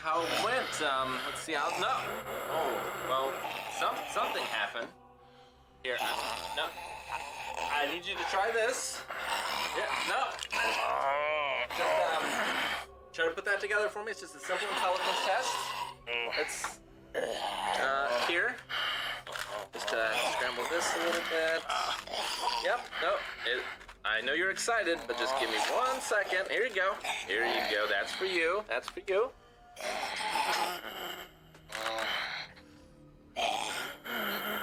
how it went. Let's see how. No. Oh, well, something happened. Here. No. I need you to try this. Yeah. No. Just try to put that together for me. It's just a simple intelligence test. It's here. Just scramble this a little bit. Yep. No. I know you're excited, but just give me 1 second. Here you go. Here you go. That's for you. That's for you.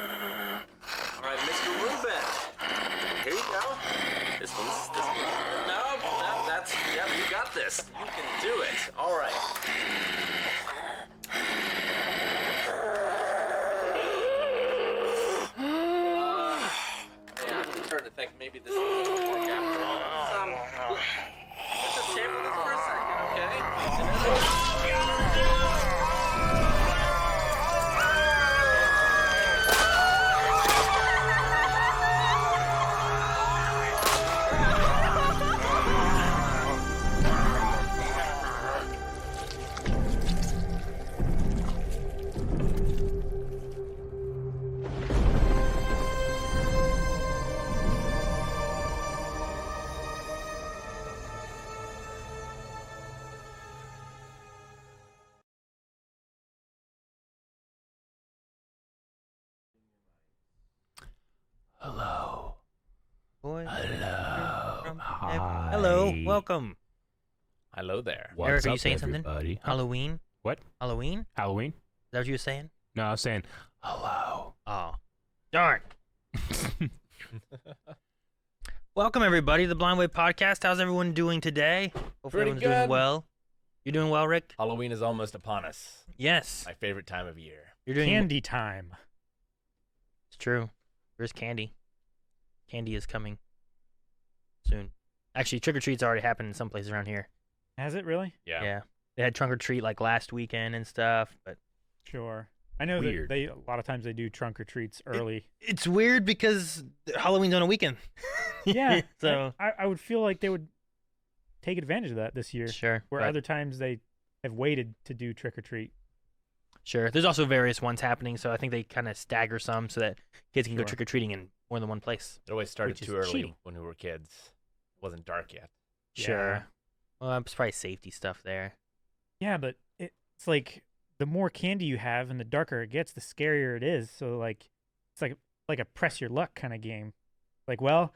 All right, Mr. Rubin. Here you go. This one's. No, that's. Yep, you got this. You can do it. All right. I'm starting to think maybe this doesn't work after all. Let's just table this for a second, okay? Hello. Boy. Hello. Hi. Hello. Welcome. Hello there. What's Eric, are you up, saying something? everybody? Halloween? What? Halloween? Is Halloween? that what you were saying? No, I was saying hello. Oh. Darn. Welcome, everybody, to the Blind Way Podcast. How's everyone doing today? Hopefully Pretty everyone's doing good. well. You're doing well, Rick? Halloween is almost upon us. Yes. My favorite time of year. You're doing Candy time. It's true. There's candy. Candy is coming soon. Actually, trick-or-treat's already happened in some places around here. Has it really? Yeah. They had trunk-or-treat like last weekend and stuff, but Sure. I know Weird. that a lot of times they do trunk or treats early. it's weird because Halloween's on a weekend. Yeah. So I would feel like they would take advantage of that this year. sure. Where but- other times they have waited to do trick or treat. Sure. There's also various ones happening, so I think they kind of stagger some so that kids can go Sure. trick-or-treating in more than one place. It always started Which is too early cheating. when we were kids. It wasn't dark yet. Sure. Yeah. Well, it's probably safety stuff there. Yeah, but it's like the more candy you have and the darker it gets, the scarier it is. So like it's like a press your luck kind of game. Like, well,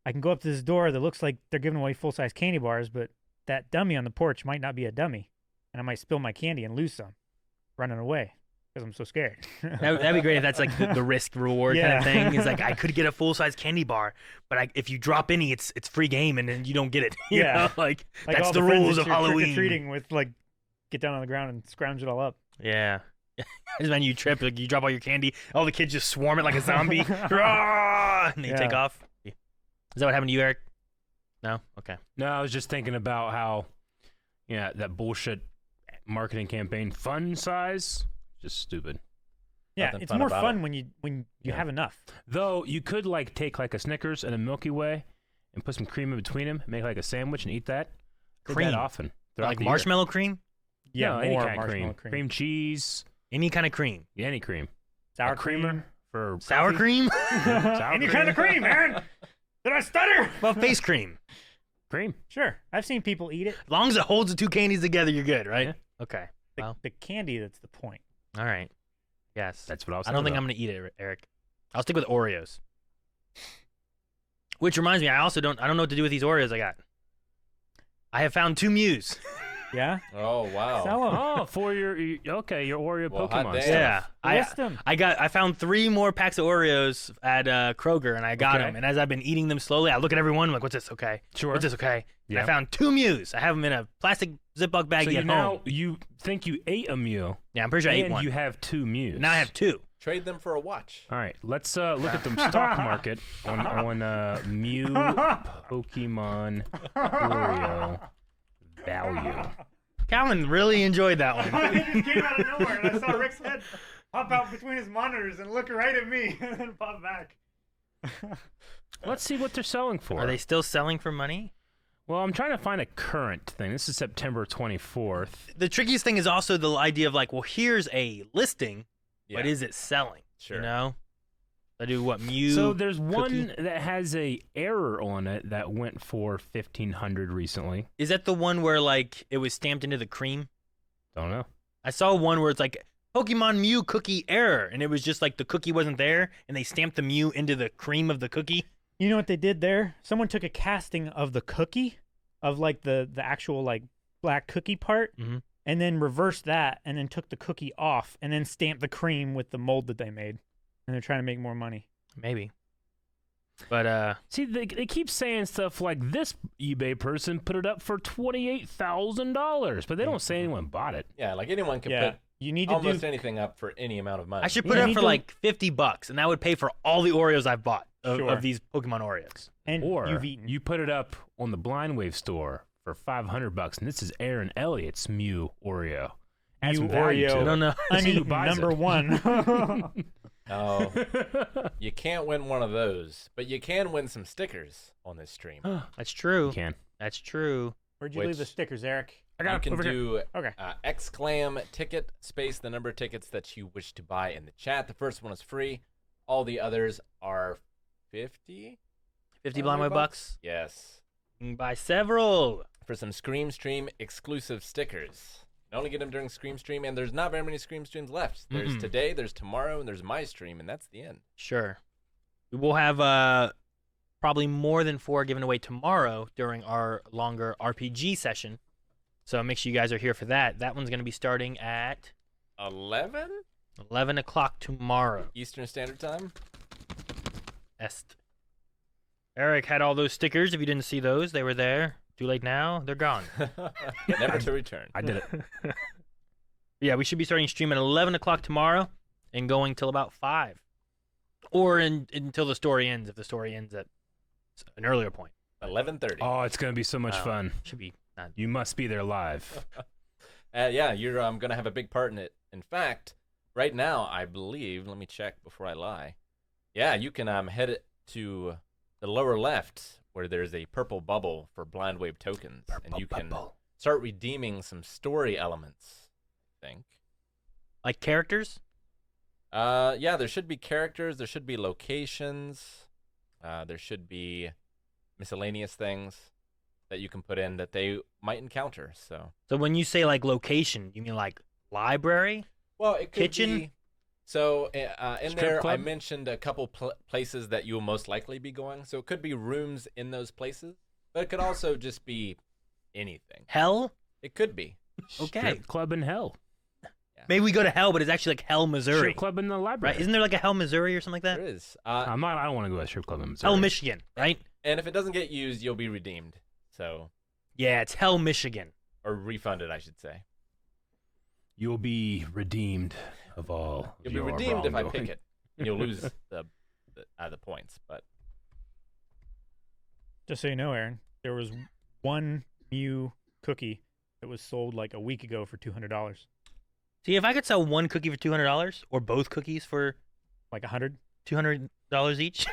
I can go up to this door that looks like they're giving away full-size candy bars, but that dummy on the porch might not be a dummy, and I might spill my candy and lose some, running away because I'm so scared. That'd be great if that's like the risk reward kind of thing. It's like I could get a full-size candy bar, but if you drop any, it's free game and then you don't get it. You Yeah. know? Like that's all the friends rules that of you're Halloween. Trick-or-treating with like get down on the ground and scrounge it all up. Yeah. Just when you trip, like you drop all your candy, all the kids just swarm it like a zombie. Rah! And they Yeah. take off. Is that what happened to you, Eric? No? Okay. No, I was just thinking about how, that bullshit marketing campaign, fun size, just stupid. Yeah, Nothing it's fun more about fun it. when you Yeah. have enough. Though you could take like a Snickers and a Milky Way and put some cream in between them, make like a sandwich and eat that. Did Cream? that often. throughout Like the year. marshmallow cream? Yeah, No, any more kind of marshmallow cream. cream. Cheese, Any kind of cream. any cream. Sour A creamer for Sour coffee. cream? Sour Any cream. kind of cream, Aaron. Did I stutter? Well, face cream. Cream. Sure, I've seen people eat it. As long as it holds the two candies together, you're good, right? Yeah. Okay. Well, The candy, that's the point. all right. Yes. That's what I was I don't think thinking I'm going to eat it, Eric. I'll stick with Oreos. Which reminds me, I don't know what to do with these Oreos I got. I have found 2 Mews. Yeah? Oh, wow. Sell 'em. Oh, for your Oreo Well, hot Pokemon damn. stuff. Yeah. List 'em. I found 3 more packs of Oreos at Kroger, and I got Okay. them. And as I've been eating them slowly, I look at every one, I'm like, what's this? Okay. Sure. What's this? Okay. And I Yeah. found 2 Mews. I have them in a plastic Ziploc baggie So you at now home. you think you ate a Mew, Yeah, I'm pretty sure I ate and one. you have 2 Mews. Now I have 2. Trade them for a watch. All right, let's look at the stock market on Mew Pokemon Oreo value. Calvin really enjoyed that one. It just came out of nowhere, and I saw Rick's head pop out between his monitors and look right at me, and then pop back. Let's see what they're selling for. Are they still selling for money? Well, I'm trying to find a current thing. This is September 24th. The trickiest thing is also the idea of like, well, here's a listing, but is it selling? Sure. You know? I do what Mew. So there's cookie? one that has a error on it that went for 1,500 recently. Is that the one where like it was stamped into the cream? Don't know. I saw one where it's like Pokemon Mew cookie error, and it was just like the cookie wasn't there, and they stamped the Mew into the cream of the cookie. You know what they did there? Someone took a casting of the cookie, of like the actual like black cookie part, and then reversed that, and then took the cookie off, and then stamped the cream with the mold that they made. And they're trying to make more money. Maybe. But See, they keep saying stuff like this eBay person put it up for $28,000, but they don't say anyone bought it. Yeah, like anyone can put You need to almost do. anything up for any amount of money. I should put it up need for to- like $50, and that would pay for all the Oreos I've bought of, Sure. of these Pokemon Oreos. And Or you've eaten. you put it up on the Blind Wave store for $500, and this is Aaron Elliott's Mew Oreo. Add Mew some value Oreo. to I it. don't know. See who Uneaten, buys number it. one. Oh, you can't win one of those, but you can win some stickers on this stream. That's true. You can. That's true. Where'd you leave the Which- stickers, Eric? I got You it can over here. do Okay. exclam ticket space the number of tickets that you wish to buy in the chat. The first one is free. All the others are 50. 50 Blind Wave bucks. Yes, You can buy several. for some Scream Stream exclusive stickers. You can only get them during Scream Stream, and there's not very many Scream Streams left. There's today, there's tomorrow, and there's my stream, and that's the end. Sure. We will have probably more than 4 given away tomorrow during our longer RPG session. So make sure you guys are here for that. That one's going to be starting at 11 11 o'clock tomorrow. Eastern Standard Time. Est. Eric had all those stickers. If you didn't see those, they were there. Too late now. They're gone. Never to return. I did it. Yeah, we should be starting stream at 11 o'clock tomorrow and going till about 5. Or until the story ends, if the story ends at an earlier point. 11:30. Oh, it's going to be so much fun. Should be not. You must be there live. Yeah, you're gonna have a big part in it. In fact, right now, I believe. Let me check before I lie. Yeah, you can head it to the lower left where there's a purple bubble for Blind Wave tokens, and you can start redeeming some story elements. I think. Like characters? Yeah, there should be characters. There should be locations. There should be miscellaneous things that you can put in that they might encounter. So when you say like location, you mean like library? well, it could Kitchen? be. So in Strip there, I club? mentioned a couple places that you will most likely be going. So it could be rooms in those places, but it could also just be anything. Hell? It could be. Okay. Strip club in hell. Maybe we go to Hell, but it's actually like Hell, Missouri. Strip club in the library. Right? Isn't there like a Hell, Missouri or something like There that? is. I don't want to go to a strip club in Missouri. Hell, Michigan, right? And if it doesn't get used, you'll be redeemed. So Yeah, it's Hell, Michigan. or refunded, I should say. You'll be redeemed of all. You'll be your redeemed if I wrongdoing. pick it. And you'll lose the points, but Just so you know, Aaron, there was one Mew cookie that was sold like a week ago for $200, See, if I could sell one cookie for $200 or both cookies for like 100. $200 each,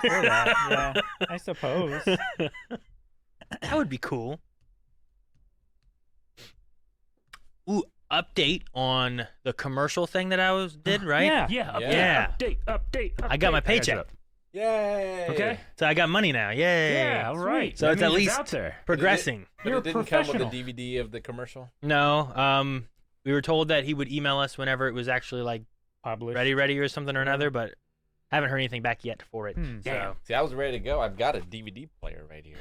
For that, yeah, I suppose. that would be cool. Ooh, update on the commercial thing that I did, right? Yeah. Yeah, update, Yeah. update. I got my update. paycheck. Up. yay! Okay. So I got money now. Yay. Yeah, all right. So That it's at means least out there. progressing. But You're it didn't professional. come with a DVD of the commercial. No, we were told that he would email us whenever it was actually like Published. ready or something or another, but haven't heard anything back yet for it. Hmm. So See, I was ready to go. I've got a DVD player right here.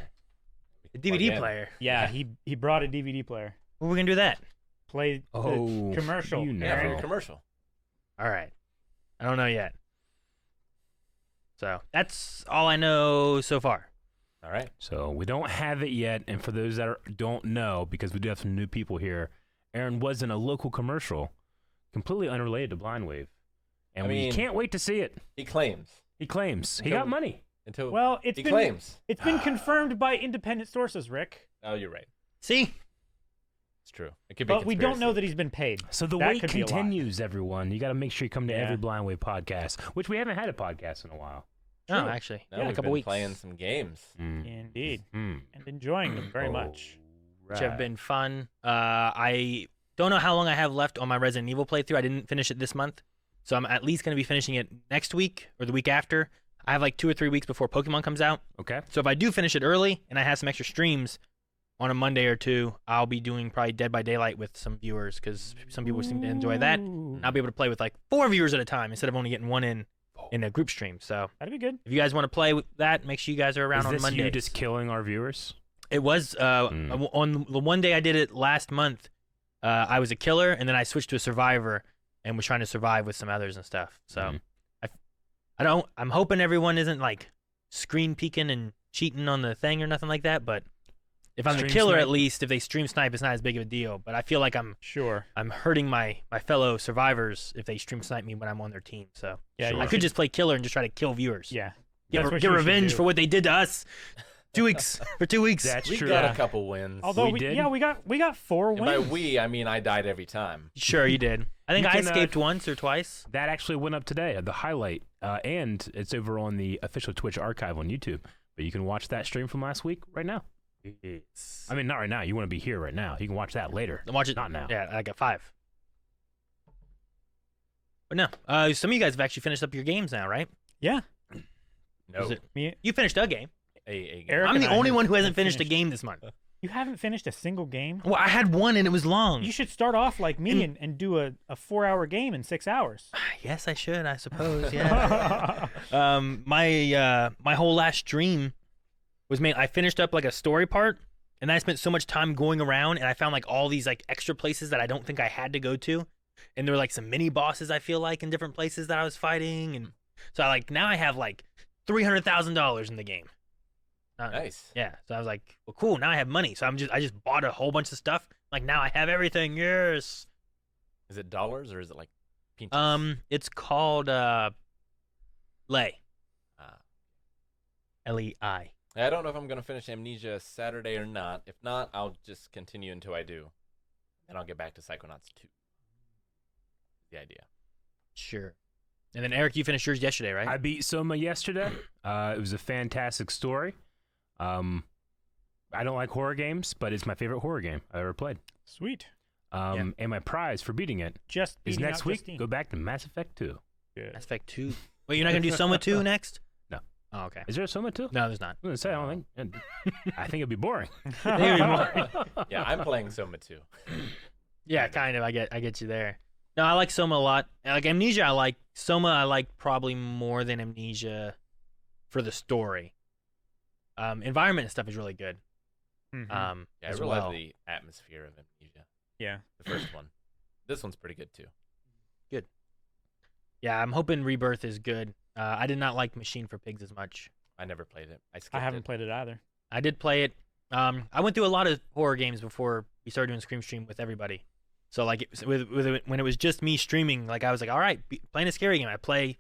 the Plug DVD in. player. Yeah, he brought a DVD player. When are we gonna do that? Play Oh, the commercial. you know. Yeah, for Aaron. your commercial. All right. I don't know yet. So that's all I know so far. All right. So we don't have it yet, and for those that don't know, because we do have some new people here, Aaron was in a local commercial, completely unrelated to Blind Wave, and I we mean- can't wait to see it. He claims. He claims he So- got money. Until Well, it's he been claims. it's been confirmed by independent sources, Rick. Oh, you're right. See? It's true. It could be. But we don't know conspiracy. that he's been paid. So the That wait could be a lie. continues, everyone. You got to make sure you come to Yeah. every Blind Wave podcast, which we haven't had a podcast in a while. Oh, True. actually. No, Yeah, a we've couple been weeks. playing some games. Mm. Indeed. Mm. And enjoying them very much. which have been fun. I don't know how long I have left on my Resident Evil playthrough. I didn't finish it this month, so I'm at least going to be finishing it next week or the week after. I have like 2 or 3 weeks before Pokemon comes out. Okay. So if I do finish it early and I have some extra streams on a Monday or two, I'll be doing probably Dead by Daylight with some viewers because some people seem to enjoy that. Ooh. And I'll be able to play with like 4 viewers at a time instead of only getting one in a group stream. So That'd be good. if you guys want to play with that, make sure you guys are around Is on this Monday. you just killing our viewers? It was on the one day I did it last month. I was a killer, and then I switched to a survivor and was trying to survive with some others and stuff. So I'm hoping everyone isn't like screen peeking and cheating on the thing or nothing like that. But if I'm the Stream killer, snipe? at least if they stream snipe, it's not as big of a deal. But I feel like I'm hurting my fellow survivors if they stream snipe me when I'm on their team. So Yeah, Sure. I could just play killer and just try to kill viewers. Yeah. Get, That's what get you should revenge do. for what they did to us. 2 weeks for 2 weeks. That's We true. got a couple wins. Although We did? we got 4 And wins. by we, I mean I died every time. Sure, you did. I think You I can, escaped once or twice. That actually went up today, the highlight, and it's over on the official Twitch archive on YouTube. But you can watch that stream from last week right now. I mean, not right now. You want to be here right now. You can watch that later. Watch it. Not now. Yeah, I got 5. But no, some of you guys have actually finished up your games now, right? Yeah. No. Is it- Me, You finished a game. Eric I'm and the I only have- one who hasn't have finished a game this month. You haven't finished a single game? Well, I had one and it was long. You should start off like me and do a 4-hour game in 6 hours. Yes, I should. I suppose. Yeah. My whole last stream was made. I finished up like a story part, and then I spent so much time going around, and I found like all these like extra places that I don't think I had to go to, and there were like some mini bosses I feel like in different places that I was fighting, and so now I have like $300,000 in the game. Nice. Yeah, so I was like, well, cool. Now I have money, so I just bought a whole bunch of stuff. Like now I have everything. Yes. Is it dollars or is it like pinches? It's called Lei. Lei. I don't know if I'm gonna finish Amnesia Saturday or not. If not, I'll just continue until I do, and I'll get back to Psychonauts 2. The idea. Sure. And then Eric, you finished yours yesterday, right? I beat Soma yesterday. It was a fantastic story. I don't like horror games, but it's my favorite horror game I've ever played. Sweet. And my prize for beating it Just is beating next out week. Justine. Go back to Mass Effect 2. Good. Mass Effect 2. Wait, you're not gonna do Soma 2 next? No. Oh, okay. Is there a Soma 2? No, there's not. I was gonna say, I don't think. I think it'd be boring. Maybe more. Yeah, I'm playing Soma 2. Yeah, kind of. I get you there. No, I like Soma a lot. Like Amnesia, I like Soma. I like probably more than Amnesia for the story. Environment and stuff is really good. Mhm. Yeah, I as really well. love the atmosphere of Amnesia. Yeah. The first one. This one's pretty good too. Yeah, I'm hoping Rebirth is good. I did not like Machine for Pigs as much. I never played it. I skipped I haven't it. played it either. I did play it. I went through a lot of horror games before we started doing Scream Stream with everybody. So like when it was just me streaming, like I was like, all right, playing a scary game. I play,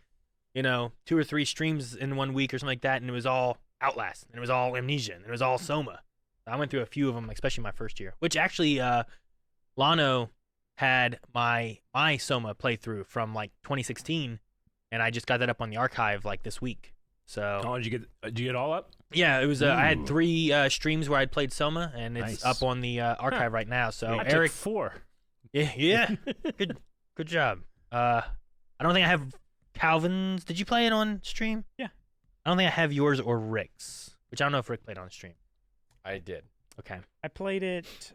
2 or 3 streams in 1 week or something like that, and it was all Outlast, and it was all Amnesia, and it was all Soma. I went through a few of them, especially my first year. Which actually, Lano had my Soma playthrough from like 2016, and I just got that up on the archive like this week. So Oh, did you get it all up? yeah, it was. I had Ooh. 3 streams where I'd played Soma, and it's Nice. up on the archive right now. So I Eric, took 4. yeah, good job. I don't think I have Calvin's. Did you play it on stream? Yeah. I don't think I have yours or Rick's, which I don't know if Rick played on stream. I did. Okay. I played it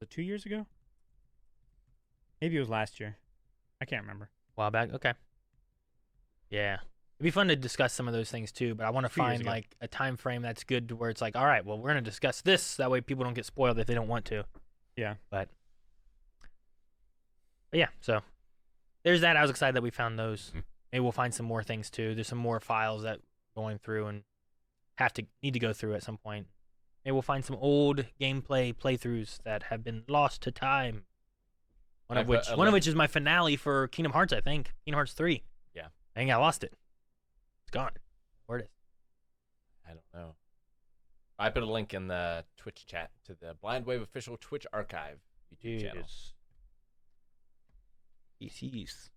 2 years ago. Maybe it was last year. I can't remember. A while back. Okay. Yeah. It'd be fun to discuss some of those things too, but I want to Few years find ago. like a time frame that's good to where it's like, all right, well, we're gonna discuss this. That way, people don't get spoiled if they don't want to. Yeah. But yeah, so there's that. I was excited that we found those. Maybe we'll find some more things too. There's some more files that going through and need to go through at some point. Maybe we'll find some old gameplay playthroughs that have been lost to time. One of which is my finale for Kingdom Hearts, I think. Kingdom Hearts 3. Yeah. I think I lost it. It's gone. Where it is. I don't know. I put a link in the Twitch chat to the Blind Wave official Twitch archive YouTube channel. PCs.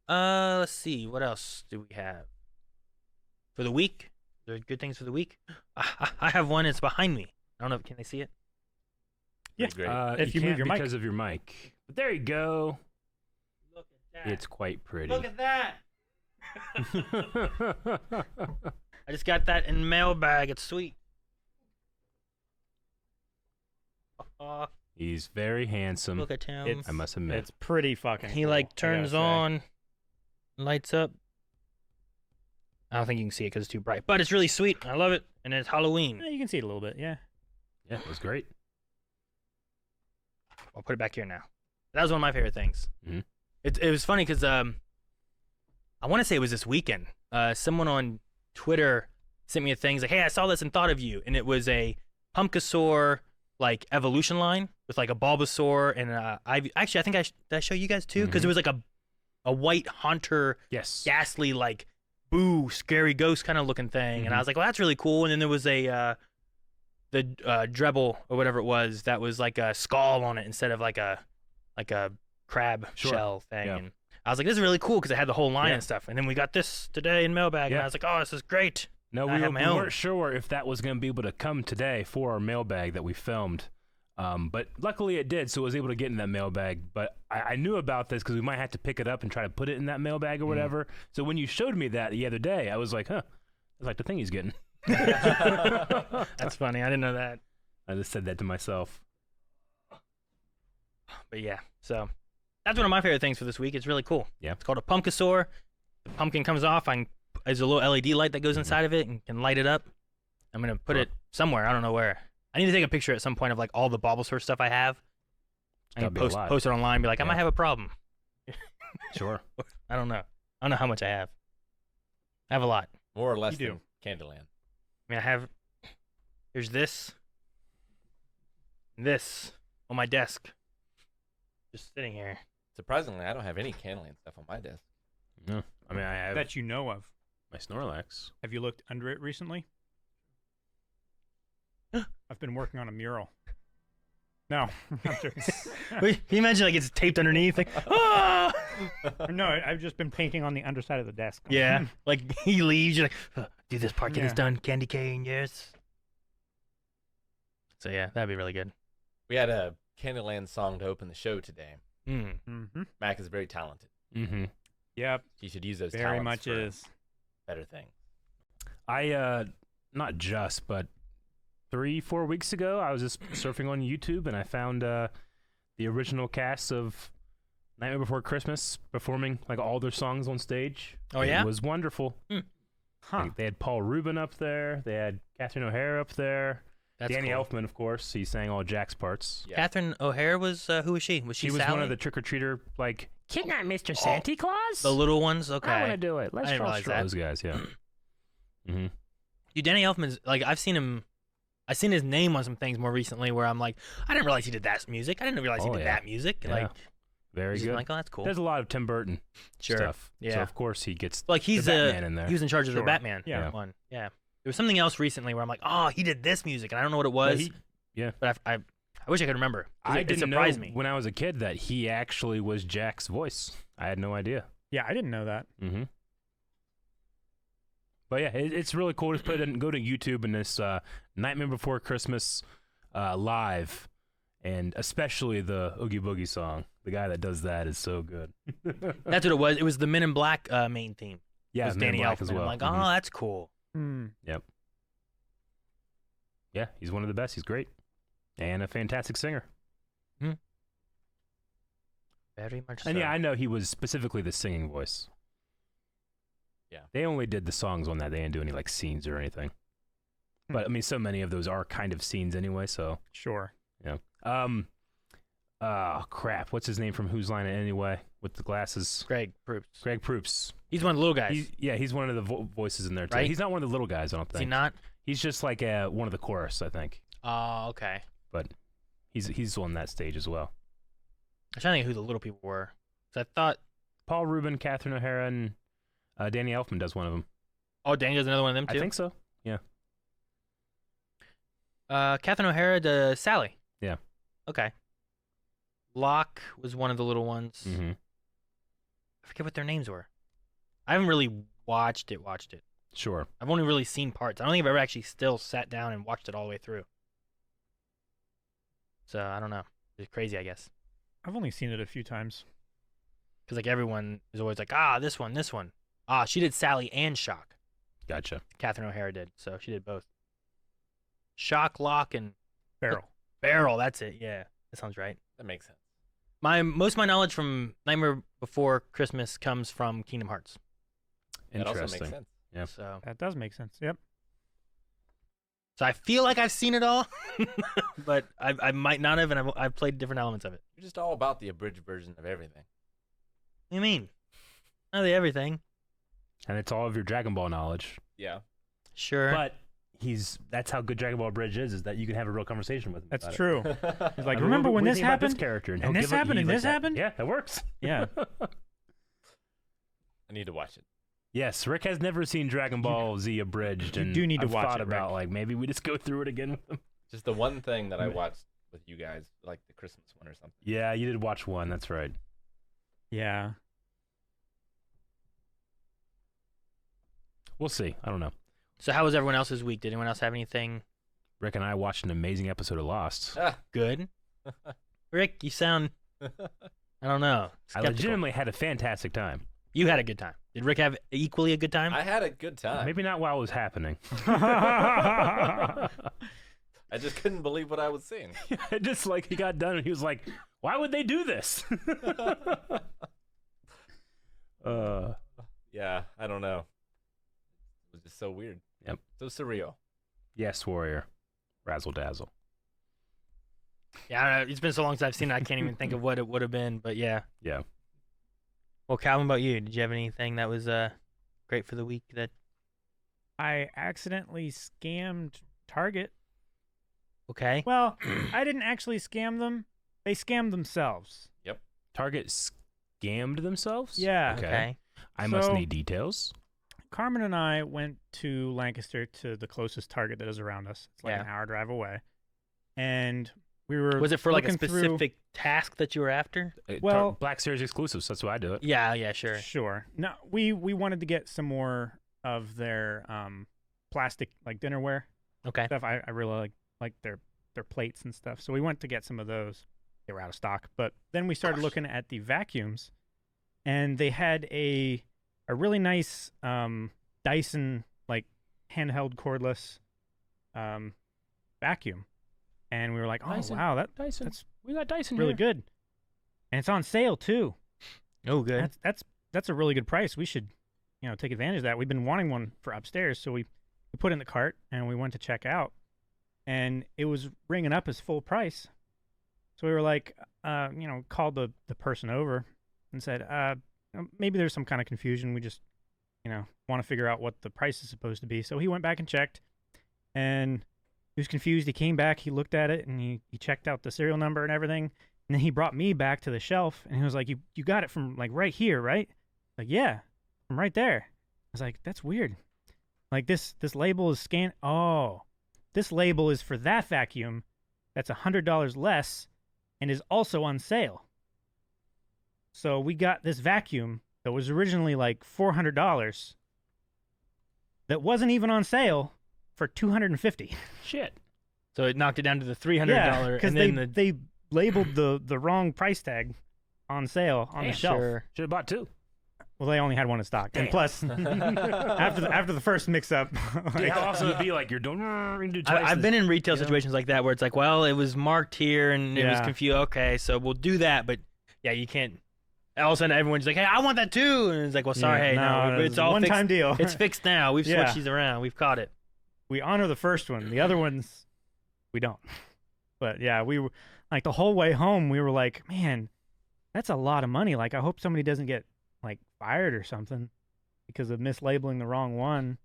Let's see. What else do we have for the week? Is They're good things for the week. I have one. It's behind me. I don't know. Can they see it? Yeah. Great. If you move can't your mic. because of your mic. But there you go. Look at that. It's quite pretty. Look at that. I just got that in mailbag. It's sweet. He's very handsome. Look at him. It's- I must admit. It's pretty fucking. He cool, like I gotta turns say. on, lights up. I don't think you can see it because it's too bright, but it's really sweet. I love it, and it's Halloween. Yeah, you can see it a little bit. Yeah. Yeah, it was great. I'll put it back here now. That was one of my favorite things. Mhm. It was funny because I want to say it was this weekend. Someone on Twitter sent me a thing. He's like, "Hey, I saw this and thought of you," and it was a Pumpkasaur like evolution line with like a Bulbasaur and Ivy. Actually, I think did I show you guys too? Because Mhm. it was like a white Haunter, Yes. ghastly like boo scary ghost kind of looking thing, and I was like, well, that's really cool. And then there was the Drebble or whatever it was that was like a skull on it instead of like a crab Sure. shell thing. Yeah. And I was like, this is really cool because it had the whole line Yeah. and stuff. And then we got this today in mailbag, and Yeah. I was like, oh, this is great. No, I we, have we my own. weren't sure if that was going to be able to come today for our mailbag that we filmed. But luckily it did, so I was able to get in that mailbag. But I knew about this because we might have to pick it up and try to put it in that mailbag or whatever. So when you showed me that the other day, I was like, huh, that's like the thing he's getting. That's funny. I didn't know that. I just said that to myself. But yeah, so that's one of my favorite things for this week. It's really cool. Yeah. It's called a Pumpkasaur. The pumpkin comes off. There's a little LED light that goes inside of it and can light it up. I'm going to put Cool. it somewhere. I don't know where. I need to take a picture at some point of like all the Bulbasaur stuff I have. I That'd need be a to lot. post it online and be like, I Yeah. might have a problem. Sure. I don't know. I don't know how much I have. I have a lot. More or less You than do. Candyland. I mean, here's this, and this on my desk. Just sitting here. Surprisingly, I don't have any Candyland stuff on my desk. No, I mean I have That you know of. my Snorlax. Have you looked under it recently? I've been working on a mural. No, I'm joking. Wait, can you imagine like it's taped underneath? Like, ah! No, I've just been painting on the underside of the desk. Yeah, like he leaves, you're like, do this part, get this Yeah. done, candy cane, yes. So yeah, that'd be really good. We had a Candyland song to open the show today. Mm. Mm-hmm. Mac is very talented. Mm-hmm. Yep, He should use those very talents much for is. better things. I not just, but 3-4 weeks ago, I was just surfing on YouTube and I found the original cast of Nightmare Before Christmas performing like all their songs on stage. Oh, yeah? It was wonderful. Huh. Like, they had Paul Rubin up there. They had Catherine O'Hara up there. That's Danny cool. Elfman, of course. He sang all Jack's parts. Yeah. Catherine O'Hara was, who was she? Was she He was Sally? one of the trick-or-treater, like, kidnap Mr. Santa Claus? The little ones? Okay. I want to do it. Let's I didn't draw realize that. those guys, yeah. Mm-hmm. Dude, Danny Elfman's, like, I've seen his name on some things more recently where I'm like, I didn't realize he did that music. I didn't realize he Oh, did yeah. that music. Yeah. Like, Very just good. like, oh, that's cool. There's a lot of Tim Burton Sure. stuff. So, Yeah. of course, he gets Like, he's the Batman in there. he was in charge of the Sure. Batman Yeah. one. Yeah. There was something else recently where I'm like, oh, he did this music, and I don't know what it was. yeah. But I wish I could remember. 'Cause I it didn't know surprised me. when I was a kid that he actually was Jack's voice. I had no idea. Yeah, I didn't know that. Mm-hmm. But yeah, it's really cool. Just go to YouTube and this Nightmare Before Christmas live, and especially the Oogie Boogie song. The guy that does that is so good. That's what it was. It was the Men in Black main theme. Yeah, It was Men in Danny Black Elfman. as well. I'm like, Mhm. oh, that's cool. Hmm. Yeah, he's one of the best. He's great, and a fantastic singer. Very much so. And yeah, I know he was specifically the singing voice. Yeah. They only did the songs on that. They didn't do any like scenes or anything. But I mean, so many of those are kind of scenes anyway. So Sure. yeah. Oh crap! What's his name from Whose Line It Anyway? With the glasses. Greg Proops. Greg Proops. He's one of the little guys. He's one of the voices in there too. Right? He's not one of the little guys. I don't Is he think. not? He's just like one of the chorus, I think. Oh, okay. But he's on that stage as well. I'm trying to think who the little people were. 'Cause I thought, Paul Rubin, Catherine O'Hara, and Danny Elfman does one of them. oh, Danny does another one of them too. I think so. Yeah. Catherine O'Hara does Sally. Yeah. Okay. Locke was one of the little ones. Mm-hmm. I forget what their names were. I haven't really watched it. Sure. I've only really seen parts. I don't think I've ever actually still sat down and watched it all the way through. So I don't know. It's crazy, I guess. I've only seen it a few times. Because like everyone is always like, this one. She did Sally and Shock. Gotcha. Catherine O'Hara did. So she did both. Shock, Lock, and Barrel. That's it. Yeah, that sounds right. That makes sense. Most of my knowledge from Nightmare Before Christmas comes from Kingdom Hearts. That also Interesting. makes sense. Yeah. So That does make sense. Yep. I feel like I've seen it all, but I might not have, and I've played different elements of it. You're just all about the abridged version of everything. What do you mean? Not the everything. And it's all of your Dragon Ball knowledge. Yeah. Sure. But that's how good Dragon Ball Bridge is that you can have a real conversation with him. That's about it. true. He's like, I mean, remember what when do you this think about happened? This character, And he'll this give it happened, you and like this that. happened? Yeah, that works. Yeah. I need to watch it. Yes, Rick has never seen Dragon Ball Z abridged, You and do need to I've watch thought it, about Rick. like maybe we just go through it again with him. Just the one thing that I watched with you guys, like the Christmas one or something. Yeah, you did watch one. That's right. Yeah. We'll see. I don't know. So how was everyone else's week? Did anyone else have anything Rick and I watched an amazing episode of Lost. good? Rick, you sound, I don't know, I skeptical. legitimately had a fantastic time. You had a good time. Did Rick have equally a good time? I had a good time. Maybe not while it was happening. I just couldn't believe what I was seeing. Just like he got done and he was like, "Why would they do this?" Yeah, I don't know. It was just so weird. Yep. So surreal. Yes, Warrior, razzle dazzle. Yeah, I don't know. It's been so long since I've seen it, I can't even think of what it would have been. But yeah. Yeah. Well, Calvin, about you? Did you have anything that was great for the week? That I accidentally scammed Target. okay? Well, I didn't actually scam them. They scammed themselves. Target scammed themselves. Yeah. Okay. I must So- need details. Carmen and I went to Lancaster to the closest Target that is around us. It's like Yeah. an hour drive away. And we were Was it for like a looking through- specific task that you were after? Well- Black Series exclusives. That's why I do it. Yeah, sure. Sure. No, we wanted to get some more of their plastic like dinnerware Okay. stuff. I really like their plates and stuff. So we went to get some of those. They were out of stock. But then we started looking at the vacuums, and they had a really nice Dyson like handheld cordless vacuum, and we were like, oh Dyson. wow, Dyson. that's We got Dyson really here. good, and it's on sale too. Oh, good. That's a really good price. We should, take advantage of that. We've been wanting one for upstairs, so we put it in the cart and we went to check out, and it was ringing up as full price. So we were like, called the person over and said, maybe there's some kind of confusion. We just, want to figure out what the price is supposed to be. So he went back and checked, and he was confused. He came back, he looked at it, and he checked out the serial number and everything. And then he brought me back to the shelf, and he was like, you got it from, like, right here, right? Like, yeah, from right there. I was like, that's weird. Like, this label is scanned. Oh, this label is for that vacuum that's $100 less and is also on sale. So we got this vacuum that was originally, like, $400 that wasn't even on sale for $250. Shit. So it knocked it down to the $300, Yeah, because and then they labeled the wrong price tag on sale on the Damn, shelf. Sure. Should have bought two. Well, they only had one in stock, and plus, after the first mix-up, Dude, how awesome would it be like you're doing twice I've this- been in retail you know? situations like that where it's like, well, it was marked here and it was Yeah. confused. Okay, so we'll do that, but yeah, you can't. All of a sudden, everyone's like, "Hey, I want that too," and it's like, "Well, sorry, hey, no, it's all one-time fixed. deal. It's fixed now. We've Yeah. switched these around. We've caught it." We honor the first one. The other ones, we don't. But yeah, we were like the whole way home. We were like, man, that's a lot of money. Like, I hope somebody doesn't get like fired or something because of mislabeling the wrong one.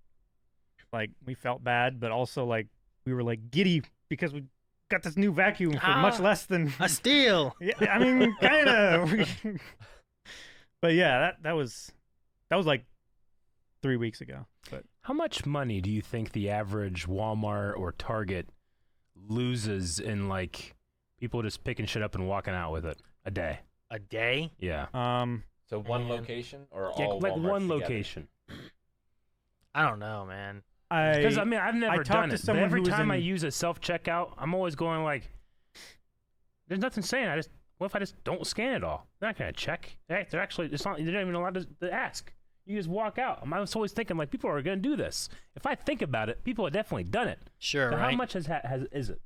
Like, we felt bad, but also like we were like giddy because we got this new vacuum for much less than. A steal. Yeah, I mean, kind of. But yeah, that was like 3 weeks ago. But How much money do you think the average Walmart or Target loses in like people just picking shit up and walking out with it a day? A day? Yeah. So one Man. location or Yeah, all like Walmarts one together? location. I don't know, man. Because I mean, I've never talked done to it. But someone every who was time I in- use a self checkout, I'm always going like, "There's nothing saying. What if I just don't scan it all? They're not gonna check. They're actually, it's not. They're not even allowed to ask. You just walk out." I was always thinking like, people are gonna do this. If I think about it, people have definitely done it. Sure, So right? how much is it?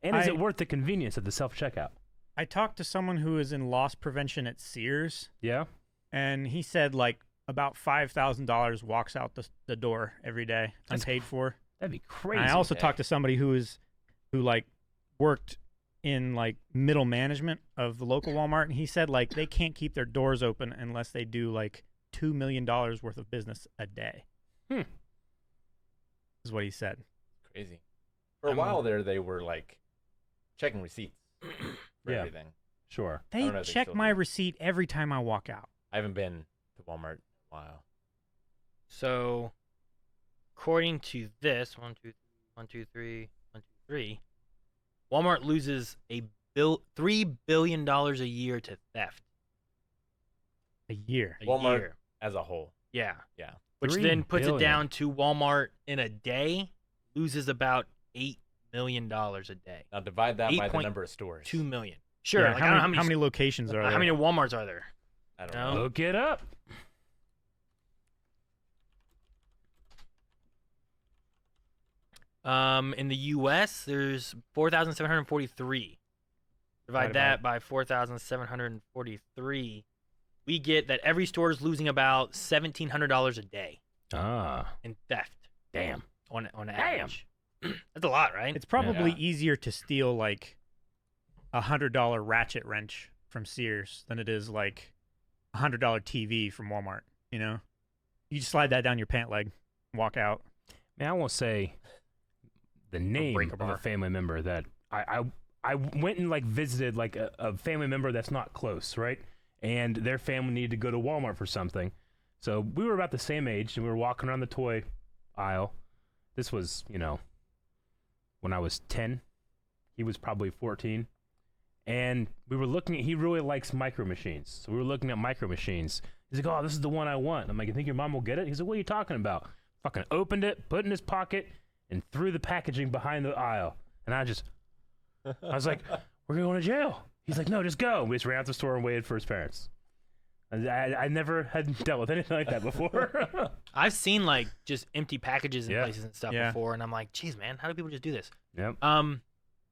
And is it worth the convenience of the self checkout? I talked to someone who is in loss prevention at Sears, Yeah. and he said like about $5,000 walks out the door every day, That's unpaid for. That'd be crazy. And I also Yeah. talked to somebody who like worked in like middle management of the local Walmart, and he said like they can't keep their doors open unless they do like $2 million worth of business a day. Is what he said. Crazy. For a while there, they were like checking receipts for Yeah. everything. Sure. They don't know if they check still my do. receipt every time I walk out. I haven't been to Walmart in a while. So, according to this, 1, 2, 3, Walmart loses $3 billion a year to theft. A year. A Walmart year. as a whole. Yeah. Yeah. Which $3 then puts it billion. down to Walmart in a day loses about $8 million a day. Now divide that by the 8.2 number of stores. 2 million. Sure. Yeah, like, I don't know how many locations are there? how many Walmarts are there? I don't No. know. Look it up. In the U.S., there's 4,743. Divide that by 4,743. We get that every store is losing about $1,700 a day Ah. in theft. Damn. On average. That's a lot, right? It's probably Yeah. easier to steal like $100 ratchet wrench from Sears than it is like $100 TV from Walmart. You know, you just slide that down your pant leg, walk out. Man, I won't say the name break a of a bar. family member that I went and like visited like a family member that's not close, right? And their family needed to go to Walmart for something. So we were about the same age and we were walking around the toy aisle. This was, when I was 10. He was probably 14. And we were looking at, he really likes micro machines. So we were looking at micro machines. He's like, "Oh, this is the one I want." I'm like, "You think your mom will get it?" He's like, "What are you talking about?" Fucking opened it, put it in his pocket, and threw the packaging behind the aisle. And I was like, "We're going to jail." He's like, "No, just go." We just ran out the store and waited for his parents. I never had dealt with anything like that before. I've seen like just empty packages in Yeah. places and stuff Yeah. before, and I'm like, "Geez, man, how do people just do this?" Yep.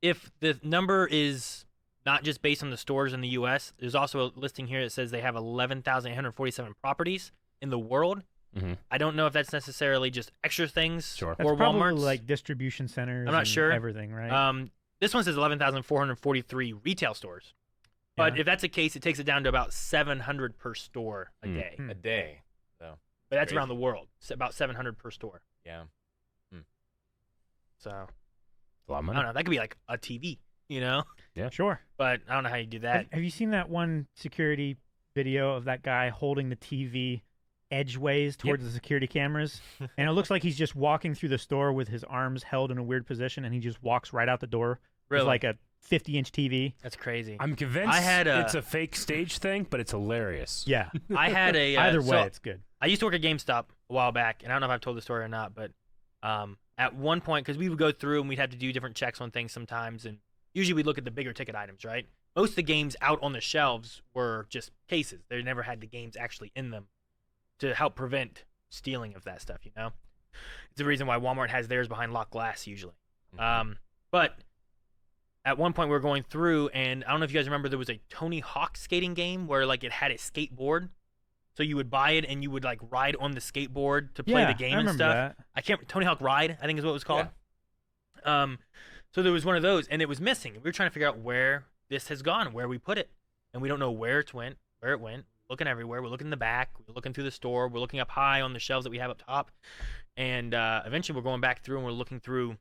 If the number is not just based on the stores in the U.S., there's also a listing here that says they have 11,847 properties in the world. Mm-hmm. I don't know if that's necessarily just extra things Sure. That's or probably Walmart's. like distribution centers. I'm not and sure. Everything, right? This one says 11,443 retail stores. But Yeah. if that's the case, it takes it down to about 700 per store a day. Hmm. A day. So But that's Crazy. around the world. It's about 700 per store. yeah. So, A lot of I money. don't know. That could be like a TV, Sure. But I don't know how you do that. Have you seen that one security video of that guy holding the TV edgeways towards the security cameras? And it looks like he's just walking through the store with his arms held in a weird position, and he just walks right out the door. Really? With like a 50-inch TV. That's crazy. I'm convinced I had it's a fake stage thing, but it's hilarious. Yeah. I had a Either way, so it's good. I used to work at GameStop a while back, and I don't know if I've told the story or not, but at one point, because we would go through and we'd have to do different checks on things sometimes, and usually we'd look at the bigger ticket items, right? Most of the games out on the shelves were just cases. They never had the games actually in them to help prevent stealing of that stuff, It's the reason why Walmart has theirs behind locked glass usually. But at one point we were going through, and I don't know if you guys remember, there was a Tony Hawk skating game where like it had a skateboard. So you would buy it and you would like ride on the skateboard to play Yeah, the game I and remember stuff. that. I can't Tony Hawk Ride, I think is what it was called. So there was one of those and it was missing. We were trying to figure out where this has gone, where we put it. And we don't know where it went. Looking everywhere. We're looking in the back, we're looking through the store, we're looking up high on the shelves that we have up top. And eventually we're going back through and we're looking through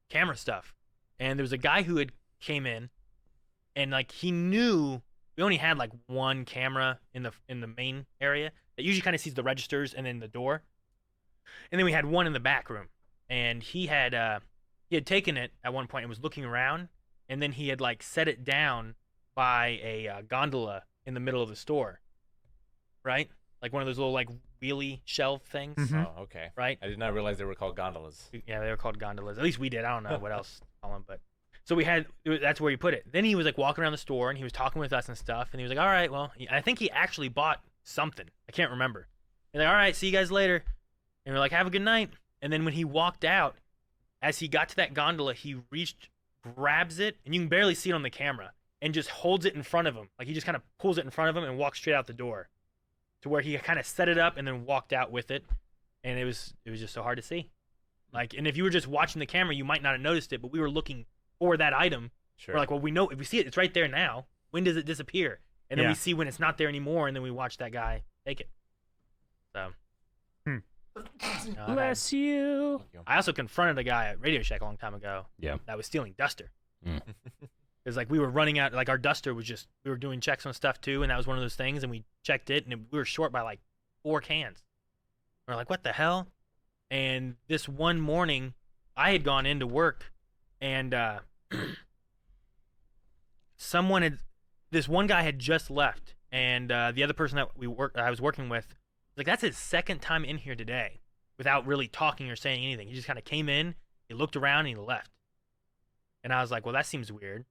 camera stuff. And there was a guy who had came in and like he knew we only had like one camera in the main area that usually kind of sees the registers and then the door. And then we had one in the back room. And he had taken it at one point and was looking around, and then he had like set it down by a gondola in the middle of the store. Right? Like one of those little like wheelie shelf things, Mhm. Oh, okay. right? I did not realize they were called gondolas. Yeah, they were called gondolas. At least we did. I don't know what else to call them, but so that's where you put it. Then he was like walking around the store and he was talking with us and stuff, and he was like, "All right, well," I think he actually bought something. I can't remember. He's like, "All right, see you guys later," and we're like, "Have a good night." And then when he walked out, as he got to that gondola, he reached, grabs it, and you can barely see it on the camera, and just holds it in front of him. Like he just kind of pulls it in front of him and walks straight out the door, to where he kind of set it up and then walked out with it, and it was just so hard to see. Like, and if you were just watching the camera, you might not have noticed it, but we were looking for that item. Sure. We're like, well, we know if we see it, it's right there now. When does it disappear? And then Yeah. we see when it's not there anymore, and then we watch that guy take it. So, Hmm. Bless you. I also confronted a guy at Radio Shack a long time ago. Yeah. That was stealing duster. Mm. Because like we were running out, like our duster was just, we were doing checks on stuff too, and that was one of those things, and we checked it, and we were short by like 4 cans. We're like, what the hell? And this one morning, I had gone into work, and this one guy had just left, and the other person that I was working with, like, that's his second time in here today without really talking or saying anything. He just kind of came in, he looked around, and he left. And I was like, well, that seems weird.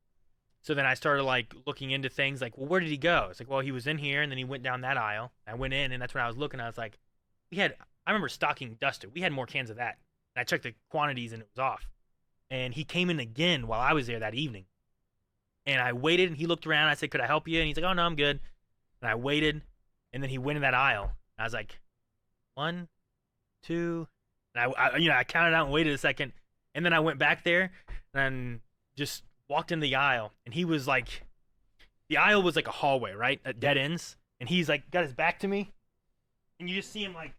So then I started like looking into things like, well, where did he go? It's like, well, he was in here, and then he went down that aisle. I went in, and that's when I was looking. I was like, I remember stocking duster. We had more cans of that. And I checked the quantities, and it was off. And he came in again while I was there that evening. And I waited, and he looked around. I said, could I help you? And he's like, oh, no, I'm good. And I waited, and then he went in that aisle. And I was like, 1, 2, and I counted out and waited a second. And then I went back there and just walked in the aisle, and he was like, the aisle was like a hallway, right? At dead ends. And he's like, got his back to me. And you just see him like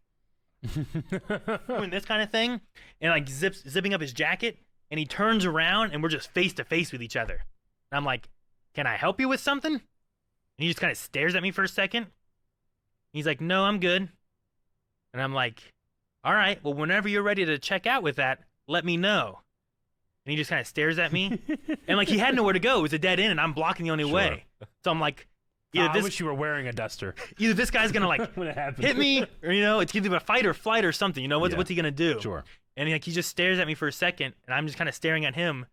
doing this kind of thing, and like zipping up his jacket. And he turns around, and we're just face to face with each other. And I'm like, can I help you with something? And he just kind of stares at me for a second. He's like, no, I'm good. And I'm like, all right, well, whenever you're ready to check out with that, let me know. And he just kind of stares at me. And like, he had nowhere to go. It was a dead end, and I'm blocking the only way. So I'm like, I wish you were wearing a duster either this guy's going to like when it happened. hit me, or, you know, it's either a fight or flight or something. You know, Yeah. what's he going to do? Sure. And like, he just stares at me for a second, and I'm just kind of staring at him.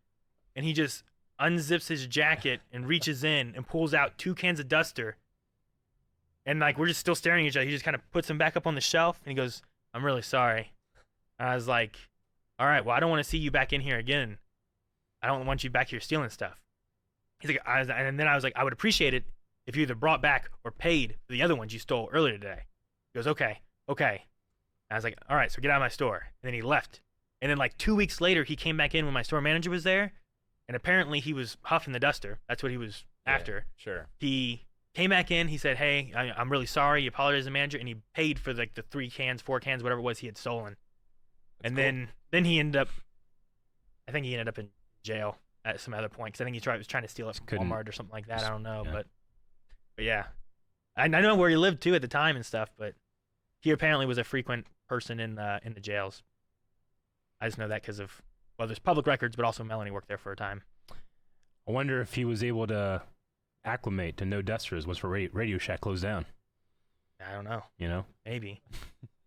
And he just unzips his jacket and reaches in and pulls out 2 cans of duster. And like, we're just still staring at each other. He just kind of puts them back up on the shelf, and he goes, I'm really sorry. And I was like, all right, well, I don't want to see you back in here again. I don't want you back here stealing stuff. He's like, and then I was like, I would appreciate it if you either brought back or paid for the other ones you stole earlier today. He goes, okay. And I was like, all right, so get out of my store. And then he left. And then like 2 weeks later, he came back in when my store manager was there, and apparently he was huffing the duster. That's what he was after. Sure. He came back in. He said, hey, I'm really sorry. He apologized to the manager, and he paid for like the 3 cans, 4 cans, whatever it was he had stolen. And cool. then he ended up, I think he ended up in jail at some other point, because I think he was trying to steal it from Couldn't- Walmart or something like that. I don't know, yeah. but yeah, I know where he lived too at the time and stuff. But he apparently was a frequent person in the jails. I just know that because of, well, there's public records, but also Melanie worked there for a time. I wonder if he was able to acclimate to no dusters once Radio Shack closed down. I don't know, You know? maybe.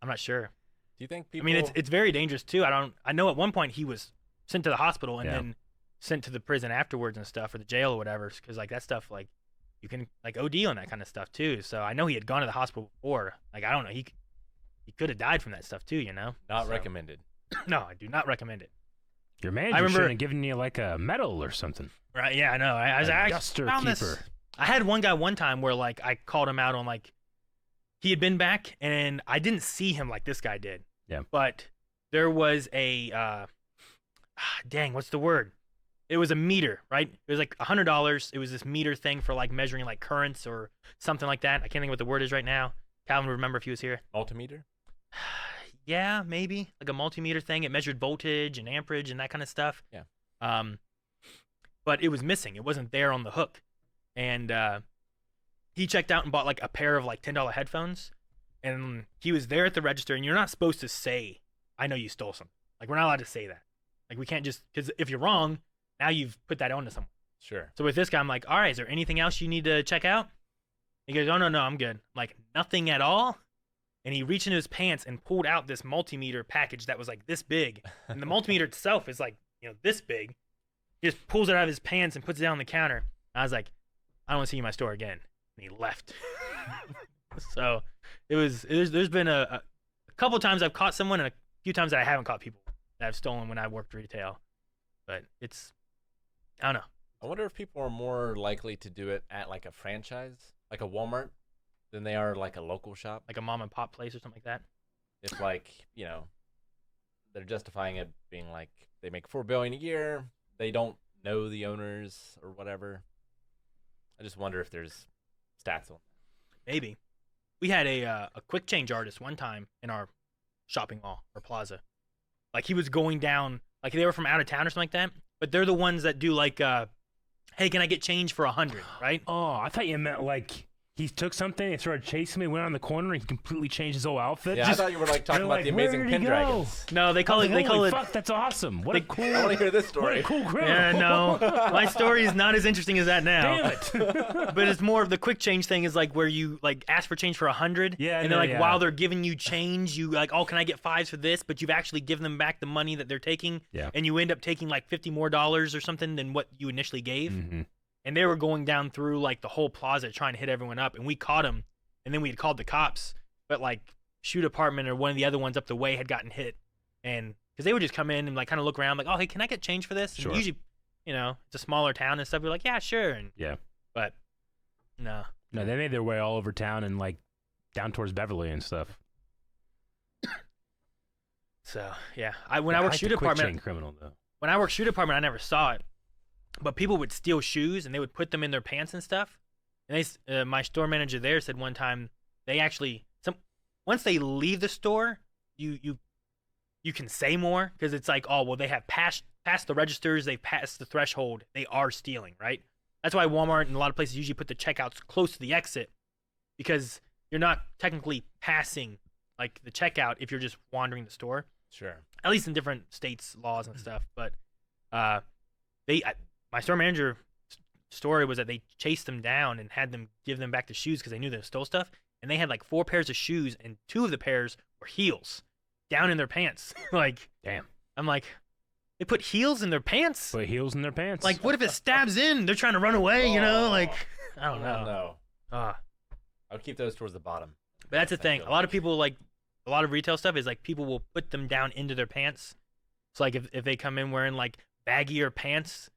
I'm not sure. Do you think I people? mean, it's very dangerous too. I know at one point he was sent to the hospital and Yeah. then sent to the prison afterwards and stuff, or the jail or whatever, because like that stuff, like you can like OD on that kind of stuff too. So I know he had gone to the hospital before. Like, I don't know, he could have died from that stuff too, you know? not So- recommended. No, I do not recommend it. Your manager remember- should have given you like a medal or something. Right? Yeah, I know. I A duster found this- keeper. I had one guy one time where like I called him out on like he had been back, and I didn't see him like this guy did. Yeah. But there was a dang, what's the word? It was a meter, right? It was like $100. It was this meter thing for like measuring like currents or something like that. I can't think what the word is right now. Calvin would remember if he was here. Multimeter. Yeah, maybe like a multimeter thing. It measured voltage and amperage and that kind of stuff. Yeah. But it was missing. It wasn't there on the hook. And he checked out and bought like a pair of like $10 headphones. And he was there at the register. And you're not supposed to say, I know you stole something. Like, we're not allowed to say that. Like, we can't just, because if you're wrong, now you've put that onto someone. Sure. So with this guy, I'm like, all right, is there anything else you need to check out? He goes, oh, no, I'm good. I'm like, nothing at all? and he reached into his pants and pulled out this multimeter package that was like this big, and the multimeter itself is like this big. He just pulls it out of his pants and puts it down on the counter. And I was like, I don't want to see you in my store again, and he left. So there's been a couple times I've caught someone and a few times that I haven't caught people that I've stolen when I worked retail, but I don't know. I wonder if people are more likely to do it at like a franchise, like a Walmart, than they are like a local shop. Like a mom and pop place or something like that. If like, they're justifying it being like they make $4 billion a year, they don't know the owners or whatever. I just wonder if there's stats on that. Maybe. We had a quick change artist one time in our shopping mall or plaza. Like he was going down, like they were from out of town or something like that, but they're the ones that do like hey, can I get change for 100, right? Oh, I thought you meant like he took something and started chasing me, went on the corner, and he completely changed his whole outfit. Yeah, I thought you were like talking about the amazing Pendragons. No, they call it. Fuck, that's awesome. What a cool. I want to hear this story. What a cool criminal. Yeah, no, my story is not as interesting as that now. Damn it. But it's more of the quick change thing is like where you like ask for change for 100. Yeah, and then like while they're giving you change, you like, oh, can I get 5s for this? But you've actually given them back the money that they're taking. Yeah. And you end up taking like $50 more or something than what you initially gave. Mm-hmm. And they were going down through like the whole plaza trying to hit everyone up, and we caught them. And then we had called the cops, but like shoe department or one of the other ones up the way had gotten hit, and because they would just come in and like kind of look around, like, oh, hey, can I get change for this? Sure. And usually, it's a smaller town and stuff. We're like, yeah, sure. And but no, they made their way all over town and like down towards Beverly and stuff. So yeah, when I worked shoe department, criminal though. When I worked shoe department, I never saw it, but people would steal shoes and they would put them in their pants and stuff. And my store manager there said one time they actually once they leave the store, you can say more because it's like, oh well, they have passed the registers, they've passed the threshold, they are stealing, right? That's why Walmart and a lot of places usually put the checkouts close to the exit because you're not technically passing like the checkout if you're just wandering the store. Sure. At least in different states' laws and stuff, but my store manager story was that they chased them down and had them give them back the shoes because they knew they stole stuff, and they had like 4 pairs of shoes and 2 of the pairs were heels down in their pants. Like, damn. I'm like, they put heels in their pants? Put heels in their pants. Like, what if it stabs in? They're trying to run away, like, I don't know. I would keep those towards the bottom. But that's the thing. A lot of people, like, a lot of retail stuff is like people will put them down into their pants. So like if they come in wearing like baggier pants,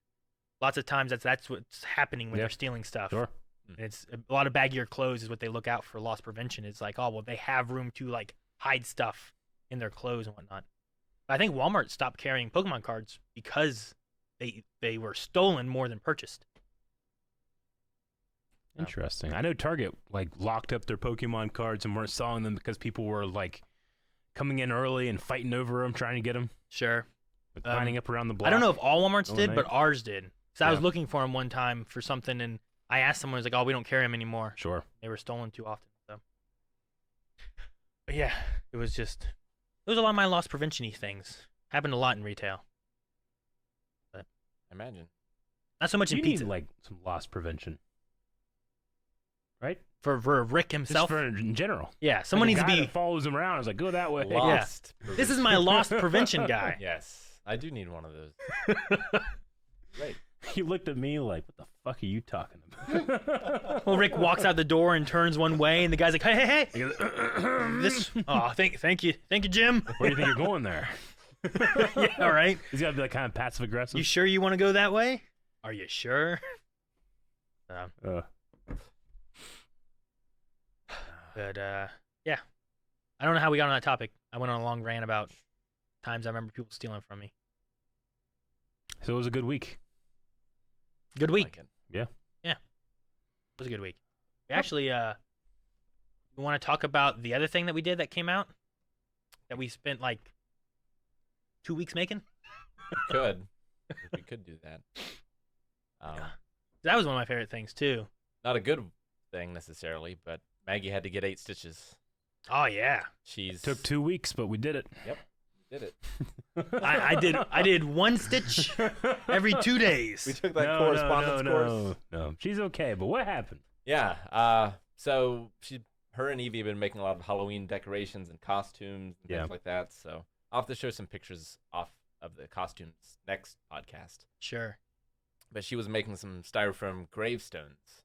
lots of times that's what's happening when they're stealing stuff. Sure. And it's a lot of baggier clothes is what they look out for loss prevention. It's like, oh, well, they have room to like hide stuff in their clothes and whatnot. But I think Walmart stopped carrying Pokemon cards because they were stolen more than purchased. Interesting. I know Target like locked up their Pokemon cards and weren't selling them because people were like coming in early and fighting over them, trying to get them. Sure. Lining up around the block. I don't know if all Walmarts did, but night. ours did. So I was looking for them one time for something, and I asked someone, I was like, oh, we don't carry them anymore. Sure. They were stolen too often. So. But yeah, it was a lot of my loss prevention-y things. Happened a lot in retail. But Imagine. not so much in You pizza. need like some loss prevention, right? For Rick himself. Just for in general. Yeah, someone Like needs a to guy be. that follows him around. I was like, go that way. Lost. This is my loss prevention guy. Yes. I do need one of those. Great. He looked at me like, what the fuck are you talking about? Well, Rick walks out the door and turns one way, and the guy's like, hey. He goes, This. Oh, thank you, Jim. where do you think you're going there? Yeah, all right. He's got to be like kind of passive aggressive. You sure you want to go that way? Are you sure? But yeah, I don't know how we got on that topic. I went on a long rant about times I remember people stealing from me. So it was a good week. Good week. Like it. It was a good week. We actually we want to talk about the other thing that we did that came out that we spent like 2 weeks making. We could do that. That was one of my favorite things too. Not a good thing necessarily, but Maggie had to get 8 stitches. Oh yeah, She's Took 2 weeks, but we did it. did it. I did 1 stitch every 2 days. We took that correspondence course. No, she's okay. But what happened? Yeah. So her and Evie have been making a lot of Halloween decorations and costumes and things like that. So I'll have to show some pictures off of the costumes next podcast. Sure. But she was making some styrofoam gravestones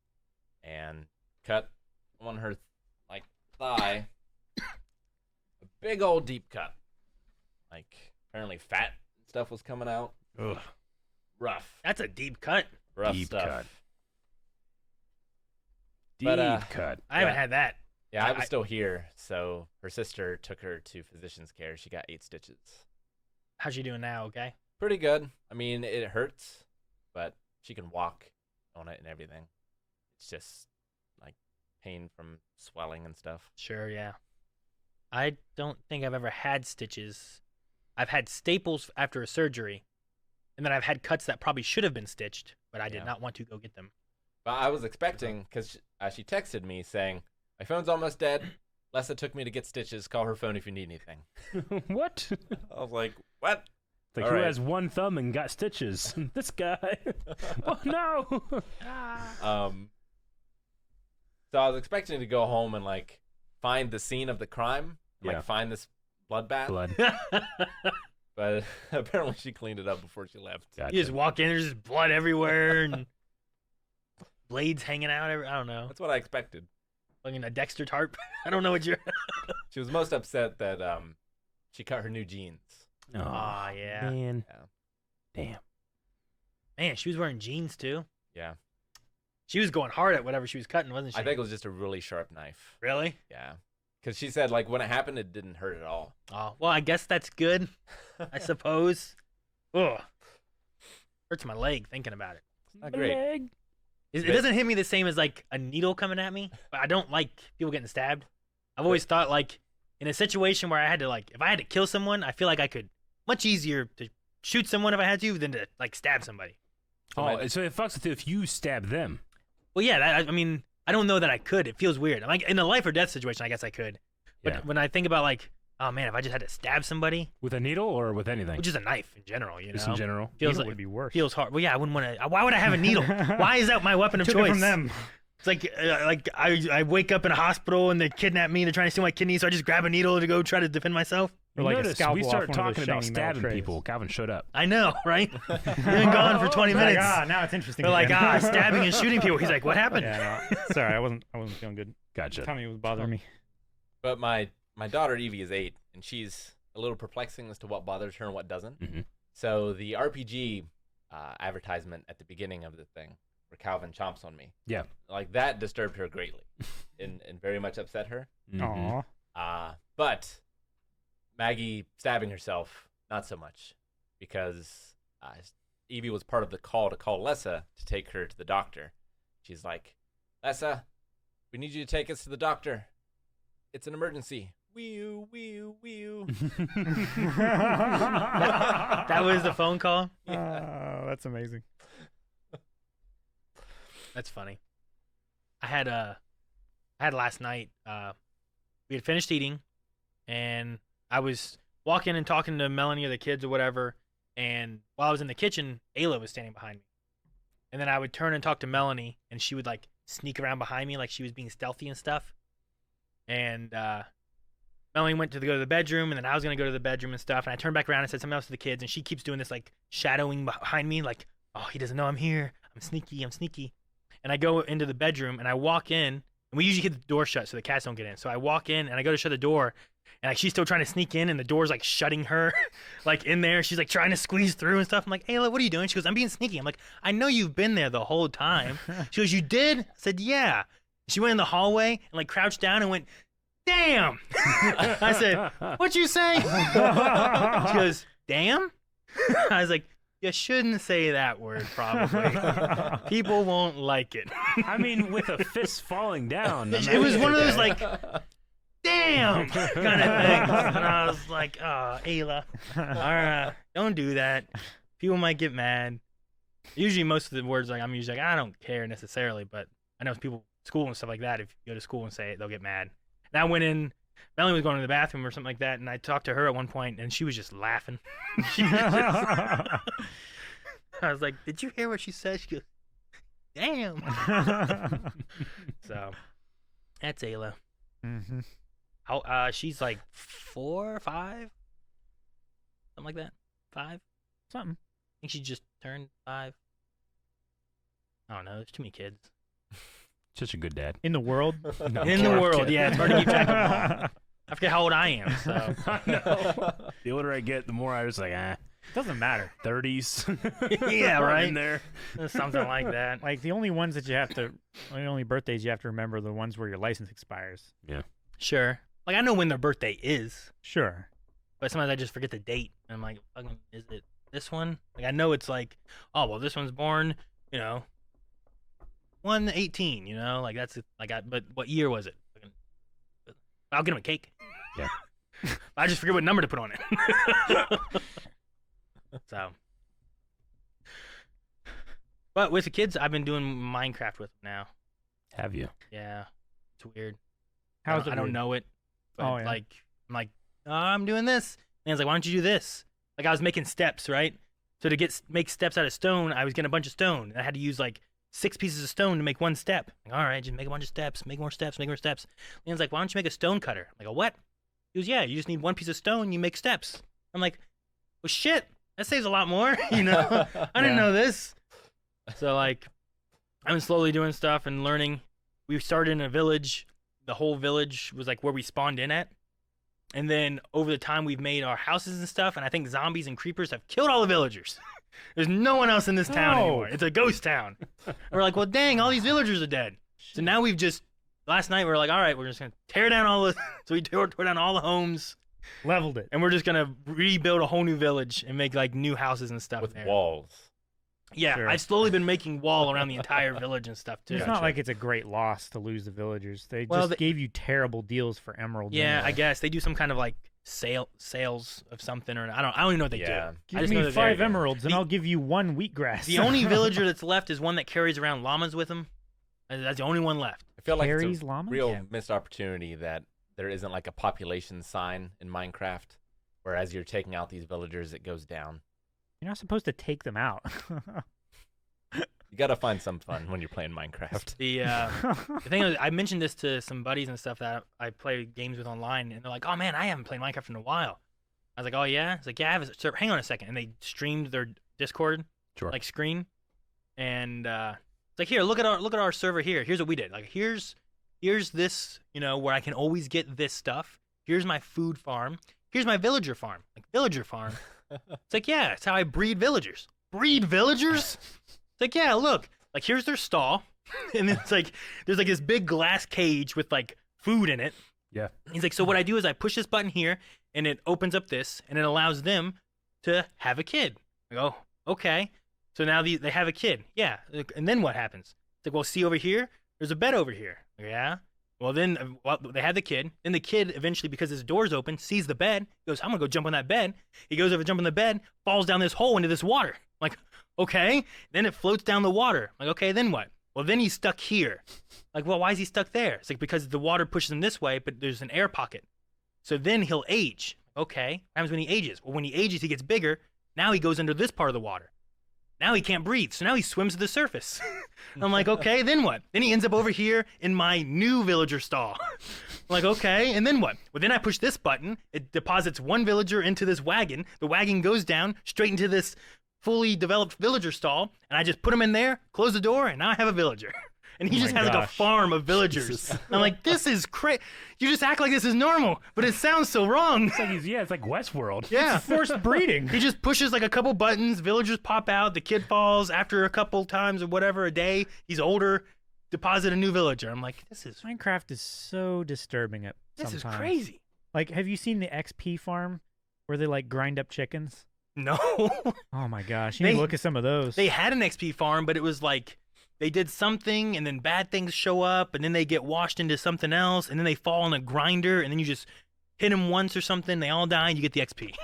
and cut on her thigh a big old deep cut. Like apparently fat stuff was coming out. Ugh. Rough. That's a deep cut. Rough Deep stuff. cut. But, Deep cut. I haven't had that. Yeah, I was still here, so her sister took her to physician's care. She got 8 stitches. How's she doing now? Okay. Pretty good. I mean, it hurts, but she can walk on it and everything. It's just like pain from swelling and stuff. Sure, yeah. I don't think I've ever had stitches. I've had staples after a surgery, and then I've had cuts that probably should have been stitched, but I did not want to go get them. But I was expecting, because she texted me saying, my phone's almost dead. Lessa took me to get stitches. Call her phone if you need anything. What? I was like, what? Like, who has one thumb and got stitches? This guy. Oh, no. So I was expecting to go home and, like, find the scene of the crime. Like, find this bloodbath. Blood. But apparently she cleaned it up before she left. Gotcha. You just walk in, there's just blood everywhere, and blades hanging out. I don't know. That's what I expected. Like a Dexter tarp. I don't know what you're. She was most upset that she cut her new jeans. Oh, yeah. Man. Yeah. Damn. Man, she was wearing jeans too. Yeah. She was going hard at whatever she was cutting, wasn't she? I think it was just a really sharp knife. Really? Yeah. Because she said, like, when it happened, it didn't hurt at all. Oh, well, I guess that's good, I suppose. Ugh. Hurts my leg thinking about it. Not great. Leg. It doesn't hit me the same as, like, a needle coming at me, but I don't like people getting stabbed. I've always thought, like, in a situation where I had to, like, if I had to kill someone, I feel like I could, much easier to shoot someone if I had to than to, like, stab somebody. Oh, so it fucks with you if you stab them. Well, yeah, I mean, I don't know that I could. It feels weird. Like, in a life or death situation, I guess I could. But when I think about, like, oh, man, if I just had to stab somebody. With a needle or with anything? Well, just a knife in general, you know? Just in general? Feels Needle like, would be worse. Feels hard. Well, yeah, I wouldn't want to. Why would I have a needle? Why is that my weapon of Took choice? it from them. It's like I wake up in a hospital and they kidnap me. They're trying to steal my kidney, so I just grab a needle to go try to defend myself. Or like a Notice scalpel we off start one of those talking about shiny metal stabbing trays. people. Calvin showed up. I know, right? You've been gone for 20 minutes. Like, now it's interesting. They're like, again. stabbing and shooting people. He's like, what happened? Yeah, no, sorry, I wasn't feeling good. Gotcha. Tummy was bothering me. But my daughter, Evie, is 8, and she's a little perplexing as to what bothers her and what doesn't. Mm-hmm. So the RPG advertisement at the beginning of the thing, where Calvin chomps on me. Yeah. Like, that disturbed her greatly and very much upset her. Mm-hmm. Aw. But Maggie stabbing herself, not so much, because Evie was part of the call to call Lessa to take her to the doctor. She's like, Lessa, we need you to take us to the doctor. It's an emergency. Wee-oo, wee-oo, wee-oo. That was the phone call? Oh, that's amazing. That's funny. I had last night, we had finished eating, and I was walking and talking to Melanie or the kids or whatever, and while I was in the kitchen, Ayla was standing behind me. And then I would turn and talk to Melanie, and she would, like, sneak around behind me like she was being stealthy and stuff. And Melanie went to go to the bedroom, and then I was going to go to the bedroom and stuff, and I turned back around and said something else to the kids, and she keeps doing this, like, shadowing behind me, like, oh, he doesn't know I'm here. I'm sneaky. And I go into the bedroom, and I walk in, and we usually keep the door shut so the cats don't get in. So I walk in, and I go to shut the door, and like she's still trying to sneak in, and the door's like shutting her, like in there. She's like trying to squeeze through and stuff. I'm like, Ayla, what are you doing? She goes, I'm being sneaky. I'm like, I know you've been there the whole time. She goes, you did? I said, yeah. She went in the hallway and like crouched down and went, damn. I said, what you say? She goes, damn? I was like, you shouldn't say that word, probably. People won't like it. I mean, with a fist falling down. It was one of those, like, damn kind of things. And I was like, oh, Ayla, all right, don't do that. People might get mad. Usually most of the words, like, I'm usually like, I don't care necessarily, but I know people, school and stuff like that, if you go to school and say it, they'll get mad. And I went in, Melanie was going to the bathroom or something like that, and I talked to her at one point, and she was just laughing. I was like, did you hear what she said? She goes, damn. So, that's Ayla. Mm-hmm. How? She's like 4 or 5, something like that. 5. Something. I think she just turned 5. I don't know. There's too many kids Such a good dad. In the world. No, in the poor world. kid. Yeah, it's hard to keep track of them all. I forget how old I am. So I know. The older I get, the more I was like, Doesn't matter. 30s. Yeah, right. In there. something like that. Like the only ones that you have to, the only birthdays you have to remember are the ones where your license expires. Sure. Like I know when their birthday is, Sure. but sometimes I just forget the date. And I'm like, fucking, is it this one? Like I know it's like, oh well, this one's born, 1/18. Like that's it. Like but what year was it? Fucking- I'll get him a cake. Yeah. I just forget what number to put on it. So, but with the kids, I've been doing Minecraft with them now. Have you? Yeah, it's weird. How's it? I don't weird? know it. But Oh, yeah. I'm like, oh, I'm doing this. And he's like, why don't you do this? Like I was making steps, right? So to make steps out of stone, I was getting a bunch of stone. And I had to use like 6 pieces of stone to make one step. Like, all right, just make a bunch of steps, make more steps, make more steps. And he's like, why don't you make a stone cutter? I'm like, a what? He goes, yeah, you just need 1 piece of stone, you make steps. I'm like, well, shit, that saves a lot more, I didn't know this. So like, I've been slowly doing stuff and learning. We started in a village. The whole village was like where we spawned in at. And then over the time, we've made our houses and stuff. And I think zombies and creepers have killed all the villagers. There's no one else in this town No. anymore. It's a ghost town. We're like, well, dang, all these villagers are dead. So now we've just, last night we were like, all right, we're just going to tear down all the, so we tore down all the homes. Leveled it. And we're just going to rebuild a whole new village and make like new houses and stuff With there. walls. Yeah, Sure. I've slowly been making wall around the entire village and stuff too. It's not like it's a great loss to lose the villagers. They Well, just gave you terrible deals for emeralds. Yeah, anyway. I guess they do some kind of like sales of something, or I don't even know what they Yeah. do. I Give just know me that 5 they're- emeralds and The- I'll give you 1 wheatgrass. The only villager that's left is one that carries around llamas with him. And that's the only one left. I feel like Carries it's a llamas? real Yeah. missed opportunity that there isn't like a population sign in Minecraft, where as you're taking out these villagers, it goes down. You're not supposed to take them out. You gotta find some fun when you're playing Minecraft. The thing is, I mentioned this to some buddies and stuff that I play games with online, and they're like, "Oh man, I haven't played Minecraft in a while." I was like, "Oh yeah?" It's like, "Yeah, I have a server. Hang on a second." And they streamed their Discord Sure. like screen, and it's like, "Here, look at our server here. Here's what we did. Like, here's this, where I can always get this stuff. Here's my food farm. Here's my villager farm. Like villager farm. It's like, yeah, it's how I breed villagers. Breed villagers? It's like, yeah, look, like here's their stall, and it's like there's like this big glass cage with like food in it. Yeah. He's like, so what I do is I push this button here, and it opens up this, and it allows them to have a kid. I go, okay. So now they have a kid. Yeah. And then what happens? It's like, well, see over here, there's a bed over here. Yeah. Well, then they have the kid. Then the kid eventually, because his door's open, sees the bed. He goes, I'm going to go jump on that bed. He goes over to jump on the bed, falls down this hole into this water. I'm like, okay. Then it floats down the water. I'm like, okay, then what? Well, then he's stuck here. Like, well, why is he stuck there? It's like, because the water pushes him this way, but there's an air pocket. So then he'll age. Okay. What happens when he ages? Well, when he ages, he gets bigger. Now he goes under this part of the water. Now he can't breathe, so now he swims to the surface. I'm like, okay, then what? Then he ends up over here in my new villager stall. I'm like, okay, and then what? Well, then I push this button. It deposits one villager into this wagon. The wagon goes down straight into this fully developed villager stall, and I just put him in there, close the door, and now I have a villager. And he Oh just my has like a gosh. farm of villagers. I'm like, this is crazy. You just act like this is normal, but it sounds so wrong. It's like Westworld. Yeah. Forced breeding. He just pushes like a couple buttons, villagers pop out, the kid falls after a couple times or whatever, a day, he's older, deposit a new villager. I'm like, this is Minecraft is so disturbing at sometimes. crazy. Like, have you seen the XP farm where they like grind up chickens? No. Oh my gosh, you need to They- look at some of those. They had an XP farm, but it was like they did something and then bad things show up and then they get washed into something else and then they fall on a grinder and then you just hit them once or something, they all die and you get the XP.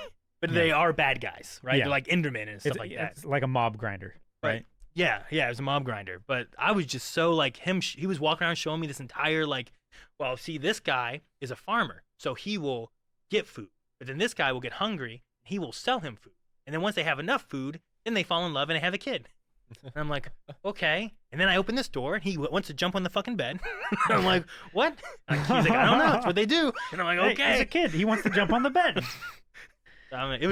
But they are bad guys, right? Yeah. They're like Endermen and stuff it's, like that. it's like a mob grinder, right? Yeah, it was a mob grinder. But I was just so like him. He was walking around showing me this entire like, well, see, this guy is a farmer, so he will get food. But then this guy will get hungry, he will sell him food. And then once they have enough food, then they fall in love and they have a kid. And I'm like, okay. And then I open this door, and he wants to jump on the fucking bed. I'm like, what? He's like, I don't know. That's what they do. And I'm like, Hey, okay. he's a kid. He wants to jump on the bed. It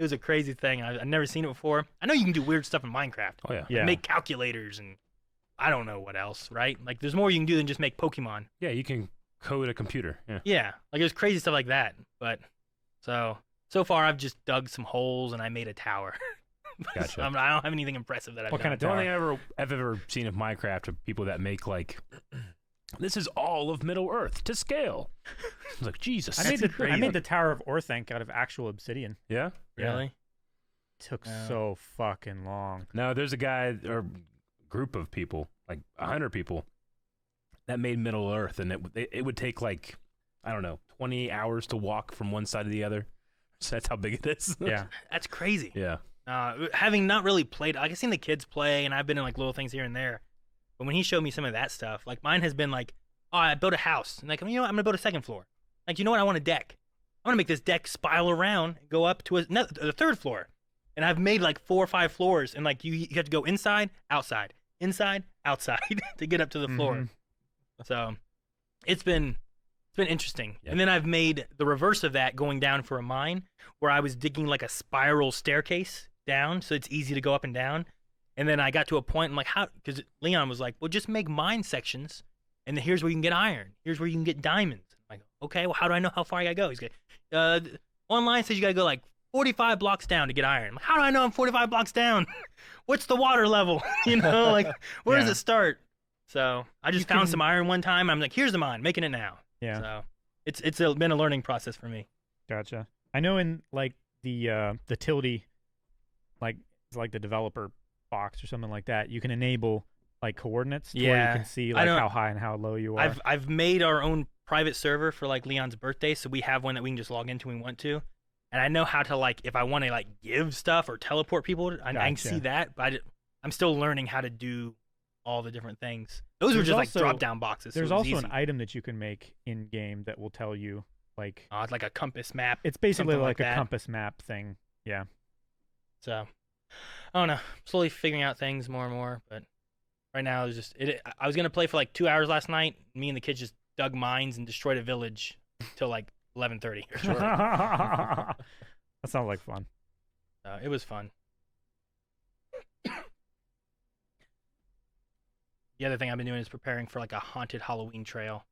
was a crazy thing. I've never seen it before. I know you can do weird stuff in Minecraft. Oh yeah. Yeah. Make calculators and I don't know what else, right? Like there's more you can do than just make Pokemon. Yeah, you can code a computer. Yeah. Yeah, like there's crazy stuff like that. But so far I've just dug some holes and I made a tower. Gotcha. I don't have anything impressive that I've What done. kind of The only tower? thing I've ever seen of Minecraft are people that make like, this is all of Middle Earth to scale. I was like, Jesus. I made the Tower of Orthanc out of actual obsidian. Yeah. Really? Took Yeah. so fucking long. No, there's a guy or group of people, like 100 people, that made Middle Earth, and it would take like, I don't know, 20 hours to walk from one side to the other. So that's how big it is. Yeah. That's crazy. Yeah. Having not really played, like I've seen the kids play, and I've been in like little things here and there. But when he showed me some of that stuff, like mine has been like, oh, I built a house, and like, you know what, I'm gonna build a second floor. Like, you know what, I want a deck. I want to make this deck spiral around, and go up to the third floor. And I've made like 4 or 5 floors, and like you have to go inside, outside, to get up to the floor. Mhm. So it's been interesting. Yep. And then I've made the reverse of that going down for a mine, where I was digging like a spiral staircase down, so it's easy to go up and down. And then I got to a point, I'm like, how? Because Leon was like, well, just make mine sections, and then here's where you can get iron. Here's where you can get diamonds. I'm like, okay, well, how do I know how far I gotta go? He's like, online says you gotta go like 45 blocks down to get iron. I'm like, how do I know I'm 45 blocks down? What's the water level? You know, like, where does Yeah. it start? So I just You found can- some iron one time. I'm like, here's the mine, making it now. Yeah. So it's been a learning process for me. Gotcha. I know in like the Tilde, like it's like the developer box or something like that, you can enable like coordinates to where Yeah. you can see I like know. how high and how low you are. I've made our own private server for like Leon's birthday, so we have one that we can just log into when we want to. And I know how to like if I want to like give stuff or teleport people, I can see Gotcha. that. But I'm still learning how to do all the different things. Those were There's just also- like drop down boxes. so There's it was also easy. an item that you can make in game that will tell you like It's like a compass map. it's basically something like like a that. compass map thing. Yeah. So I don't know. Slowly figuring out things more and more, but right now it's just I was gonna play for like 2 hours last night. Me and the kids just dug mines and destroyed a village till like 11:30. That sounds like fun. It was fun. The other thing I've been doing is preparing for like a haunted Halloween trail,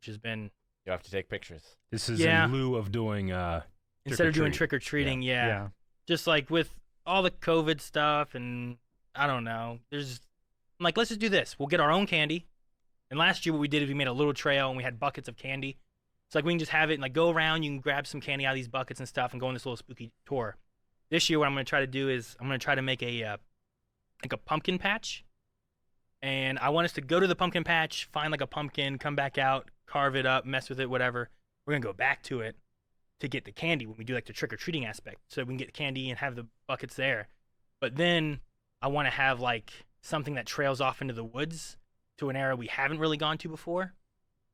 which has been You have to take pictures. This is Yeah. in lieu of doing instead of doing trick-or-treat. trick or treating. Yeah. Just like with all the COVID stuff, and I don't know. I'm like, let's just do this. We'll get our own candy. And last year, what we did is we made a little trail and we had buckets of candy. It's like we can just have it and like go around. You can grab some candy out of these buckets and stuff and go on this little spooky tour. This year, what I'm going to try to do is I'm going to try to make a like a pumpkin patch. And I want us to go to the pumpkin patch, find like a pumpkin, come back out, carve it up, mess with it, whatever. We're going to go back to it to get the candy when we do like the trick-or-treating aspect. So we can get candy and have the buckets there. But then I want to have like something that trails off into the woods to an area we haven't really gone to before.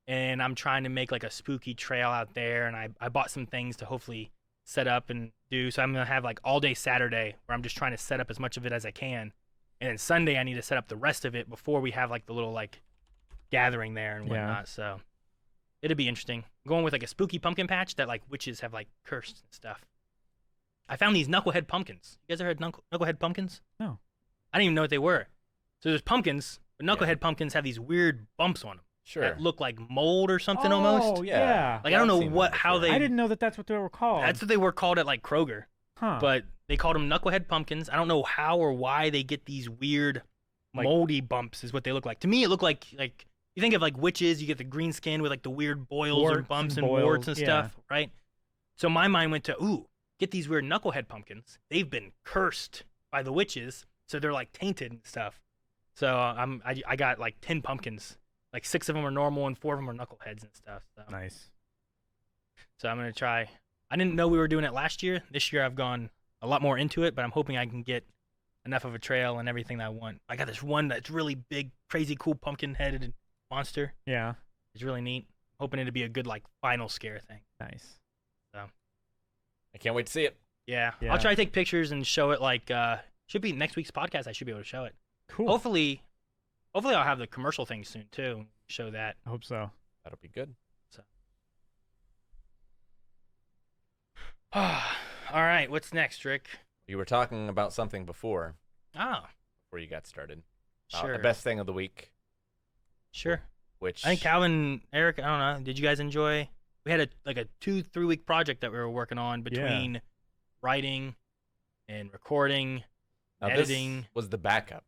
And I'm trying to make like a spooky trail out there. And I bought some things to hopefully set up and do. So I'm going to have like all day Saturday where I'm just trying to set up as much of it as I can. And then Sunday I need to set up the rest of it before we have like the little like gathering there and Yeah. whatnot. So it'll be interesting. I'm going with like a spooky pumpkin patch that like witches have like cursed and stuff. I found these knucklehead pumpkins. You guys ever had knucklehead pumpkins? No. I didn't even know what they were. So there's pumpkins, but knucklehead pumpkins have these weird bumps on them Sure. that look like mold or something Oh, almost. yeah. Like I don't I've know seen what them how before. they. I didn't know that that's what they were called. That's what they were called at like Kroger, huh. but they called them knucklehead pumpkins. I don't know how or why they get these weird Like- moldy bumps. Is what they look like. To me, it looked like you think of like witches. You get the green skin with like the weird boils Warts and bumps and and warts boils, and stuff, right? So my mind went to get these weird knucklehead pumpkins. They've been cursed by the witches, so they're like tainted and stuff. So I got like 10 pumpkins. Like 6 of them are normal and 4 of them are knuckleheads and stuff. So. Nice. So I'm gonna try. I didn't know we were doing it last year. This year I've gone a lot more into it, but I'm hoping I can get enough of a trail and everything that I want. I got this one that's really big, crazy cool pumpkin-headed monster. Yeah. It's really neat. Hoping it'll be a good like final scare thing. Nice. I can't wait to see it. Yeah. Yeah. I'll try to take pictures and show it like should be next week's podcast. I should be able to show it. Cool. Hopefully I'll have the commercial thing soon too. Show that. I hope so. That'll be good. All right, what's next, Rick? You were talking about something before Oh, you got started. sure. The best thing of the week, Sure. which I think Calvin, Eric, I don't know. Did you guys enjoy? We had a 2-3 week project that we were working on between writing and recording, now editing. this was the backup.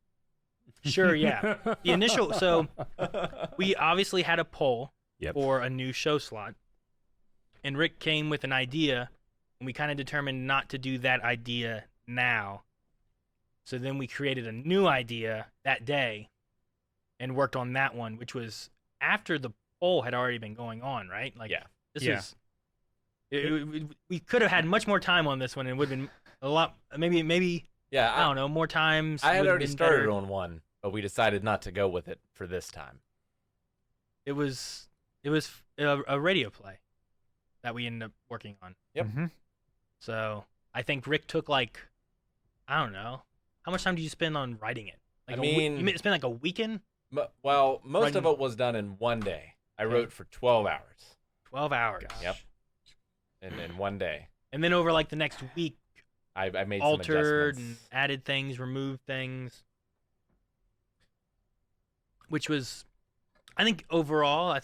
Sure, yeah. The initial. So we obviously had a poll Yep. for a new show slot, and Rick came with an idea, and we kind of determined not to do that idea now. So then we created a new idea that day, and worked on that one, which was after the poll had already been going on, right? Like, Yeah. This Yeah. was. We could have had much more time on this one, and it would have been a lot. Maybe Yeah, I don't know, more times. I had would've already been started better. on one, but we decided not to go with it for this time. It was a radio play that we ended up working on. Yep. Mhm. So I think Rick took I don't know, how much time did you spend on writing it? I mean- you spent like a weekend, Well, most of Writing- it was done in one day. I Okay. wrote for 12 hours 12 hours. Yep. in one day. And then over like the next week, I made altered some and adjustments. added things, removed things, which was, I think overall,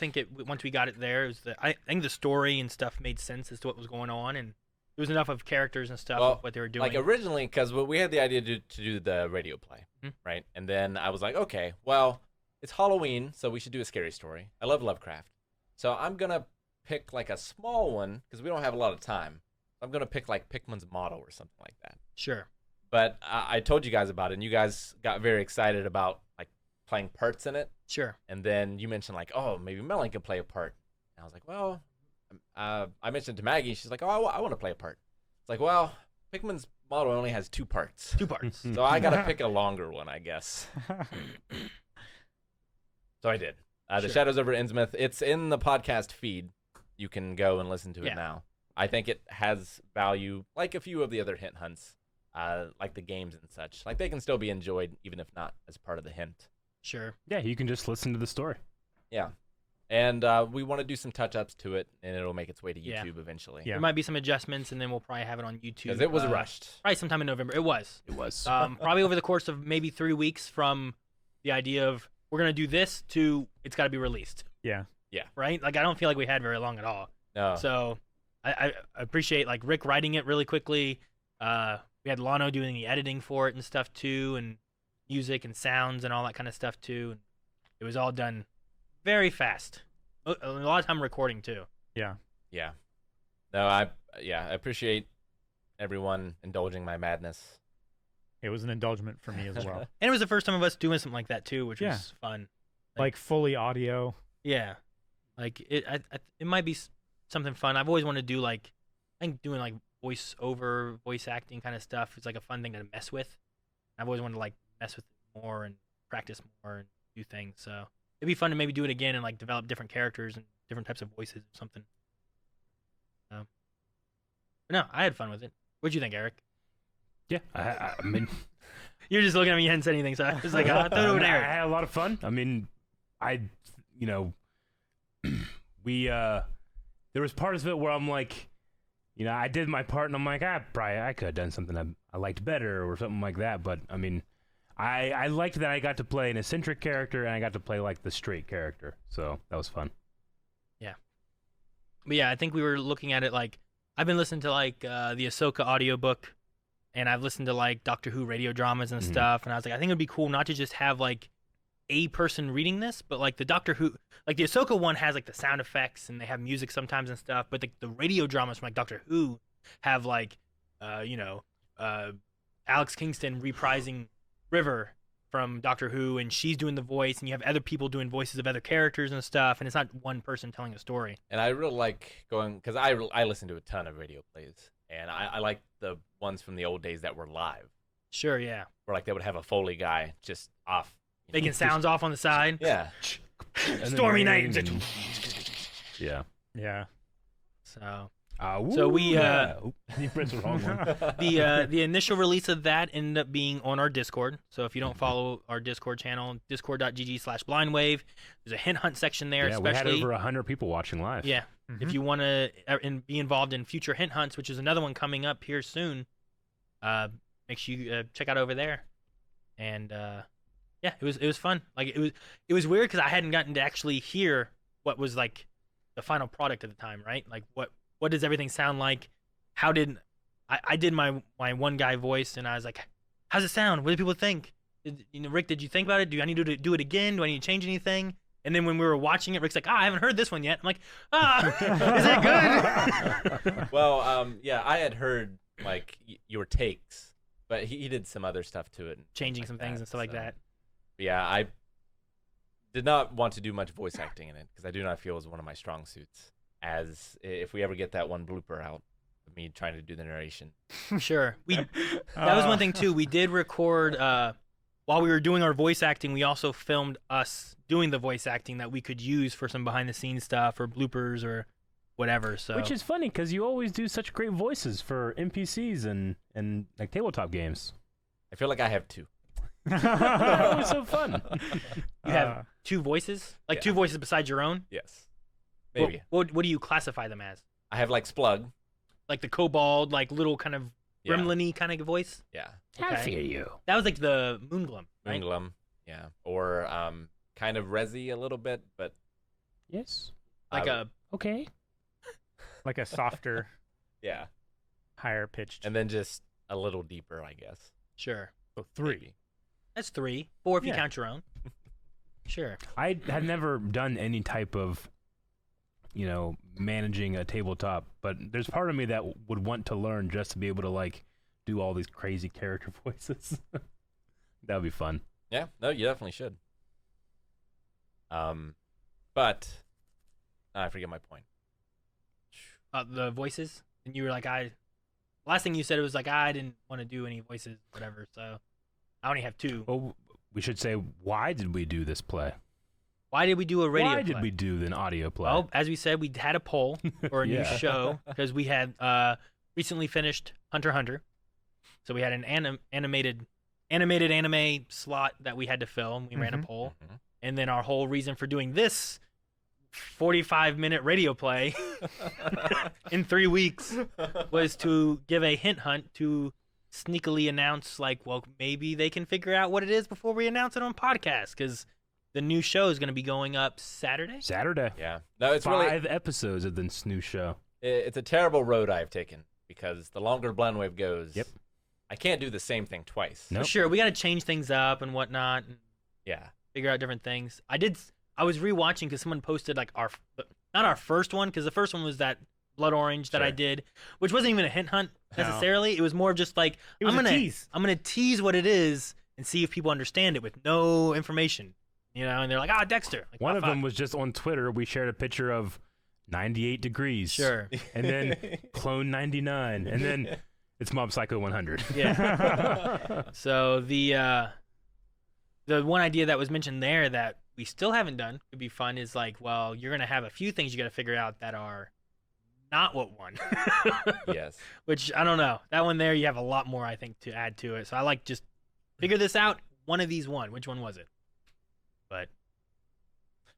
once we got it there, I think the story and stuff made sense as to what was going on, and there was enough of characters and stuff Well, of what they were doing. Like originally, because we had the idea to do the radio play, Mhm. right? And then I was like, okay, well, it's Halloween, so we should do a scary story. I love Lovecraft, so I'm gonna pick like a small one because we don't have a lot of time. I'm gonna pick like Pikmin's Model or something like that. Sure. But I told you guys about it, and you guys got very excited about like playing parts in it. Sure. And then you mentioned like, oh, maybe Melanie could play a part. And I was like, well, I mentioned to Maggie. She's like, oh, I want to play a part. It's like, well, Pikmin's Model only has 2 parts, 2 parts. so I gotta pick a longer one, I guess. So I did. The Sure. Shadows over Innsmouth. It's in the podcast feed. You can go and listen to Yeah. it now. I think it has value, like a few of the other hint hunts, like the games and such. Like they can still be enjoyed, even if not as part of the hint. Sure. Yeah, you can just listen to the story. Yeah. And we want to do some touch-ups to it, and it'll make its way to Yeah. YouTube eventually. Yeah. There might be some adjustments, and then we'll probably have it on YouTube. Because it was rushed. Probably sometime in November. It was. It was. Probably over the course of maybe 3 weeks from the idea of we're going to do this to it's got to be released. Yeah. Right? Like, I don't feel like we had very long at all. No. So I appreciate, like, Rick writing it really quickly. We had Lano doing the editing for it and stuff, too, and music and sounds and all that kind of stuff, too. And it was all done very fast. A lot of time recording, too. Yeah. Yeah. No, I appreciate everyone indulging my madness. It was an indulgement for me as well. And it was the first time of us doing something like that, too, which Yeah. was fun. Like fully audio. Yeah, like it might be something fun. I've always wanted to do like, I think doing like voice acting kind of stuff is like a fun thing to mess with. I've always wanted to like mess with it more and practice more and do things. So it'd be fun to maybe do it again and like develop different characters and different types of voices or something. But no, I had fun with it. What'd you think, Eric? Yeah, I mean, You're just looking at me. You hadn't said anything, so I was like, oh, I thought it would I Eric. had a lot of fun. I mean, we there was parts of it where I'm like, I did my part and I'm like, I could have done something I liked better or something like that. But I mean, I liked that I got to play an eccentric character and I got to play like the straight character, so that was fun. But yeah, I think we were looking at it like, I've been listening to like the Ahsoka audiobook, and I've listened to like Doctor Who radio dramas and stuff, and I was like, I think it'd be cool not to just have like a person reading this, but like the Doctor Who, like the Ahsoka one has like the sound effects and they have music sometimes and stuff, but the radio dramas from like Doctor Who have like, Alex Kingston reprising River from Doctor Who, and she's doing the voice, and you have other people doing voices of other characters and stuff, and it's not one person telling a story. And I really like going, because I listen to a ton of radio plays, and I like the ones from the old days that were live, Sure, yeah. where like they would have a Foley guy just off. Making sounds off on the side. Yeah. And then Stormy rain night. and- yeah. Yeah. So So we, you pressed the wrong one. the initial release of that ended up being on our Discord. So if you don't follow our Discord channel, discord.gg/blindwave, there's a hint hunt section there. Yeah, especially we had over 100 people watching live. Yeah. If you want to be involved in future hint hunts, which is another one coming up here soon, make sure you check out over there. And yeah, it was fun. Like it was weird because I hadn't gotten to actually hear what was like the final product at the time, right? Like what does everything sound like? How did I did my one guy voice, and I was like, how's it sound? What do people think? Rick, did you think about it? Do I need to do it again? Do I need to change anything? And then when we were watching it, Rick's like, I haven't heard this one yet. I'm like, is it good? Well, yeah, I had heard like your takes, but he did some other stuff to it, Changing like some things and stuff like that. Yeah, I did not want to do much voice acting in it because I do not feel it was one of my strong suits. As if we ever get that one blooper out of me trying to do the narration. Sure. That was one thing too. We did record while we were doing our voice acting. We also filmed us doing the voice acting that we could use for some behind the scenes stuff or bloopers or whatever. So Which is funny because you always do such great voices for NPCs and like tabletop games. I feel like I have two. They're always so fun. You have two voices, like two voices besides your own. Yes, maybe. What do you classify them as? I have like Splug. Like the kobold, like little kind of gremlin-y kind of voice. Yeah. I feel you. That was like the Moonglum, right? Moonglum. Yeah. Or kind of Resi a little bit, but Yes. Like Okay. Like a softer, yeah, higher pitched. and then just a little deeper, I guess. Sure. So 3. Maybe. That's 3, 4 if you Yeah. count your own. Sure. I had never done any type of, managing a tabletop, but there's part of me that would want to learn just to be able to like do all these crazy character voices. That would be fun. Yeah. No, you definitely should. But I forget my point. The voices, and you were like, last thing you said was like, I didn't want to do any voices, whatever. So I only have 2. Well, we should say, why did we do this play? Why did we do a radio Why play? did we do an audio play? Well, as we said, we had a poll for a new Yeah. show because we had recently finished Hunter x Hunter. So we had an animated anime slot that we had to fill, and we ran a poll. Mhm. And then our whole reason for doing this 45-minute radio play in 3 weeks was to give a hint hunt to sneakily announce, like, well, maybe they can figure out what it is before we announce it on podcast, because the new show is going to be going up Saturday. Yeah. No, it's 5 episodes of this new show. it's a terrible road I've taken because the longer Blend Wave goes, Yep. I can't do the same thing twice. Nope. Sure, we got to change things up and whatnot and Yeah. figure out different things. I was rewatching because someone posted like not our first one, because the first one was that blood orange that I Sure. did, which wasn't even a hint hunt No. necessarily. It was more just like It was I'm a gonna tease. I'm gonna tease what it is and see if people understand it with no information, and they're like, Dexter. Like, One "Oh, of fuck." them was just on Twitter. We shared a picture of 98 degrees. Sure. And then Clone 99. And then it's Mob Psycho 100. Yeah. So the one idea that was mentioned there that we still haven't done, could be fun, is like, well, you're gonna have a few things you got to figure out that are not what won. Yes. Which I don't know. That one there, you have a lot more, I think, to add to it. So I like just figure this out. One of these won. Which one was it?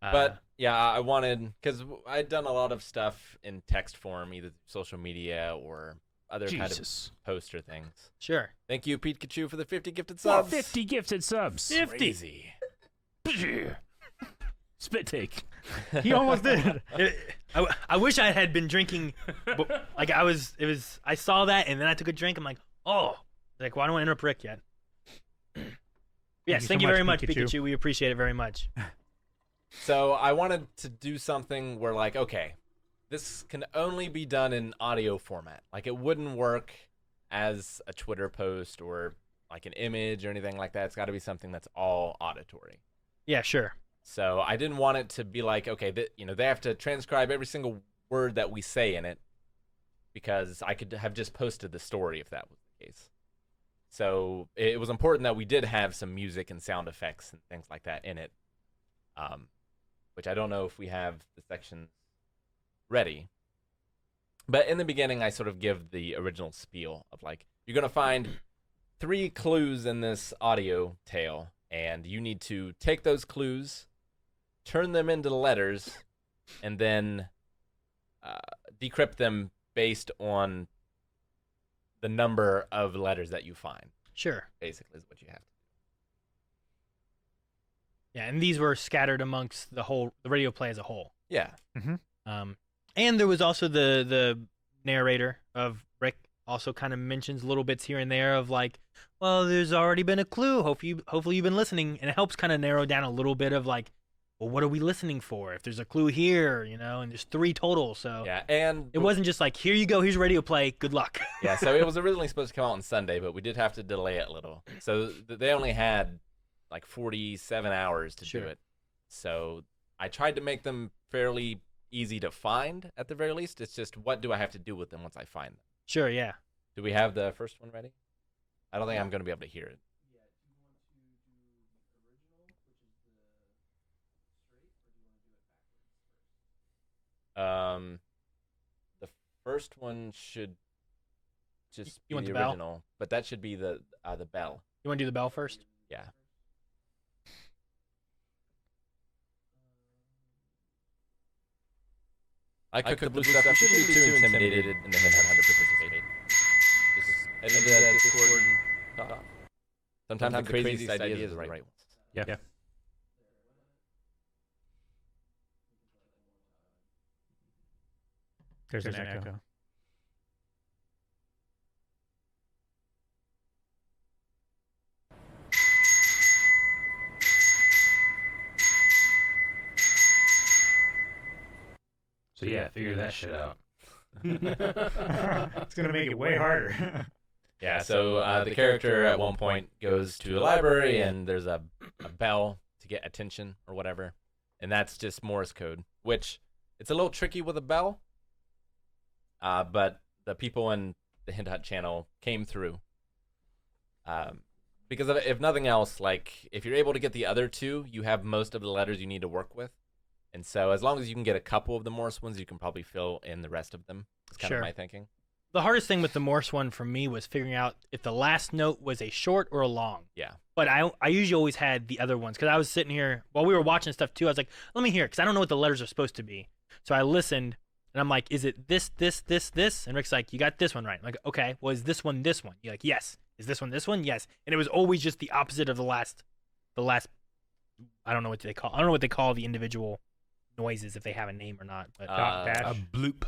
But yeah, I wanted, because I'd done a lot of stuff in text form, either social media or other kind of Jesus. poster things. sure. Thank you, Pete Kachu, for the 50 gifted Oh, subs. 50 gifted subs. 50. Crazy. Spit take. He almost did. I wish I had been drinking. Like I saw that and then I took a drink. I'm like, oh, like, well, I don't want to interrupt Rick yet. Yes, thank you very much, Pikachu. We appreciate it very much. So I wanted to do something where, like, okay, this can only be done in audio format. Like, it wouldn't work as a Twitter post or like an image or anything like that. It's got to be something that's all auditory. Yeah, sure. So I didn't want it to be like, okay, they have to transcribe every single word that we say in it, because I could have just posted the story if that was the case. So it was important that we did have some music and sound effects and things like that in it, which I don't know if we have the sections ready. But in the beginning, I sort of give the original spiel of like, you're gonna find 3 clues in this audio tale, and you need to take those clues, turn them into letters, and then decrypt them based on the number of letters that you find. Sure. Basically, is what you have. Yeah, and these were scattered amongst the radio play as a whole. Yeah. And there was also the narrator of Rick also kind of mentions little bits here and there of like, well, there's already been a clue. Hopefully you've been listening, and it helps kind of narrow down a little bit of like, well, what are we listening for? If there's a clue here, and there's 3 total, so Yeah, and it wasn't just like, here you go, here's radio play, good luck. yeah, so it was originally supposed to come out on Sunday, but we did have to delay it a little. So they only had like 47 hours to do it. So I tried to make them fairly easy to find at the very least. It's just, what do I have to do with them once I find them? Sure, yeah. Do we have the first one ready? I don't think I'm going to be able to hear it. The first one should just You want be the the bell? original, but that should be the bell. You want to do the bell first? Yeah. I cooked the blue stuff. You shouldn't be too intimidated in the hint hunter participate. Just head into that Discord and talk. Sometimes the craziest ideas are the right ones. Yeah. There's an echo. So yeah, figure that shit out. It's gonna make it way harder. Yeah, so the character at one point goes to a library and there's a bell to get attention or whatever. And that's just Morse code, which it's a little tricky with a bell. But the people in the Hint Hut channel came through. Because if nothing else, like if you're able to get the other 2, you have most of the letters you need to work with. And so as long as you can get a couple of the Morse ones, you can probably fill in the rest of them. That's kind of my thinking. The hardest thing with the Morse one for me was figuring out if the last note was a short or a long. Yeah. But I usually always had the other ones because I was sitting here while we were watching stuff too. I was like, let me hear it because I don't know what the letters are supposed to be. So I listened and I'm like, is it this, this, this, this? And Rick's like, you got this one right. I'm like, okay, well, is this one this one? You're like, yes. Is this one this one? Yes. And it was always just the opposite of the last. I don't know what they call. I don't know what they call the individual noises if they have a name or not. But Dot dash. A bloop.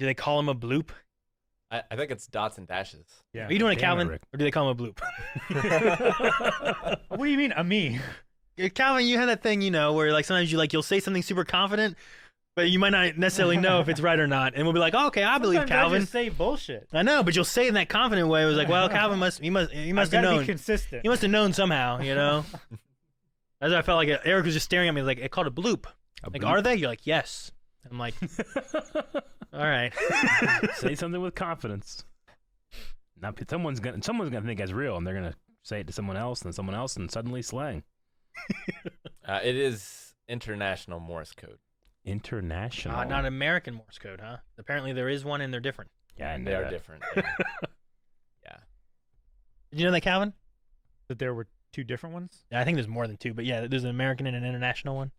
do they call him a bloop? I think it's dots and dashes. Yeah. Are you doing it, Damn it, Calvin, Rick. or do they call him a bloop? What do you mean, a me? Yeah, Calvin, you have that thing, where like sometimes you'll say something super confident, but you might not necessarily know if it's right or not, and we'll be like, oh, okay, I believe Sometimes Calvin. I just say bullshit. I know, but you'll say it in that confident way. It was like, well, Calvin must I've have gotta known. be consistent. He must have known somehow, As I felt like Eric was just staring at me, like it called a bloop. A Like, bloop. are they? You're like, yes. I'm like, all right. Say something with confidence. Now someone's gonna think it's real, and they're gonna say it to someone else, and suddenly slang. It is international Morse code. International. Not American Morse code, huh? Apparently there is one, and they're different. Yeah, I know They are that. different. Yeah. Yeah. Did you know that, Calvin? That there were 2 different ones? Yeah, I think there's more than 2, but yeah, there's an American and an international one.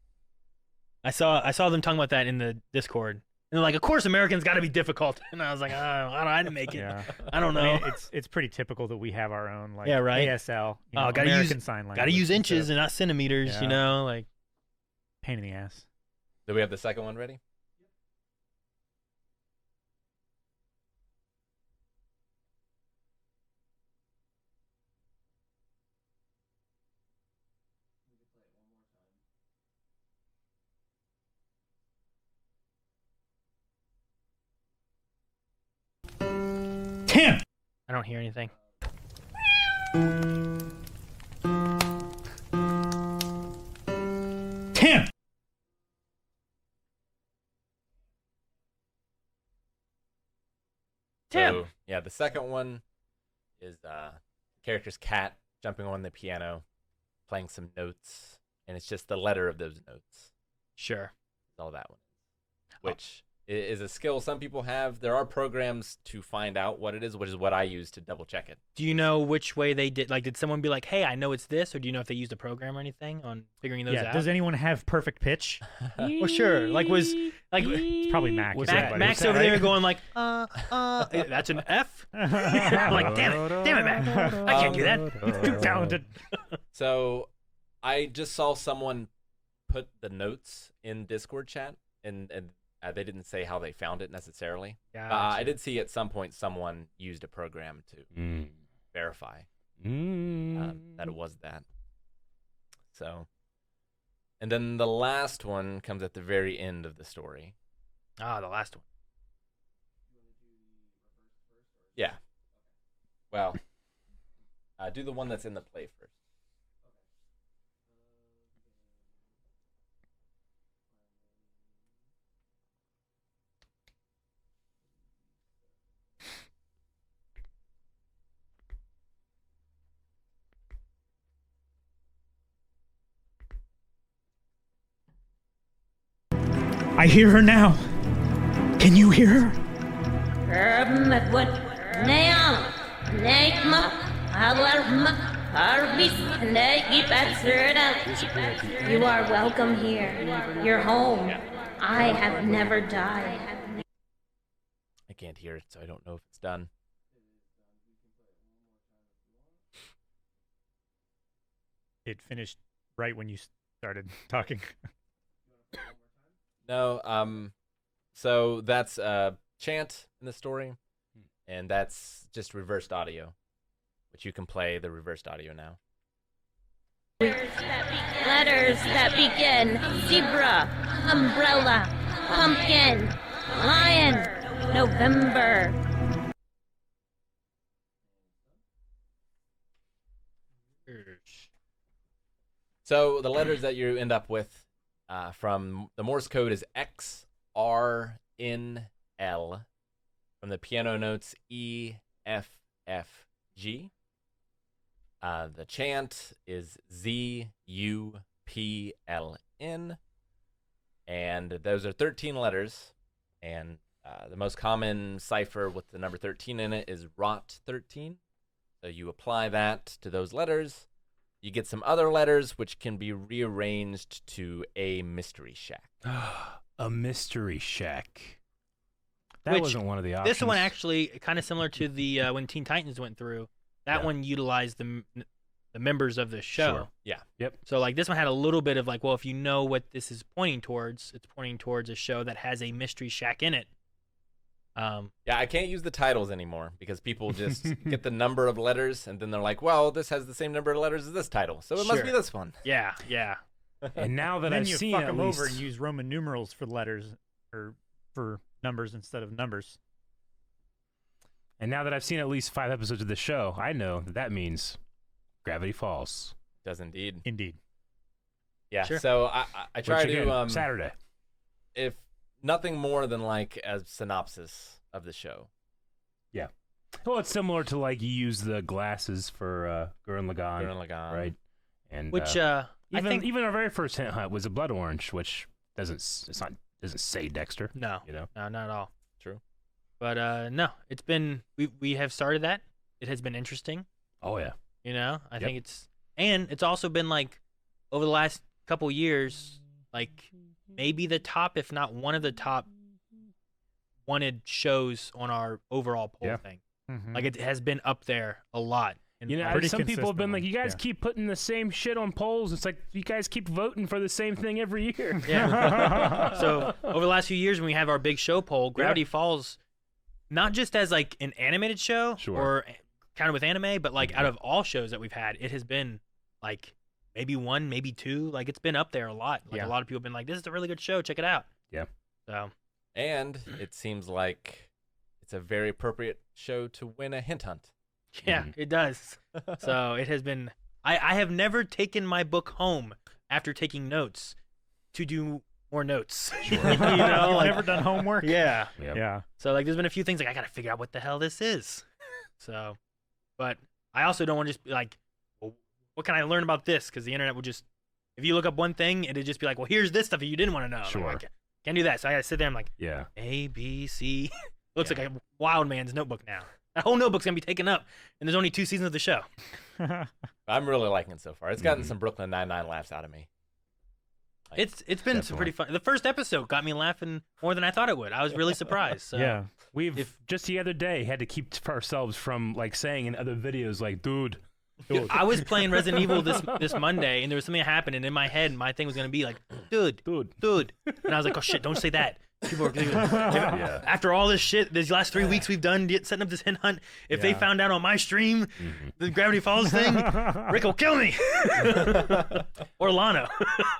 I saw them talking about that in the Discord. And they're like, of course American's got to be difficult. And I was like, I didn't make it. Yeah. I don't know. I mean, it's pretty typical that we have our own like Yeah, right? ASL. Gotta American use- Sign Language. Got to use instead inches of and not centimeters, Yeah. like. pain in the ass. Do we have the second one ready? Tim! I don't hear anything. Tim! Tim! So, yeah, the second one is character's cat jumping on the piano, playing some notes, and it's just the letter of those notes. Sure. That's all that one is. Which is a skill some people have. There are programs to find out what it is, which is what I use to double check it. Do you know which way they did? Like, did someone be like, "Hey, I know it's this," or do you know if they used a program or anything on figuring those Yeah. out? Does anyone have perfect pitch? Well, sure. Like, It's probably Mac. What's isn't that? it? Mac's that over right? there going like, that's an F. I'm like, damn it, Mac, I can't do that. Too talented. So I just saw someone put the notes in Discord chat, and they didn't say how they found it necessarily. I did see at some point someone used a program to verify that it was that. So, and then the last one comes at the very end of the story. Ah, the last one. Yeah. Well, do the one that's in the play first. I hear her now. Can you hear her? You are welcome here. You're home. I have never died. I can't hear it, so I don't know if it's done. It finished right when you started talking. No, so that's chant in the story, and that's just reversed audio, which you can play the reversed audio now. Letters that begin. Zebra, umbrella, pumpkin, lion, November. So the letters that you end up with from the Morse code is X, R, N, L. From the piano notes, E, F, F, G. The chant is Z, U, P, L, N. And those are 13 letters. And the most common cipher with the number 13 in it is Rot 13. So you apply that to those letters. You get some other letters which can be rearranged to a mystery shack. A mystery shack. That Which, wasn't one of the options. This one actually kind of similar to the when Teen Titans went through. That Yeah. one utilized the members of the show. Sure. Yeah. Yep. So like this one had a little bit of like, well, if you know what this is pointing towards, it's pointing towards a show that has a mystery shack in it. Yeah, I can't use the titles anymore because people just get the number of letters and then they're like, well, this has the same number of letters as this title, so it must be Sure. this one. Yeah. And now that then I've you seen fuck at them least, over and use Roman numerals for letters or for numbers instead of numbers. and now that I've seen at least 5 episodes of the show, I know that means Gravity Falls. Does indeed. Indeed. Yeah. Sure. So I try Which, again, to Saturday. if nothing more than like a synopsis of the show. Well, it's similar to like you use the glasses for Gurren Lagann, Gurren Lagann. right? And Which even I think even our very first hint hunt was a blood orange, which doesn't say Dexter. no, You know. not at all. True. But no, it's been we have started that. It has been interesting. Oh yeah. You know, I Yep. think it's also been like over the last couple years, like maybe the top, if not one of the top wanted shows on our overall poll Yeah. thing. Mhm. Like it has been up there a lot. And You know, Pretty some people have been like, consistently, "You guys yeah. keep putting the same shit on polls." It's like you guys keep voting for the same thing every year. Yeah. So over the last few years, when we have our big show poll, Gravity Falls, not just as like an animated show Sure. or kind of with anime, but like out of all shows that we've had, it has been like maybe 1, maybe 2. Like it's been up there a lot. Like Yeah. a lot of people have been like, "This is a really good show. Check it out." Yeah. So And it seems like it's a very appropriate show to win a hint hunt. yeah, Mhm. it does. So it has been. I have never taken my book home after taking notes to do more notes. Sure. You know, You've like, never done homework? yeah. Yep. Yeah. So like, there's been a few things like I gotta figure out what the hell this is. So, but I also don't want to just be like, well, what can I learn about this? Because the internet will just, if you look up one thing, it'd just be like, well, here's this stuff you didn't want to know. Sure. Like, can't do that. So I gotta sit there. I'm like, Yeah. A, B, C. Looks like a wild man's notebook now. That whole notebook's gonna be taken up, and there's only 2 seasons of the show. I'm really liking it so far. It's gotten some Brooklyn Nine-Nine laughs out of me. Like, It's been some pretty fun. The first episode got me laughing more than I thought it would. I was really surprised. So. Yeah. We've just the other day had to keep ourselves from like saying in other videos like, dude. I was playing Resident Evil this Monday, and there was something that happened, and in my head, my thing was gonna be like, dude, and I was like, oh shit, don't say that. People are after all this shit, these last 3 weeks we've done setting up this hint hunt. If they found out on my stream the Gravity Falls thing, Rick will kill me, or Lana.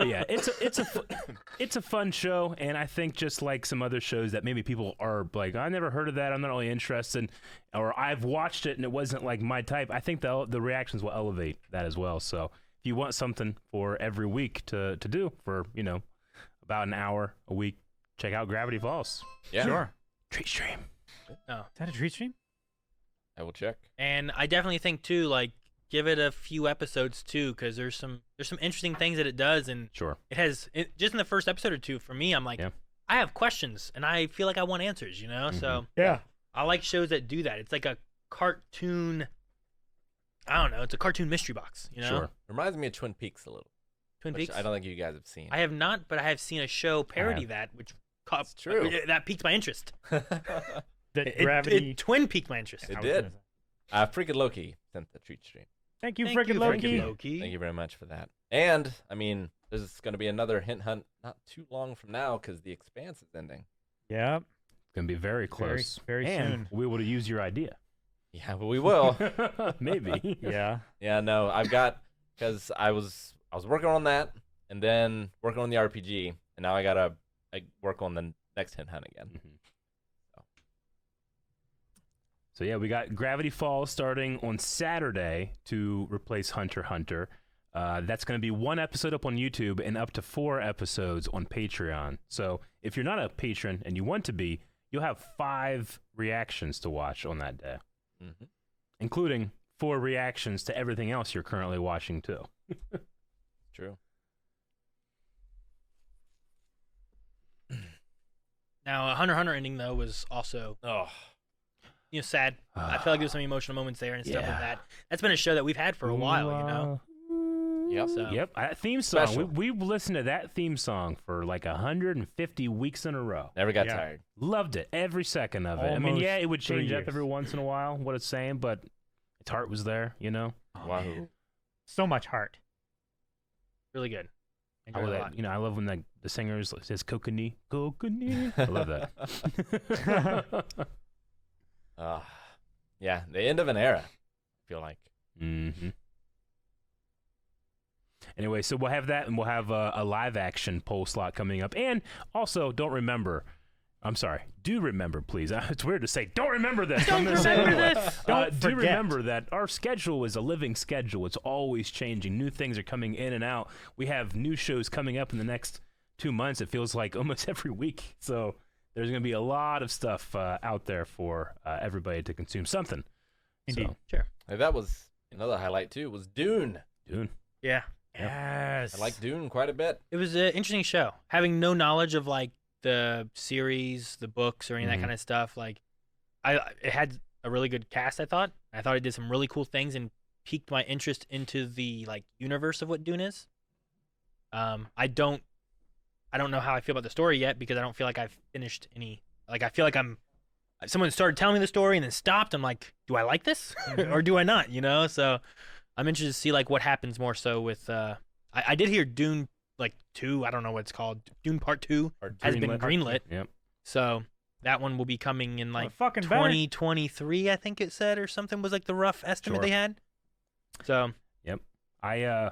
Yeah, it's a fun show, and I think just like some other shows that maybe people are like, I never heard of that, I'm not really interested, or I've watched it and it wasn't like my type. I think the reactions will elevate that as well. So if you want something for every week to do for about an hour a week, check out Gravity Falls. Yeah. Sure. Treat stream. Oh. Is that a treat stream? I will check. And I definitely think too, like, give it a few episodes too, because there's some interesting things that it does, and Sure. just in the first episode or two, for me, I'm like, I have questions, and I feel like I want answers, So Yeah. I like shows that do that. It's like a cartoon. I don't know. It's a cartoon mystery box, Sure. Reminds me of Twin Peaks a little. Twin which Peaks. I don't think you guys have seen. I have not, but I have seen a show parody that, which true. That piqued my interest. That Gravity. It twin piqued my interest. It I was did. gonna Freaking Loki sent the treat stream. Thank you, Thank frickin' you, Loki. Loki. Thank you very much for that. And I mean, there's going to be another hint hunt not too long from now because The Expanse is ending. Yeah. It's gonna be very close. very and soon. we'll be able to use your idea. Yeah, but we will. Maybe. Yeah. Yeah, no, I've got because I was working on that and then working on the RPG, and now I gotta work on the next hint hunt again. So yeah, we got Gravity Falls starting on Saturday to replace Hunter x Hunter. That's going to be 1 episode up on YouTube and up to 4 episodes on Patreon. So if you're not a patron and you want to be, you'll have 5 reactions to watch on that day, including 4 reactions to everything else you're currently watching too. True. Now, Hunter x Hunter ending though was also sad. I feel like there's some emotional moments there and stuff like that. That's been a show that we've had for a while, Yep. So. Yep. Theme song. Special. We've listened to that theme song for like 150 weeks in a row. Never got tired. Loved it, every second of it. I mean, yeah, it would Almost 3 change up years. every once in a while, what it's saying, but its heart was there, Wahoo. So much heart. Really good. I Enjoyed love it a that. lot. I love when the singer says "Kokanee, Kokanee." I love that. Yeah, the end of an era, I feel like. Anyway, so we'll have that, and we'll have a live action poll slot coming up. And also, do remember, please. It's weird to say, don't remember this. Don't remember this. Don't do forget. remember that our schedule is a living schedule. It's always changing. New things are coming in and out. We have new shows coming up in the next 2 months. It feels like almost every week. So there's going to be a lot of stuff out there for everybody to consume something. Indeed. So, Sure. Hey, that was another highlight too. Was Dune. Dune. Yeah. Yes. I like Dune quite a bit. It was an interesting show. Having no knowledge of like the series, the books, or any of that kind of stuff, like it had a really good cast. I thought it did some really cool things and piqued my interest into the like universe of what Dune is. I don't know how I feel about the story yet because I don't feel like I've finished any. Like I feel like someone started telling me the story and then stopped. I'm like, do I like this or do I not? So I'm interested to see like what happens more so with. I did hear Dune like 2. I don't know what it's called. Dune Part 2 has been greenlit. Yep. So that one will be coming in like fucking better. 2023, I think it said, or something was like the rough estimate they had. So Yep. I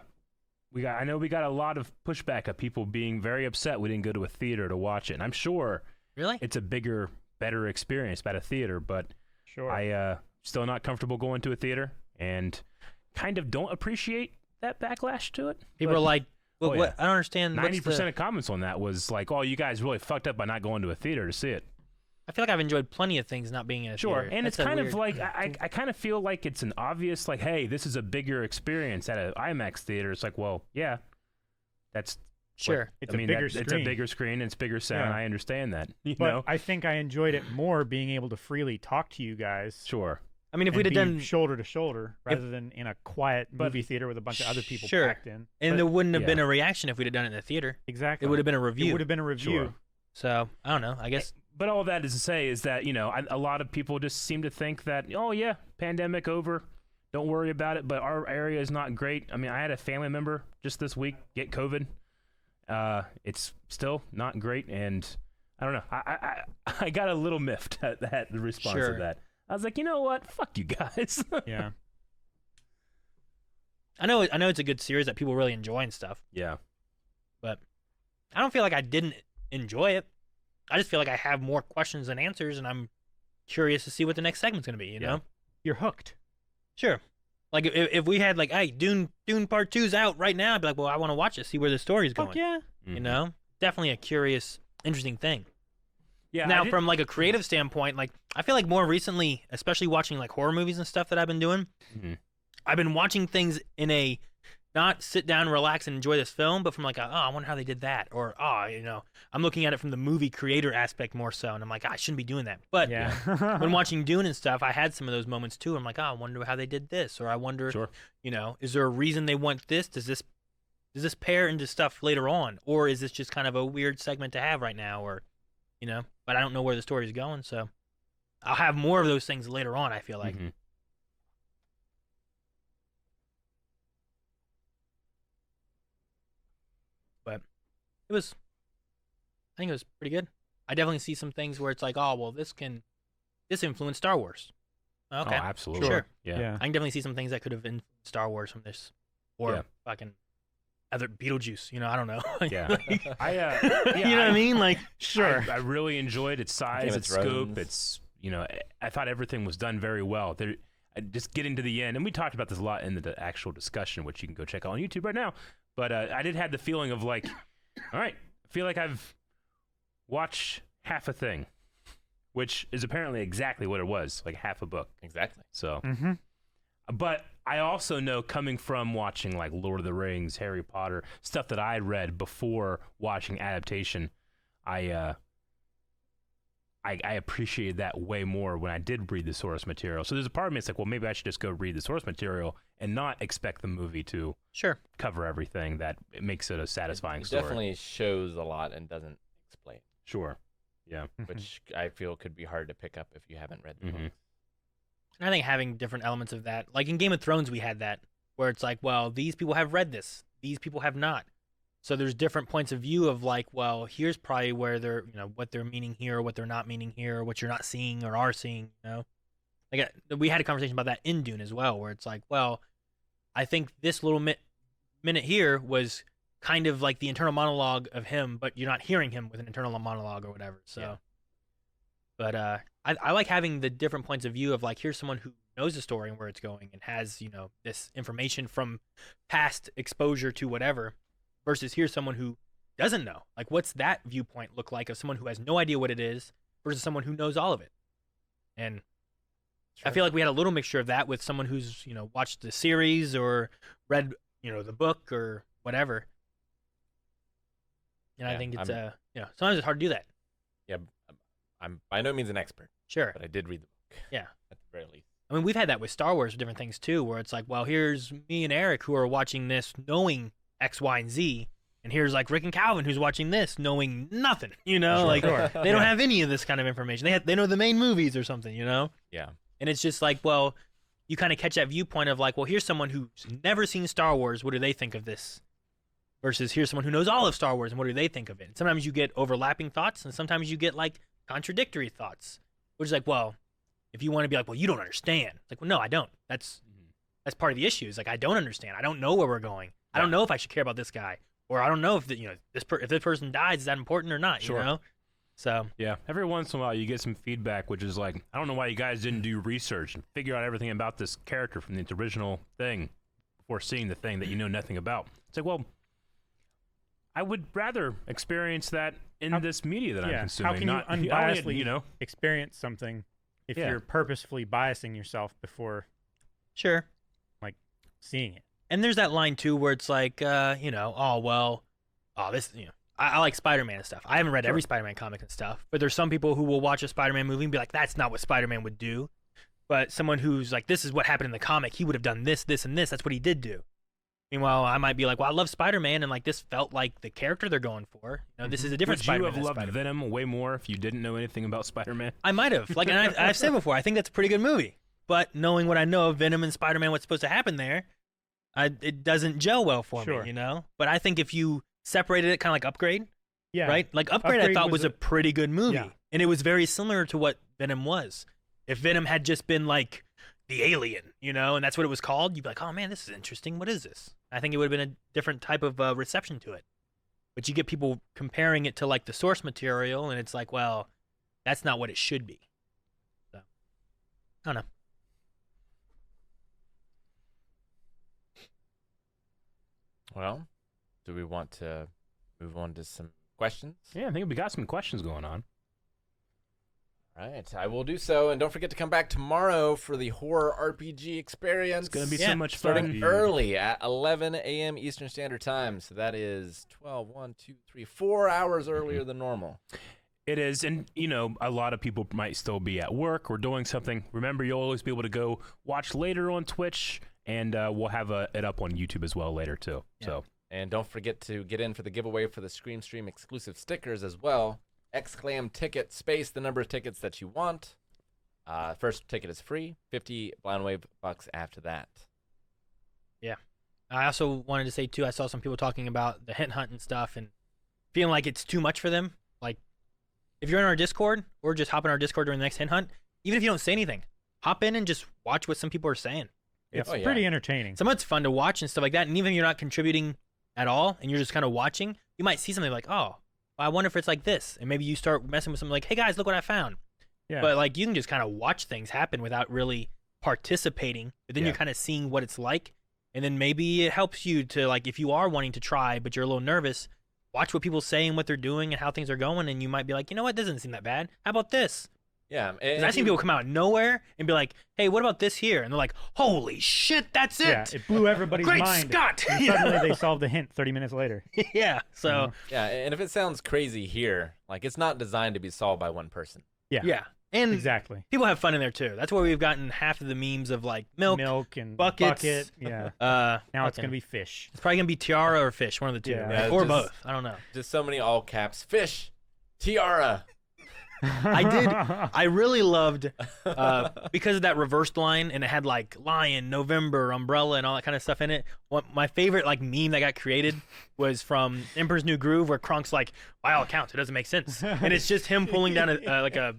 know we got a lot of pushback of people being very upset we didn't go to a theater to watch it. And I'm sure really, it's a bigger, better experience about a theater, but Sure. I still not comfortable going to a theater and kind of don't appreciate that backlash to it. people But are like, what, oh, what? yeah. I don't understand. 90% of comments on that was like, "Oh, you guys really fucked up by not going to a theater to see it." I feel like I've enjoyed plenty of things not being in a Sure, theater. and That's it's a kind weird- of like I kind of feel like it's an obvious like, hey, this is a bigger experience at an IMAX theater. It's like, well, yeah, that's Sure. It's I mean, a bigger it's a screen. bigger screen, it's bigger sound. Yeah. I understand that. You But know? I think I enjoyed it more being able to freely talk to you guys. Sure. I mean, if and we'd have be done, shoulder to shoulder rather than in a quiet movie theater with a bunch of other people Sure. packed in. and But- there wouldn't have yeah. been a reaction if we'd have done it in the theater. exactly. It would have been a It review. would have been a review. Sure. So I don't know. I guess But all that is to say is that, you know, a lot of people just seem to think that, oh, yeah, pandemic over. Don't worry about it. But our area is not great. I mean, I had a family member just this week get COVID. It's still not great. And I don't know. I got a little miffed at the response Sure. of that. I was like, you know what? Fuck you guys. Yeah. I know it's a good series that people really enjoy and stuff. Yeah. But I don't feel like I didn't enjoy it. I just feel like I have more questions than answers, and I'm curious to see what the next segment's gonna be. You know? You're hooked. Sure. Like if we had like, hey, Dune Part 2's out right now, I'd be like, well, I want to watch it, see where the story's going. Fuck yeah. You know, definitely a curious, interesting thing. Yeah. Now, from like a creative standpoint, like I feel like more recently, especially watching like horror movies and stuff that I've been doing, Mhm. I've been watching things in a not sit down, relax, and enjoy this film, but from like, I wonder how they did that, or you know, I'm looking at it from the movie creator aspect more so, and I'm like, I shouldn't be doing that. But Yeah. when watching Dune and stuff, I had some of those moments too. I'm like, I wonder how they did this, or I wonder, Sure. you know, is there a reason they want this? Does this pair into stuff later on, or is this just kind of a weird segment to have right now, or you know? But I don't know where the story is going, so I'll have more of those things later on. I feel like. Mhm. But I think it was pretty good. I definitely see some things where it's like, oh well, this influenced Star Wars. Okay, Oh, absolutely. Sure. Yeah. Yeah. I can definitely see some things that could have been Star Wars from this, or Yeah. fucking other Beetlejuice. You know, I don't know. Yeah. Like, yeah, you know what I mean? Like, Sure. I really enjoyed its size, Game of its scope. Thrones. Its, you know, I thought everything was done very well. There, just getting to the end, and we talked about this a lot in the actual discussion, which you can go check out on YouTube right now. But I did have the feeling of like, all right, I feel like I've watched half a thing, which is apparently exactly what it was, like half a book. Exactly. So, Mm-hmm. but I also know, coming from watching like Lord of the Rings, Harry Potter, stuff that I read before watching adaptation, I appreciated that way more when I did read the source material. So there's a part of me that's like, well, maybe I should just go read the source material and not expect the movie to sure. cover everything. That it makes it a satisfying It story. definitely shows a lot and doesn't explain, Sure. Yeah. which I feel could be hard to pick up if you haven't read the Mhm. book. And I think having different elements of that, like in Game of Thrones, we had that where it's like, well, these people have read this, these people have not. So there's different points of view of like, well, here's probably where they're, you know, what they're meaning here, or what they're not meaning here, or what you're not seeing or are seeing. You know, like we had a conversation about that in Dune as well, where it's like, well, I think this little minute here was kind of like the internal monologue of him, but you're not hearing him with an internal monologue or whatever. So, Yeah. but I like having the different points of view of like, here's someone who knows the story and where it's going and has, you know, this information from past exposure to whatever, versus here's someone who doesn't know. Like, what's that viewpoint look like of someone who has no idea what it is versus someone who knows all of it? And I feel like we had a little mixture of that with someone who's, you know, watched the series or read, you know, the book or whatever. And I Yeah, think it's I'm- you know, sometimes it's hard to do that. Yeah, I'm by no means an expert, Sure. but I did read the book. Yeah. At the very least. I mean, we've had that with Star Wars with different things too, where it's like, well, here's me and Eric who are watching this knowing X, Y, and Z, and here's like Rick and Calvin who's watching this knowing nothing. You know, like they don't have any of this kind of information. They know the main movies or something. You know, Yeah. and it's just like, well, you kind of catch that viewpoint of like, well, here's someone who's never seen Star Wars. What do they think of this? Versus here's someone who knows all of Star Wars, and what do they think of it? And sometimes you get overlapping thoughts, and sometimes you get like contradictory thoughts, which is like, well, if you want to be like, well, you don't understand. It's like, well, no, I don't. That's part of the issue. Is like, I don't understand. I don't know where we're going. I don't know if I should care about this guy, or I don't know if you know if this person dies, is that important or not? Sure. You know. So Yeah. Every once in a while, you get some feedback, which is like, I don't know why you guys didn't do research and figure out everything about this character from the original thing before seeing the thing that you know nothing about. It's like, well, I would rather experience that in this media that I'm consuming. How can not, you I only- unbiasedly you know? experience something if Yeah. you're purposefully biasing yourself before sure. seeing it? And there's that line too where it's like, you know, oh well, oh, this, I like Spider-Man and stuff. I haven't read every Spider-Man comic and stuff, but there's some people who will watch a Spider-Man movie and be like, that's not what Spider-Man would do. But someone who's like, this is what happened in the comic. He would have done this, this, and this. That's what he did do. Meanwhile, I might be like, well, I love Spider-Man, and like this felt like the character they're going for. This is a different Would Spider-Man. you have loved Spider-Man. Venom way more if you didn't know anything about Spider-Man? I might have. Like, and I've said before, I think that's a pretty good movie. But knowing what I know of Venom and Spider-Man, what's supposed to happen there, it doesn't gel well for me, But I think if you separated it, kind of like Upgrade, Yeah. right? Like Upgrade I thought was a pretty good movie, Yeah. and it was very similar to what Venom was. If Venom had just been like the alien, and that's what it was called, you'd be like, oh man, this is interesting. What is this? I think it would have been a different type of reception to it. But you get people comparing it to like the source material, and it's like, well, that's not what it should be. So, I don't know. Well, do we want to move on to some questions? Yeah, I think we got some questions going on. Right, I will do so, and don't forget to come back tomorrow for the horror RPG experience. It's gonna be so much fun. Starting early at 11 a.m. Eastern Standard Time, so that is 4 hours earlier than normal. It is, and a lot of people might still be at work or doing something. Remember, you'll always be able to go watch later on Twitch, and we'll have it up on YouTube as well later too. Yeah. So, and don't forget to get in for the giveaway for the Scream Stream exclusive stickers as well. Exclam ticket space the number of tickets that you want. First ticket is free. 50 Blind Wave bucks after that. Yeah. I also wanted to say too, I saw some people talking about the hint hunt and stuff and feeling like it's too much for them. Like, if you're in our Discord or just hop in our Discord during the next hint hunt, even if you don't say anything, hop in and just watch what some people are saying. It's Oh, yeah. pretty entertaining. Some of it's fun to watch and stuff like that. And even if you're not contributing at all and you're just kind of watching, you might see something like, oh, I wonder if it's like this. And maybe you start messing with something like, hey guys, look what I found. Yeah. But like you can just kind of watch things happen without really participating. But then Yeah. you're kind of seeing what it's like. And then maybe it helps you to, like, if you are wanting to try, but you're a little nervous, watch what people say and what they're doing and how things are going. And you might be like, you know what, doesn't seem that bad. How about this? Yeah. Because I've seen people come out of nowhere and be like, hey, what about this here? And they're like, holy shit, that's it. Yeah, it blew everybody's Great mind. Scott! And suddenly they solved the hint 30 minutes later. Yeah. So, Yeah, and if it sounds crazy here, like it's not designed to be solved by one person. yeah. And Exactly. people have fun in there too. That's where we've gotten half of the memes of like milk. and buckets. bucket. Yeah. Now Now it's gonna be fish. It's probably gonna be tiara or fish, one of the two, Yeah. right? Yeah, Or just- both. I don't know. Just so many all caps. Fish. Tiara. I really loved because of that reversed line, and it had like lion, November, umbrella, and all that kind of stuff in it. My favorite like meme that got created was from Emperor's New Groove, where Kronk's like, by all accounts, it doesn't make sense, and it's just him pulling down a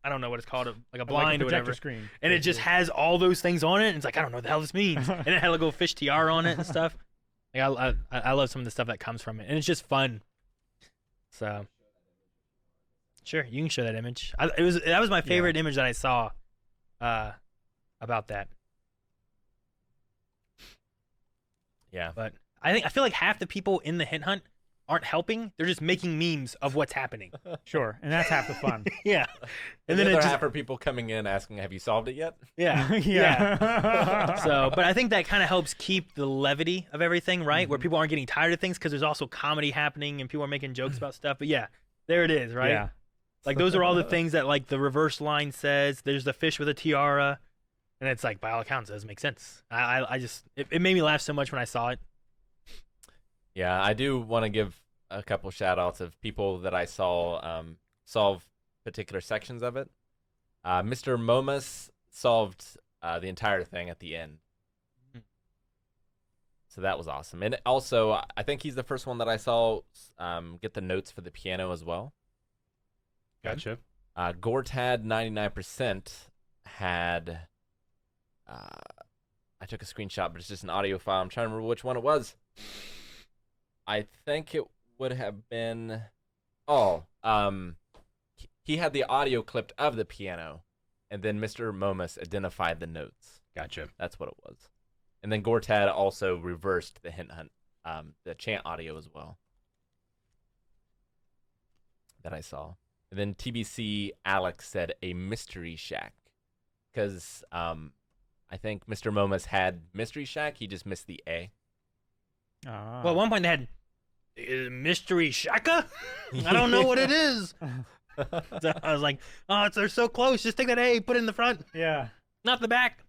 I don't know what it's called, like a blind or projector whatever, screen. and it just has all those things on it, and it's like I don't know what the hell this means, and it had a little fish tiara on it and stuff. Like I love some of the stuff that comes from it, and it's just fun. So. Sure, you can show that image. That was my favorite image that I saw about that. Yeah. But I feel like half the people in the hint hunt aren't helping. They're just making memes of what's happening. Sure, and that's half the fun. Yeah. And then then it there just, half are people coming in asking, have you solved it yet? yeah. Yeah. So, but I think that kind of helps keep the levity of everything, right? Where people aren't getting tired of things because there's also comedy happening and people are making jokes about stuff. But yeah, there it is, right? Yeah. Like those are all the things that like the reverse line says. There's the fish with a tiara, and it's like by all accounts it doesn't make sense. I just it made me laugh so much when I saw it. Yeah, I do want to give a couple shout outs of people that I saw solve particular sections of it. Mr. Momus solved the entire thing at the end. So that was awesome. And also, I think he's the first one that I saw get the notes for the piano as well. gotcha. Gortad 99% had. I took a screenshot, but it's just an audio file. I'm trying to remember which one it was. I think it would have been. He had the audio clipped of the piano, and then Mr. Momus identified the notes. Gotcha. That's what it was. And then Gortad also reversed the hint hunt, the chant audio as well. That I saw. And then TBC Alex said a mystery shack. Because I think Mr. Momus had mystery shack, he just missed the A. Well, at one point they had mystery Shaka? I don't know what it is. So I was like, oh, they're so close. Just take that A, put it in the front, Yeah. not the back.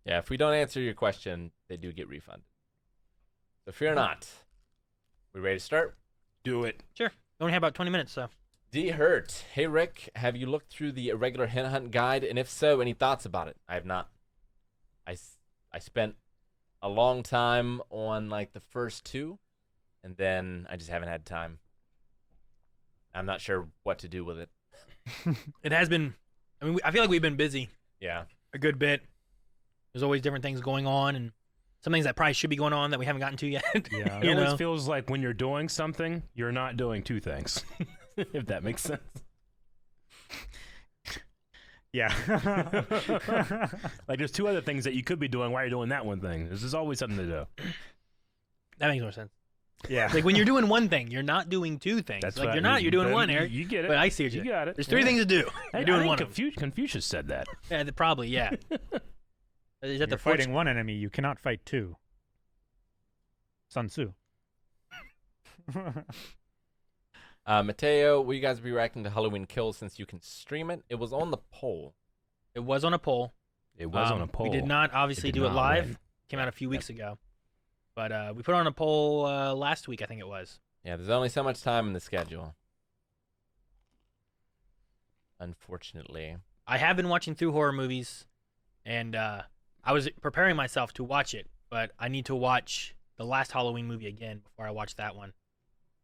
Yeah, if we don't answer your question, they do get refunded. So fear not. We ready to start? Do it. Sure. We only have about 20 minutes, so. D. Hurt. Hey, Rick, have you looked through the irregular hen hunt guide? And if so, any thoughts about it? I have not. I spent a long time on, like, the first two, and then I just haven't had time. I'm not sure what to do with it. It has been, I mean, I feel like we've been busy Yeah. a good bit. There's always different things going on, and some things that probably should be going on that we haven't gotten to yet. Yeah. It You always know? feels like when you're doing something, you're not doing two things. If that makes sense. Yeah. Like there's two other things that you could be doing while you're doing that one thing. There's always something to do. That makes more sense. Yeah. Like when you're doing one thing, you're not doing two things. That's like what you're not, you're doing one, Eric. You get it. But I see what You you got it. There's three Yeah. things to do. I You're doing think one of them. Confucius said that. Yeah, probably, yeah. Is that You're the fighting one enemy, you cannot fight two. Sun Tzu. Mateo, will you guys be reacting to Halloween Kills since you can stream it? It was on the poll. It was on a poll. It was on a poll. We did not obviously It did do it not live. win. Came out a few weeks ago. But we put on a poll last week, I think it was. Yeah, there's only so much time in the schedule. Unfortunately. I have been watching through horror movies, and I was preparing myself to watch it, but I need to watch the last Halloween movie again before I watch that one.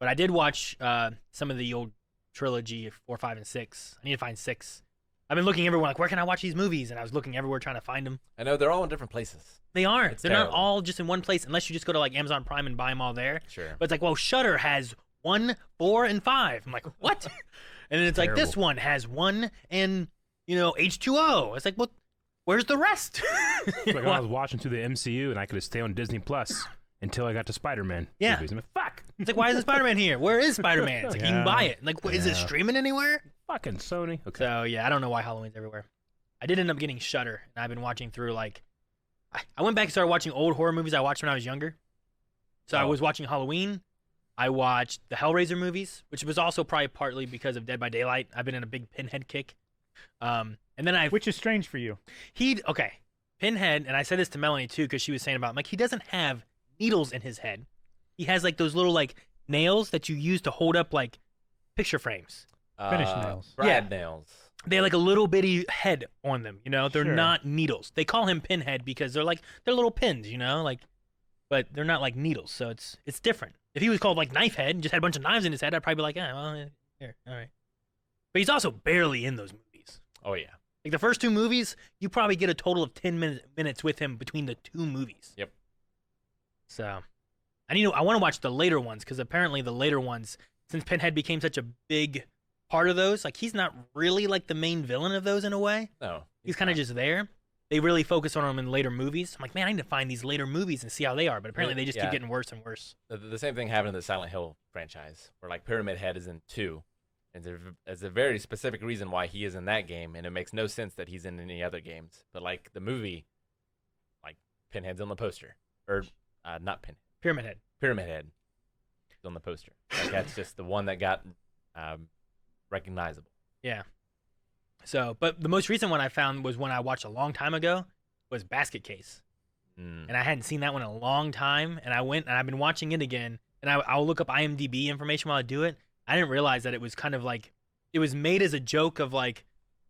But I did watch some of the old trilogy, 4, 5, and 6. I need to find 6. I've been looking everywhere, like, where can I watch these movies? And I was looking everywhere trying to find them. I know they're all in different places. They are. It's They're not terrible. all just in one place, unless you just go to like Amazon Prime and buy them all there. Sure. But it's like, well, Shudder has 1, 4, and 5. I'm like, what? And then it's like, this Terrible. one has 1 and, H2O. It's like, well, where's the rest? It's like I was watching through the MCU and I could have stayed on Disney Plus until I got to Spider-Man. Yeah. movies. I'm like, fuck. It's like, why isn't Spider-Man here? Where is Spider-Man? It's like, you can Yeah. buy it. Like, is it Yeah. streaming anywhere? Fucking Sony. Okay. So, yeah, I don't know why Halloween's everywhere. I did end up getting Shudder, and I've been watching through, like, I went back and started watching old horror movies I watched when I was younger. So I Oh. was watching Halloween. I watched the Hellraiser movies, which was also probably partly because of Dead by Daylight. I've been in a big Pinhead kick. And then Which is strange for you. Pinhead, and I said this to Melanie too, because she was saying about him, like, he doesn't have needles in his head. He has like those little like nails that you use to hold up like picture frames. Finish nails. Brad nails. They have like a little bitty head on them, they're Sure. not needles. They call him Pinhead because they're little pins, like, but they're not like needles, so it's different. If he was called like Knife Head and just had a bunch of knives in his head, I'd probably be like, here, all right. But he's also barely in those movies. Oh, yeah. Like the first 2 movies, you probably get a total of 10 minutes with him between the 2 movies. Yep. So, I want to watch the later ones, because apparently the later ones, since Pinhead became such a big part of those, like, he's not really like the main villain of those in a way. No. He's kind of just there. They really focus on him in later movies. I'm like, man, I need to find these later movies and see how they are. But apparently they just Yeah. keep getting worse and worse. The same thing happened in the Silent Hill franchise, where like Pyramid Head is in 2, and there's a very specific reason why he is in that game, and it makes no sense that he's in any other games. But like the movie, like Pinhead's on the poster, or not Pinhead, Pyramid Head. Pyramid Head is on the poster. Like that's just the one that got recognizable. Yeah. So, but the most recent one I found was one I watched a long time ago, was Basket Case. Mm. And I hadn't seen that one in a long time. And I went and I've been watching it again. And I'll look up IMDb information while I do it. I didn't realize that it was kind of like, it was made as a joke of like,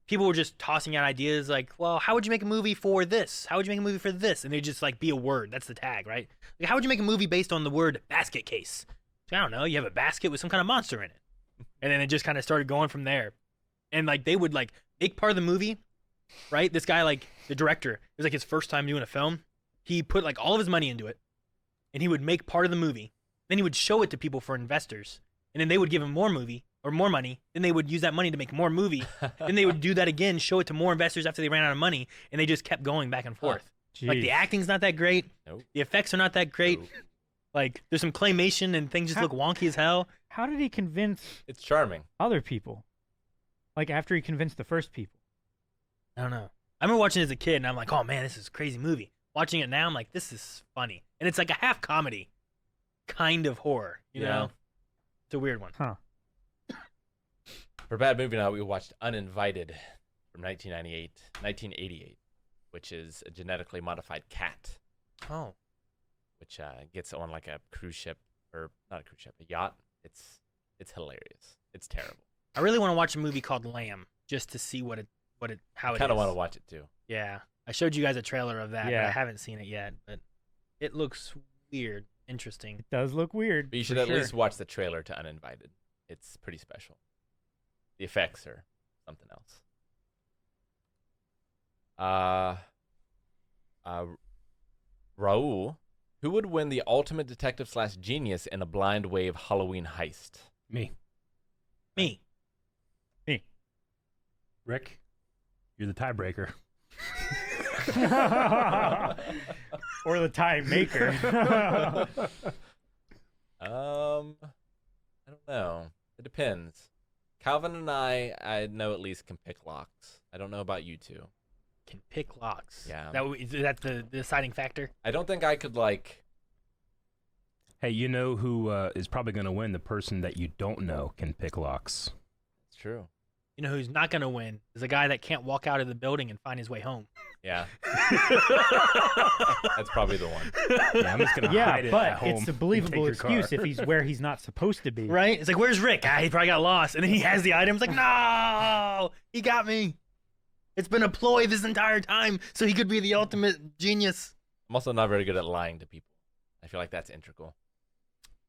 people were just tossing out ideas like, well, how would you make a movie for this? How would you make a movie for this? And they'd just like be a word. That's the tag, right? Like, how would you make a movie based on the word basket case? So, I don't know. You have a basket with some kind of monster in it. And then it just kind of started going from there. And like, they would like make part of the movie, right? This guy, like the director, it was like his first time doing a film. He put like all of his money into it, and he would make part of the movie. Then he would show it to people for investors, and then they would give him more movie or more money. Then they would use that money to make more movie. Then they would do that again, show it to more investors after they ran out of money, and they just kept going back and forth. Like the Jeez. acting's not that great. Nope. The effects are not that great. Nope. Like there's some claymation and things just look wonky as hell. How did he convince It's charming. other people? Like after he convinced the first people. I don't know. I remember watching it as a kid, and I'm like, oh man, this is a crazy movie. watching it now, I'm like, this is funny, and it's like a half comedy, kind of horror. You know, it's a weird one. Huh. For Bad Movie Night, we watched Uninvited from 1988, which is a genetically modified cat, Oh, which gets on like a cruise ship, or not a cruise ship, a yacht. It's hilarious. It's terrible. I really want to watch a movie called Lamb just to see how it I kind of is. want to watch it too. Yeah, I showed you guys a trailer of that, but Yeah. I haven't seen it yet. But it looks weird, interesting. It does look weird. But you should for at sure. least watch the trailer to Uninvited. It's pretty special. The effects are something else. Raul, who would win the ultimate detective / genius in a blind wave Halloween heist? Me. Me. Rick, you're the tiebreaker. Or the time maker. I don't know. It depends. Calvin and I know at least can pick locks. I don't know about you two. Can pick locks. Yeah. Is that the deciding factor? I don't think I could like. Hey, you know who is probably going to win? The person that you don't know can pick locks. It's true. You know who's not going to win is a guy that can't walk out of the building and find his way home. Yeah. That's probably the one. Yeah, I'm just going to Yeah, hide it at but home it's a and believable take your car. excuse if he's where he's not supposed to be. Right? It's like, where's Rick? He probably got lost. And then he has the items like, no, he got me. It's been a ploy this entire time, so he could be the ultimate genius. I'm also not very good at lying to people. I feel like that's integral.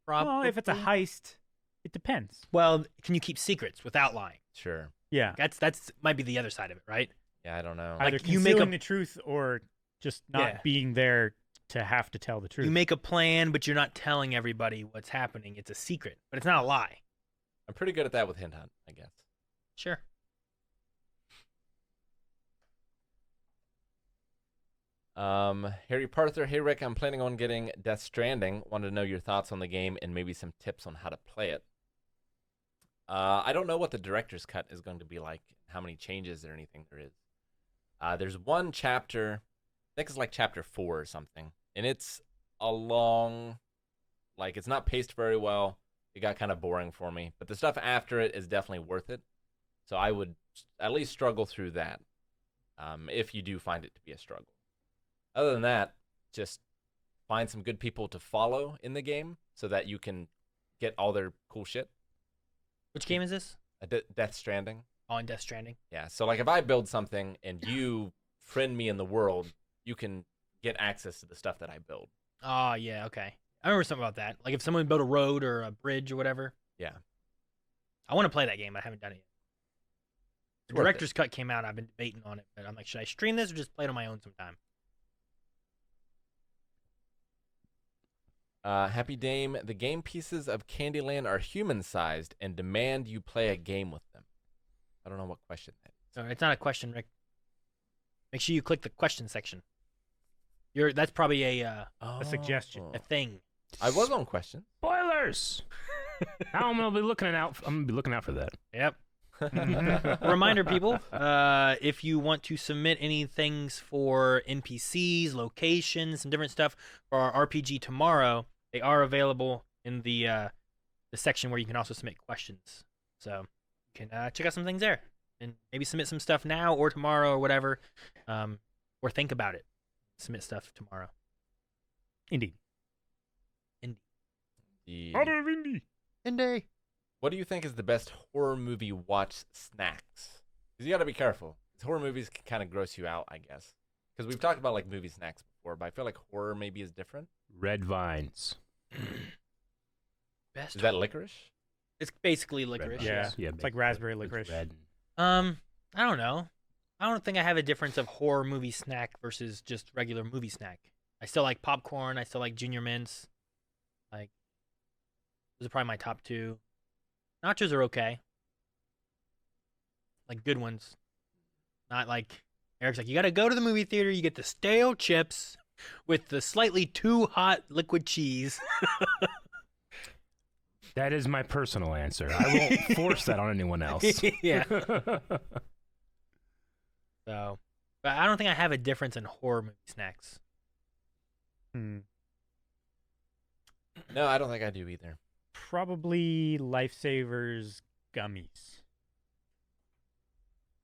Well, if it's a Probably. heist, it depends. Well, can you keep secrets without lying? Sure. Yeah. That's might be the other side of it, right? Yeah, I don't know. Either you make concealing a- the truth or just not Yeah. being there to have to tell the truth. You make a plan, but you're not telling everybody what's happening. It's a secret, but it's not a lie. I'm pretty good at that with Hint Hunt, I guess. Sure. Harry Parther, hey Rick, I'm planning on getting Death Stranding. Wanted to know your thoughts on the game and maybe some tips on how to play it. I don't know what the director's cut is going to be like, how many changes or anything there is. There's one chapter, I think it's like chapter 4 or something, and it's a long, like it's not paced very well. It got kind of boring for me, but the stuff after it is definitely worth it. So I would at least struggle through that, if you do find it to be a struggle. Other than that, just find some good people to follow in the game so that you can get all their cool shit. Which game is this? Death Stranding. On Death Stranding. Yeah, so like if I build something and you friend me in the world, you can get access to the stuff that I build. Oh, yeah, okay. I remember something about that. Like if someone built a road or a bridge or whatever. Yeah. I want to play that game. I haven't done it yet. The worth it. director's cut came out. I've been debating on it, but I'm like, should I stream this or just play it on my own sometime? Happy Dame, the game pieces of Candyland are human-sized and demand you play a game with them. I don't know what question that is. So it's not a question, Rick. Make sure you click the question section. That's probably a suggestion. a thing. I was on question. Spoilers. Now I'm gonna be looking out for that. Yep. Reminder, people, if you want to submit any things for NPCs, locations, some different stuff for our RPG tomorrow, they are available in the section where you can also submit questions. So you can check out some things there and maybe submit some stuff now or tomorrow or whatever, or think about it. Submit stuff tomorrow. Indeed. Indy. What do you think is the best horror movie watch snacks? Because you got to be careful. 'Cause horror movies can kind of gross you out, I guess. Because we've talked about like movie snacks before, but I feel like horror maybe is different. Red vines. Best. Is that licorice? It's basically licorice. vines. Yeah. Yeah, It's like big- raspberry it's licorice. red. I don't know. I don't think I have a difference of horror movie snack versus just regular movie snack. I still like popcorn. I still like Junior Mints. Like, those are probably my top two. Nachos are okay. Like good ones. Not like Eric's like, you gotta go to the movie theater, you get the stale chips with the slightly too hot liquid cheese. That is my personal answer. I won't force that on anyone else. Yeah. So, but I don't think I have a difference in horror movie snacks. No, I don't think I do either. Probably Lifesavers gummies.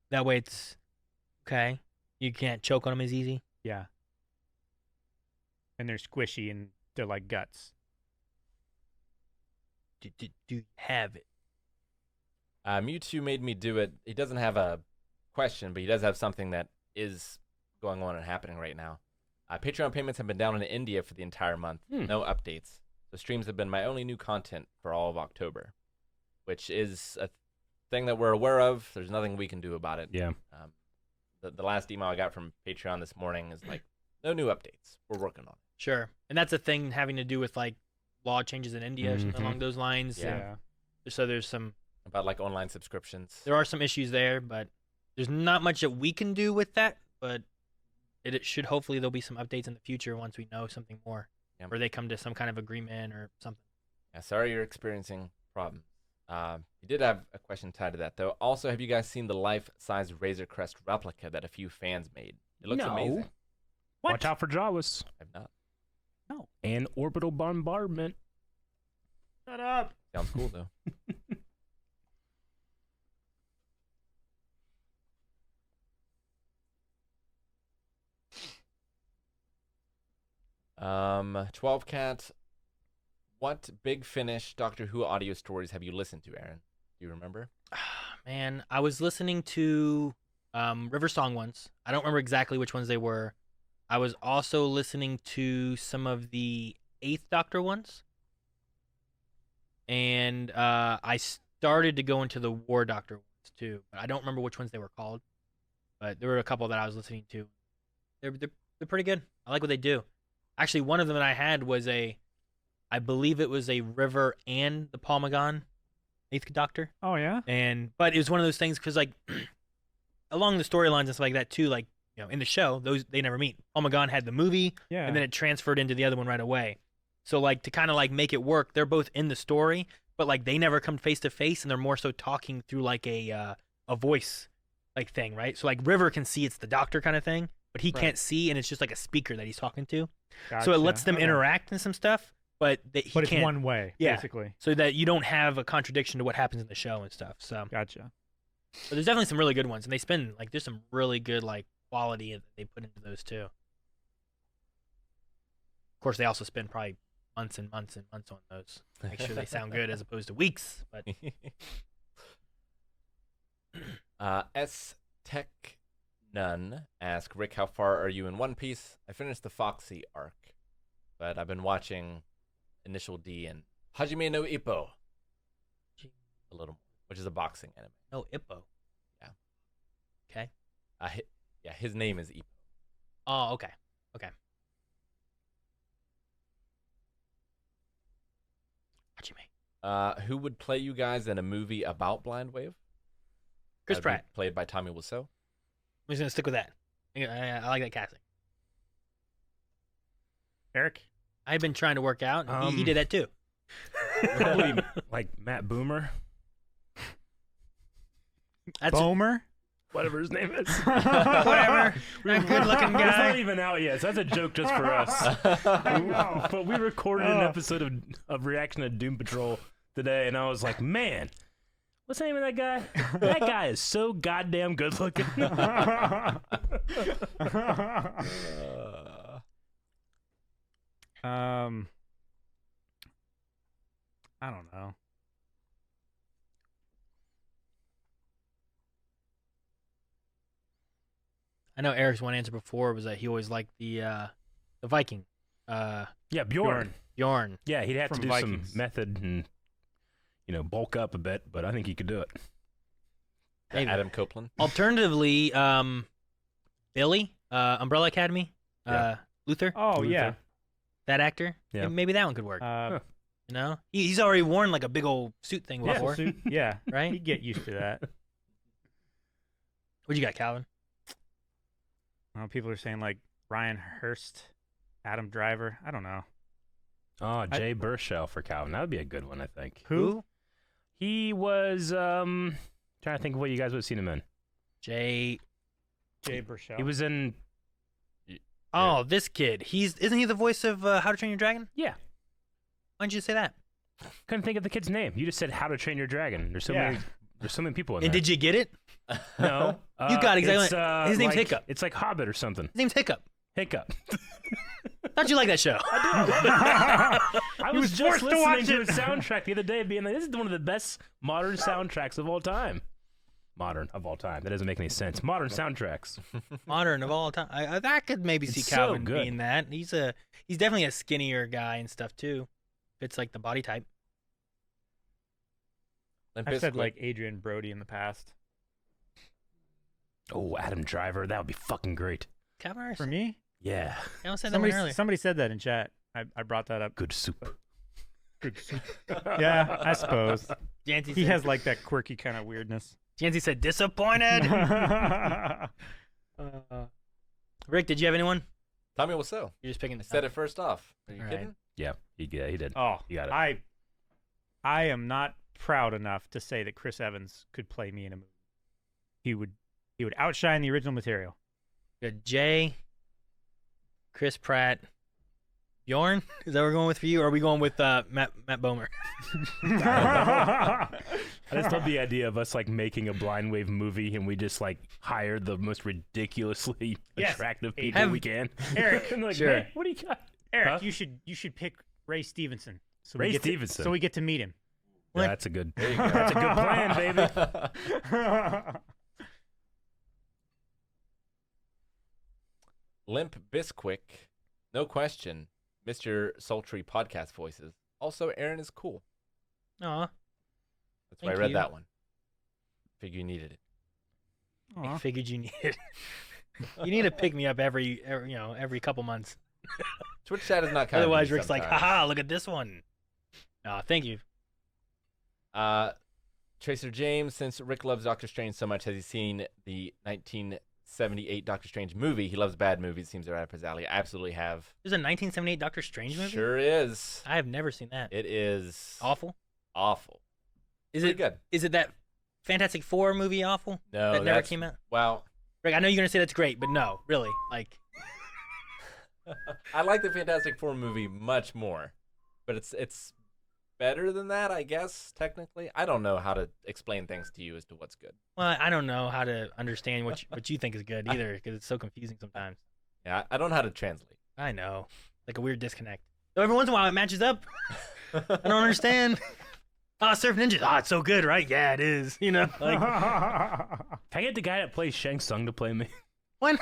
That way it's okay. You can't choke on them as easy. Yeah. And they're squishy and they're like guts. Do you have it? Mewtwo made me do it. He doesn't have a question, but he does have something that is going on and happening right now. Patreon payments have been down in India for the entire month. No updates. The streams have been my only new content for all of October, which is a thing that we're aware of. There's nothing we can do about it. Yeah. The last email I got from Patreon this morning is like, no new updates. We're working on it. Sure. And that's a thing having to do with like law changes in India or something along those lines. Yeah. So there's some About like online subscriptions. there are some issues there, but there's not much that we can do with that. But it should hopefully there'll be some updates in the future once we know something more, or they come to some kind of agreement or something. Yeah, sorry you're experiencing problems. You did have a question tied to that, though. Also, have you guys seen the life-size Razor Crest replica that a few fans made? It looks amazing. What? Watch out for Jawas. I've not. No. And orbital bombardment. Shut up. Sounds cool, though. 12 Cat, what Big Finish Doctor Who audio stories have you listened to, Aaron? Do you remember? Man, I was listening to River Song ones. I don't remember exactly which ones they were. I was also listening to some of the 8th Doctor ones. And I started to go into the War Doctor ones too. But I don't remember which ones they were called. But there were a couple that I was listening to. They're pretty good. I like what they do. Actually, one of them that I had was I believe it was a River and the Paul McGann 8th Doctor. Oh, yeah? But it was one of those things because, like, along the storylines and stuff like that, too, like, you know, in the show, they never meet. Paul McGann had the movie, and then it transferred into the other one right away. So, like, to kind of, like, make it work, they're both in the story, but, like, they never come face to face, and they're more so talking through, like, a voice, like, thing, right? So, like, River can see it's the Doctor kind of thing, but he can't see, and it's just, like, a speaker that he's talking to. Gotcha. So it lets them interact in some stuff, but he But it's can't. one way, basically. So that you don't have a contradiction to what happens in the show and stuff. So, Gotcha. but there's definitely some really good ones, and they spend like there's some really good like quality that they put into those too. Of course, they also spend probably months and months and months on those, to make sure they sound good as opposed to weeks. But S Tech None ask Rick, how far are you in One Piece? I finished the Foxy arc, but I've been watching Initial D and Hajime no Ippo a little more, which is a boxing anime. no Ippo. Yeah. Okay. His name is Ippo. Oh, okay. Okay. Hajime. Who would play you guys in a movie about Blind Wave? Chris Pratt. Played by Tommy Wiseau. I'm just gonna stick with that. I like that casting. Eric? I've been trying to work out. And he did that too. Probably like Matt Boomer, That's Bomer? whatever his name is. whatever. That good-looking It's not guy. even out yet, so that's a joke just for us. But we recorded an episode of Reaction to Doom Patrol today, and I was like, man, what's the name of that guy? That guy is so goddamn good looking. I don't know. I know Eric's one answer before was that he always liked the Viking. Yeah, Bjorn. Bjorn. Yeah, he'd have to From do Vikings. some method and bulk up a bit, but I think he could do it. Maybe. Adam Copeland. Alternatively, Billy, Umbrella Academy, Yeah. Luther, Oh, Luther. yeah. that actor. Yeah. Maybe that one could work. Huh. You know, he's already worn like a big old suit thing Yeah. before, Suit? Yeah. right? He'd get used to that. What you got, Calvin? Well, people are saying like Ryan Hurst, Adam Driver. I don't know. Oh, Jay Burchell for Calvin. That would be a good one, I think. Who? He was trying to think of what you guys would have seen him in. Jay. Jay Burchell. He was in Oh, this kid. Isn't he the voice of How to Train Your Dragon? Yeah. Why didn't you say that? Couldn't think of the kid's name. You just said How to Train Your Dragon. There's so many people in And there. did you get it? No. You got exactly. It's, His name's like- Hiccup. It's like Hobbit or something. His name's Hiccup. Hiccup. Thought you liked that show. I was was just forced to listening watch to it. a soundtrack the other day, being like, "This is one of the best modern soundtracks of all time." Modern of all time. That doesn't make any sense. Modern soundtracks. Modern of all time. I could maybe see It's so Calvin good. being that. He's definitely a skinnier guy and stuff too. Fits like the body type. Limp I've said Bizkit. like Adrian Brody in the past. Oh, Adam Driver. That would be fucking great. Calvin Harris. For me, Yeah. I said that one earlier. somebody said that in chat. I brought that up. Good soup. Yeah, I suppose Jancy he said, has like that quirky kind of weirdness. Jancy said disappointed. Rick, did you have anyone? Tommy Wiseau. You're just picking I this said it first off. Are you All right. kidding? Yeah, he did. Oh, You got it. I am not proud enough to say that Chris Evans could play me in a movie. He would outshine the original material. Good. Jay, Chris Pratt, Bjorn. Is that what we're going with for you, or are we going with Matt Bomer? I just love the idea of us like making a blind wave movie and we just like hire the most ridiculously Yes. attractive Hey, people have- we can. Eric, And like, Sure. "Man, what do you got? Eric, Huh? you should pick Ray Stevenson. So Ray we get Stevenson. so we get to meet him. Yeah, that's a good. There you go. That's a good plan, baby. Limp Bizkit. No question. Mr. Sultry Podcast Voices. Also, Aaron is cool. Aw. That's why I Thank read you. that one. Figure you needed it. I figured you needed. You need to pick me up every couple months. Twitch chat is not kind Otherwise, of Rick's like, haha, look at this one. Thank you. Tracer James, since Rick loves Doctor Strange so much, has he seen the 1978 Doctor Strange movie? He loves bad movies. Seems they're right up his alley. I absolutely have. There's a 1978 Doctor Strange movie? Sure is. I have never seen that. It is Awful? awful. Is Pretty it good? Is it that Fantastic Four movie awful? No, that never that's- came out? Well, Rick, I know you're going to say that's great, but no, really. Like, I like the Fantastic Four movie much more, but it's better than that, I guess. Technically, I don't know how to explain things to you as to what's good. well, I don't know how to understand what you think is good either because it's so confusing sometimes. Yeah, I don't know how to translate. I know. Like a weird disconnect. So every once in a while it matches up. I don't understand. Surf Ninjas. It's so good, right? Yeah, it is. You know, like, Can I get the guy that plays Shang Tsung to play me? when?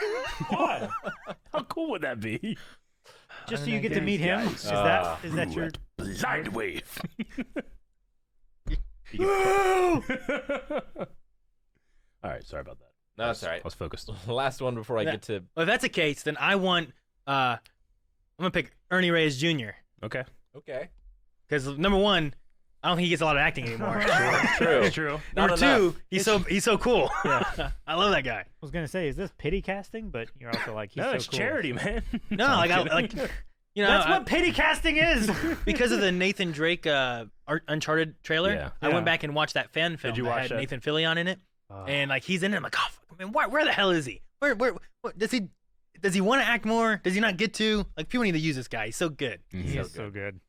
What? How cool would that be? Just so you get to meet him. Is that your blind wave? All right, sorry about that. No, that's all right. I was focused. Last one before I Yeah. get to. Well, if that's the case, then I'm gonna pick Ernie Reyes Jr. Okay. Okay. Because number one, I don't think he gets a lot of acting anymore. True. That's true. Number Not two, enough. he's so cool. I love that guy. I was gonna say, is this pity casting? But you're also like, he's No, so it's cool. charity, man. No, like you know, That's what pity casting is. because of the Nathan Drake Uncharted trailer, Yeah. I went back and watched that fan film you that watch had that? Nathan Fillion in it, and like he's in it. I'm like, oh, fuck, man, where the hell is he? Where does he want to act more? Does he not get to? Like, people need to use this guy. He's so good. He So is so good.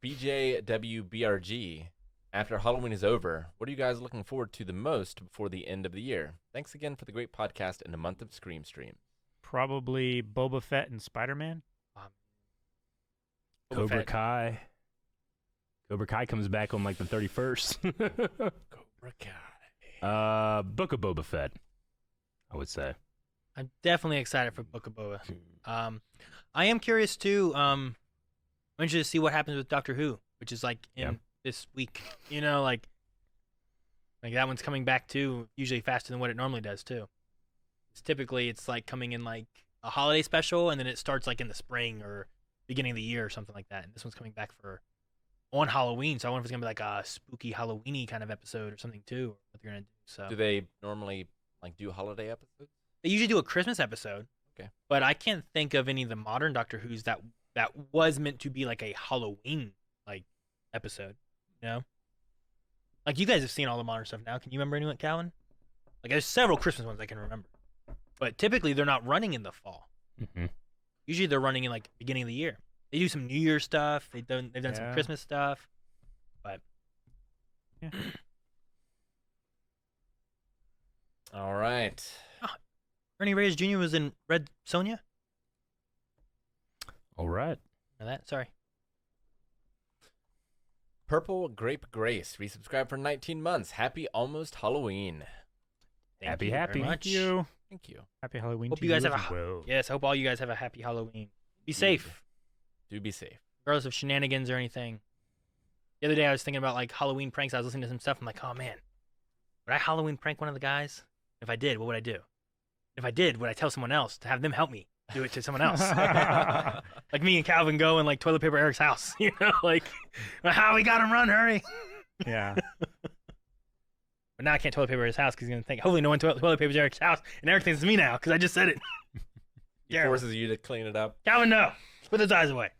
BJWBRG. After Halloween is over, what are you guys looking forward to the most before the end of the year? Thanks again for the great podcast and a month of Scream Stream. Probably Boba Fett and Spider-Man. Boba Cobra Fett. Kai. Cobra Kai comes back on like the 31st. Cobra Kai. Book of Boba Fett, I would say. I'm definitely excited for Book of Boba. I am curious too. I'm interested to see what happens with Doctor Who, which is like in this week. You know, like that one's coming back too, usually faster than what it normally does too. It's like coming in like a holiday special, and then it starts like in the spring or beginning of the year or something like that. And this one's coming back on Halloween, so I wonder if it's gonna be like a spooky Halloweeny kind of episode or something too. What they're gonna do. So Do they normally like do holiday episodes? they usually do a Christmas episode. Okay. But I can't think of any of the modern Doctor Who's that was meant to be like a Halloween like episode. You know? Like, you guys have seen all the modern stuff now. Can you remember anyone, Calvin? Like, there's several Christmas ones I can remember. But typically they're not running in the fall. Mm-hmm. Usually they're running in like beginning of the year. They do some New Year stuff. They've done some Yeah. Christmas stuff. But Yeah. All right. Ernie Reyes Jr. was in Red Sonja. All right. Know that? Sorry. Purple Grape Grace, resubscribe for 19 months. Happy almost Halloween. Thank Happy, you very happy. much. Thank you. Thank you. Happy Halloween. Hope to you guys as have a well. Yes, hope all you guys have a happy Halloween. Be safe, Do be safe. regardless of shenanigans or anything. The other day I was thinking about like Halloween pranks. I was listening to some stuff. I'm like, oh man, would I Halloween prank one of the guys? If I did, what would I do? If I did, would I tell someone else to have them help me do it to someone else? Like me and Calvin go and like toilet paper Eric's house. You know, like, how we got him run, hurry. Yeah. But now I can't toilet paper his house because he's gonna think. Hopefully, no one toilet papers Eric's house, and Eric thinks it's me now because I just said it. He Yeah. forces you to clean it up. Calvin, no, put those eyes away.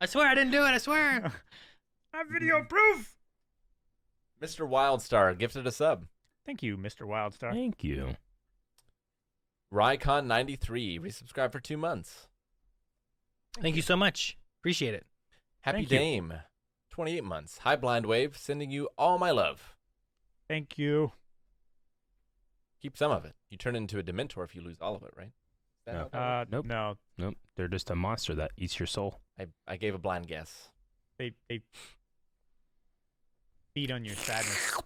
I swear I didn't do it. I swear. I have video proof. Mr. Wildstar gifted a sub. Thank you, Mr. Wildstar. Thank you. Rycon93, resubscribe for 2 months. Thank you so much. Appreciate it. Happy Thank you. Dame, 28 months. Hi, Blind Wave, sending you all my love. Thank you. Keep some of it. You turn into a Dementor if you lose all of it, right? Is that No. how that works? Nope. No, Nope. They're just a monster that eats your soul. I gave a blind guess. they feed on your sadness.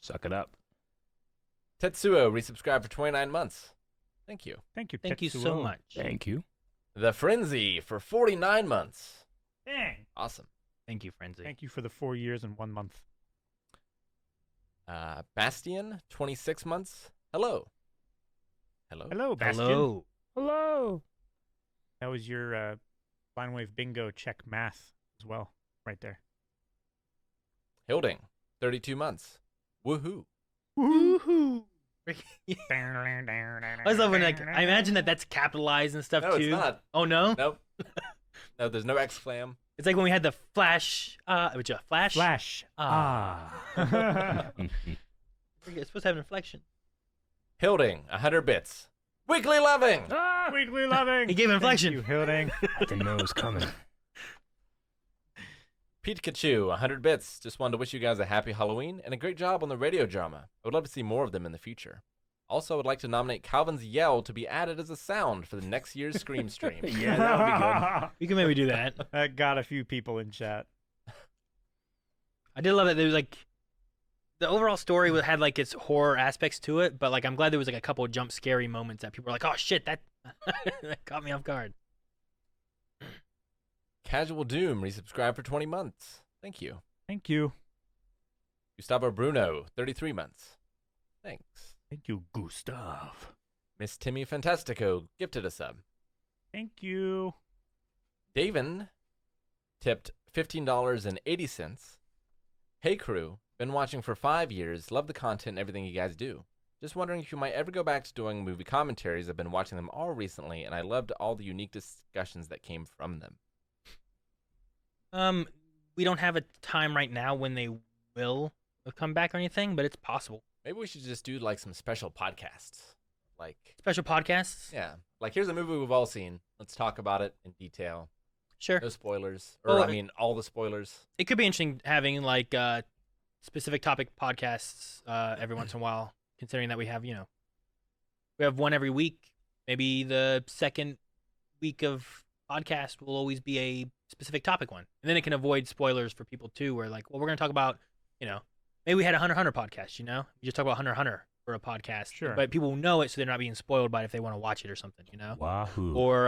Suck it up. Tetsuo, resubscribe for 29 months. Thank you. Thank you. Thank you so Tetsuo. much. Thank you. The Frenzy for 49 months. Dang. Awesome. Thank you, Frenzy. Thank you for the 4 years and 1 month. Bastion, 26 months. Hello. Hello. Hello, Bastion. Hello. Hello. That was your Blind Wave bingo check math as well, right there. Hilding, 32 months. Woohoo. Woohoo. I I was loving like I imagine that's capitalized and stuff No, too. it's not. Oh no? Nope. No, there's no exclam. It's like when we had the flash flash. Flash. Ah. Ah. It's supposed to have an inflection. Hilding, 100 bits. Weekly loving. Weekly loving. He gave an inflection. Thank you, Hilding. I didn't know it was coming. Pikachu, 100 bits. Just wanted to wish you guys a happy Halloween and a great job on the radio drama. I would love to see more of them in the future. Also, I would like to nominate Calvin's yell to be added as a sound for the next year's Scream stream. Yeah, that would be good. We can maybe do that. That got a few people in chat. I did love that there was like the overall story had like its horror aspects to it, but like I'm glad there was like a couple of jump scary moments that people were like, "Oh shit, that that caught me off guard." Casual Doom, resubscribe for 20 months. Thank you. Thank you. Gustavo Bruno, 33 months. Thanks. Thank you, Gustav. Miss Timmy Fantastico, gifted a sub. Thank you. Davin tipped $15.80. Hey crew, been watching for 5 years, love the content and everything you guys do. Just wondering if you might ever go back to doing movie commentaries. I've been watching them all recently, and I loved all the unique discussions that came from them. We don't have a time right now when they will come back or anything, but it's possible. Maybe we should just do like some special podcasts. Like, Special podcasts? yeah, like here's a movie we've all seen. Let's talk about it in detail. Sure. No spoilers. Or, Well, I mean, all the spoilers. It could be interesting having like specific topic podcasts every once in a while, considering that we have, we have one every week. Maybe the second week of podcast will always be a specific topic one. And then it can avoid spoilers for people too, where like, well, we're going to talk about, maybe we had a Hunter x Hunter podcast, we just talk about Hunter x Hunter for a podcast. Sure. But people know it so they're not being spoiled by it if they want to watch it or something, Wahoo. Or,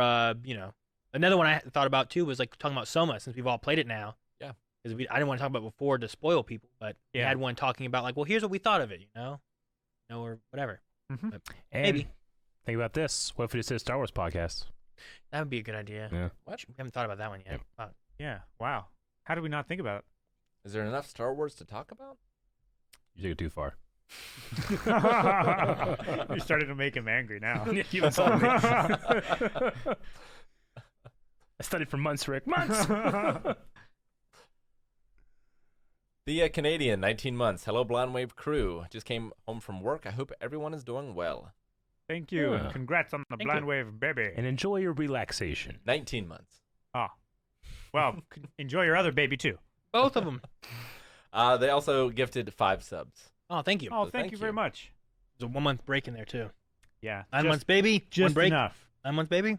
another one I thought about too was like talking about Soma, since we've all played it now. Yeah. Because I didn't want to talk about it before to spoil people, but we Yeah. had one talking about like, well, here's what we thought of it, or whatever. Mhm. But And maybe. think about this. What if we just did a Star Wars podcast? That would be a good idea. Yeah. What? We haven't thought about that one yet. Yeah. Wow. How did we not think about Is there enough Star Wars to talk about? You took it too far. it? You started to make him angry now. You insulted me. I studied for months, Rick. Months. The Canadian, 19 months. Hello, Blind Wave crew. Just came home from work. I hope everyone is doing well. Thank you, Yeah. and congrats on the Thank Blind you. Wave baby. And enjoy your relaxation. 19 months. Well, enjoy your other baby too. Both of them. They also gifted 5 subs. Oh, thank you. Oh, So thank you very much. There's a 1 month break in there too. Yeah, 9 months, baby. One just break. enough. 9 months, baby.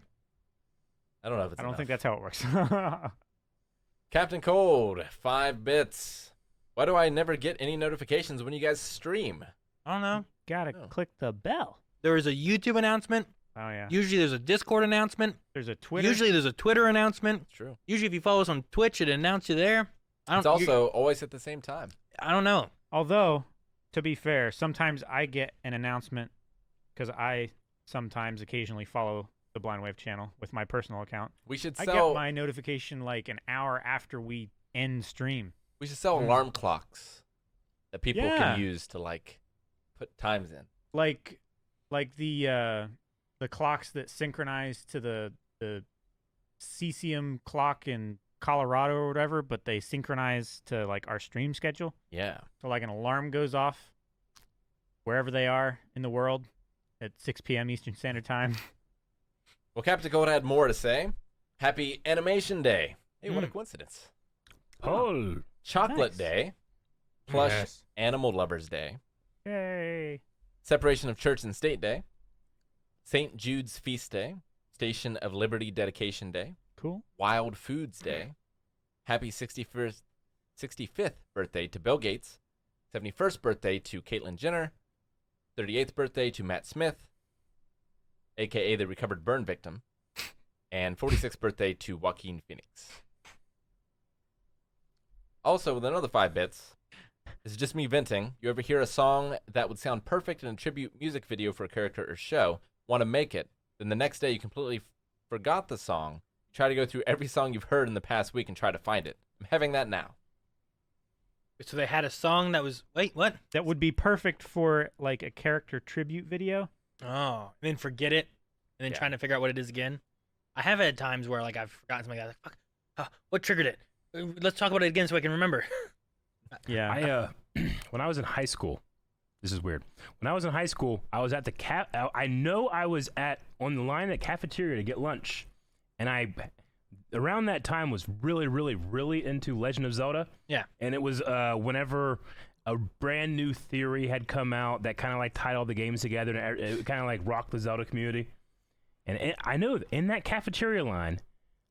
I don't know if it's I don't enough. think that's how it works. Captain Cold, 5 bits. Why do I never get any notifications when you guys stream? I don't know. Gotta Oh. click the bell. There is a YouTube announcement. Oh yeah. Usually there's a Discord announcement. There's a Twitter. Usually there's a Twitter announcement. It's true. Usually if you follow us on Twitch, it announces you there. It's also always at the same time. I don't know. Although, to be fair, sometimes I get an announcement because I sometimes occasionally follow the Blind Wave channel with my personal account. We should I sell get my notification like an hour after we end stream. alarm clocks that people Yeah. can use to like put times in. Like the clocks that synchronize to the CCM clock in Colorado or whatever, but they synchronize to like our stream schedule. Yeah. So like an alarm goes off wherever they are in the world at 6 p.m. Eastern Standard Time. Well, Captain Cold had more to say. Happy Animation Day. Hey, what a coincidence. Oh, Chocolate Nice. Day. Plush Yes. Animal Lovers Day. Yay. Separation of Church and State Day. St. Jude's Feast Day. Station of Liberty Dedication Day. Cool. Wild Foods Day. Happy 65th birthday to Bill Gates. 71st birthday to Caitlyn Jenner. 38th birthday to Matt Smith, a.k.a. the recovered burn victim. And 46th birthday to Joaquin Phoenix. Also, with another 5 bits, this is just me venting. You ever hear a song that would sound perfect in a tribute music video for a character or show, want to make it, then the next day you completely forgot the song, try to go through every song you've heard in the past week and try to find it. I'm having that now. So they had a song that was what? That would be perfect for like a character tribute video. Oh, and then forget it, and then Yeah. trying to figure out what it is again. I have had times where like I've forgotten something like that. Like, fuck, what triggered it? Let's talk about it again so I can remember. Yeah. I when I was in high school, this is weird. When I was in high school, I was at the I know I was on the line at cafeteria to get lunch, and around that time was really, really, really into Legend of Zelda. Yeah. And it was whenever a brand new theory had come out that kind of like tied all the games together, and it kind of like rocked the Zelda community. And I know in that cafeteria line,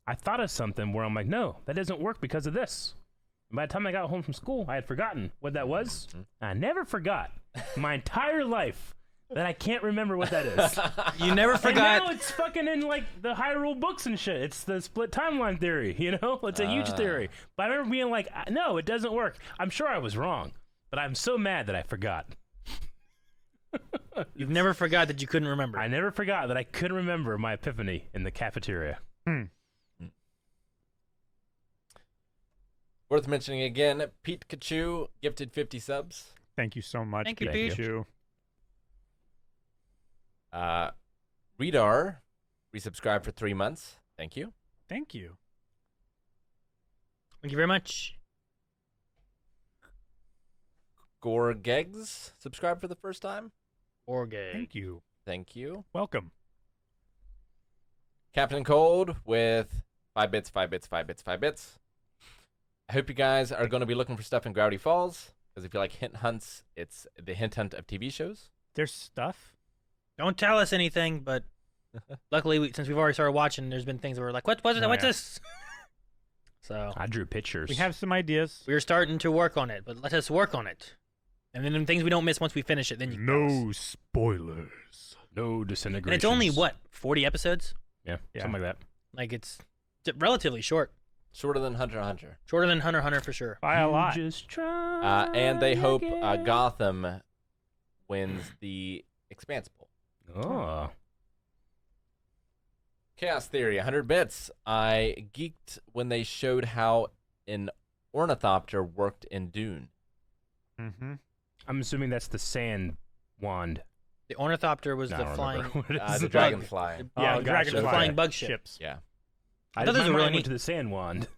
I thought of something where I'm like, no, that doesn't work because of this. And by the time I got home from school, I had forgotten what that was. I never forgot my entire life that I can't remember what that is. You never And forgot. now it's fucking in like the Hyrule books and shit. It's the split timeline theory, you know? It's a huge theory. But I remember being like, no, it doesn't work. I'm sure I was wrong, but I'm so mad that I forgot. You've never forgot that you couldn't remember. I never forgot that I couldn't remember my epiphany in the cafeteria. Worth mentioning again, Pete Kachu gifted 50 subs. Thank you so much. Thank you, Pikachu. Redar resubscribed for 3 months. Thank you. Thank you. Thank you very much. Gorgegs subscribed for the first time. Orgay. Thank you. Thank you. Welcome. Captain Cold with 5 bits, 5 bits, 5 bits, 5 bits. I hope you guys are going to be looking for stuff in Gravity Falls, because if you like hint hunts, it's the hint hunt of TV shows. There's stuff. Don't tell us anything, but luckily, since we've already started watching, there's been things where we're like, what's Oh, what's yeah. this? So I drew pictures. We have some ideas. we're starting to work on it, but let us work on it. And then the things we don't miss once we finish it, then you can tell us. No spoilers. no disintegration. And it's only, what, 40 episodes? Yeah, Yeah. something like that. Like, it's relatively short. Shorter than Hunter x Hunter. Shorter than Hunter x Hunter for sure. By a lot. Just try And they hope again. Gotham wins the Expanse Bowl. Oh. Chaos Theory, 100 bits. I geeked when they showed how an ornithopter worked in Dune. Mm-hmm. I'm assuming that's the sand wand. The Ornithopter was No, I the don't flying. remember what it is. The bug. dragonfly. Yeah, Oh, gotcha. dragonfly. The flying bug ship. ships. Yeah. I thought those my were really mind neat. went to the sand wand.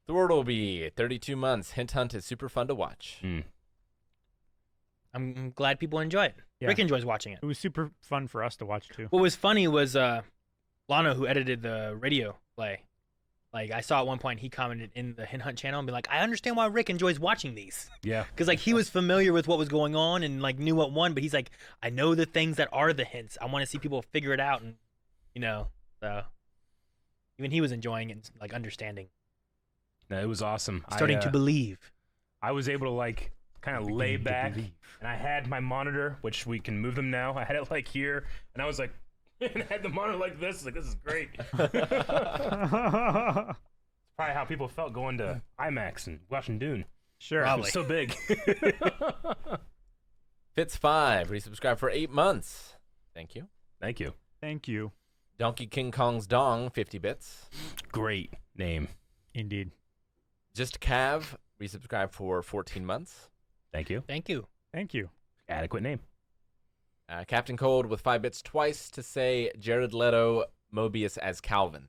Thortleby, 32 months. Hint Hunt is super fun to watch. I'm glad people enjoy it. Yeah. Rick enjoys watching it. It was super fun for us to watch too. What was funny was Lana, who edited the radio play. Like, I saw at one point he commented in the Hint Hunt channel and be like, I understand why Rick enjoys watching these. Yeah. Because, like, he was familiar with what was going on and, like, knew what won, but he's like, I know the things that are the hints. I want to see people figure it out and, you know, so even he was enjoying it and, like, understanding. No, it was awesome. Starting to believe. I was able to, like, kind of lay back, and I had my monitor, which we can move them now. I had it, like, here, and I was like, and I had the monitor like this. Like, this is great. It's probably how people felt going to IMAX and watching Dune. Sure. It was so big. Fitz5, resubscribe for 8 months. Thank you. Thank you. Thank you. Donkey King Kong's Dong, 50 bits. Great name. Indeed. Just Cav, resubscribe for 14 months. Thank you. Thank you. Thank you. Adequate name. Captain Cold with 5 bits twice to say Jared Leto, Mobius as Calvin.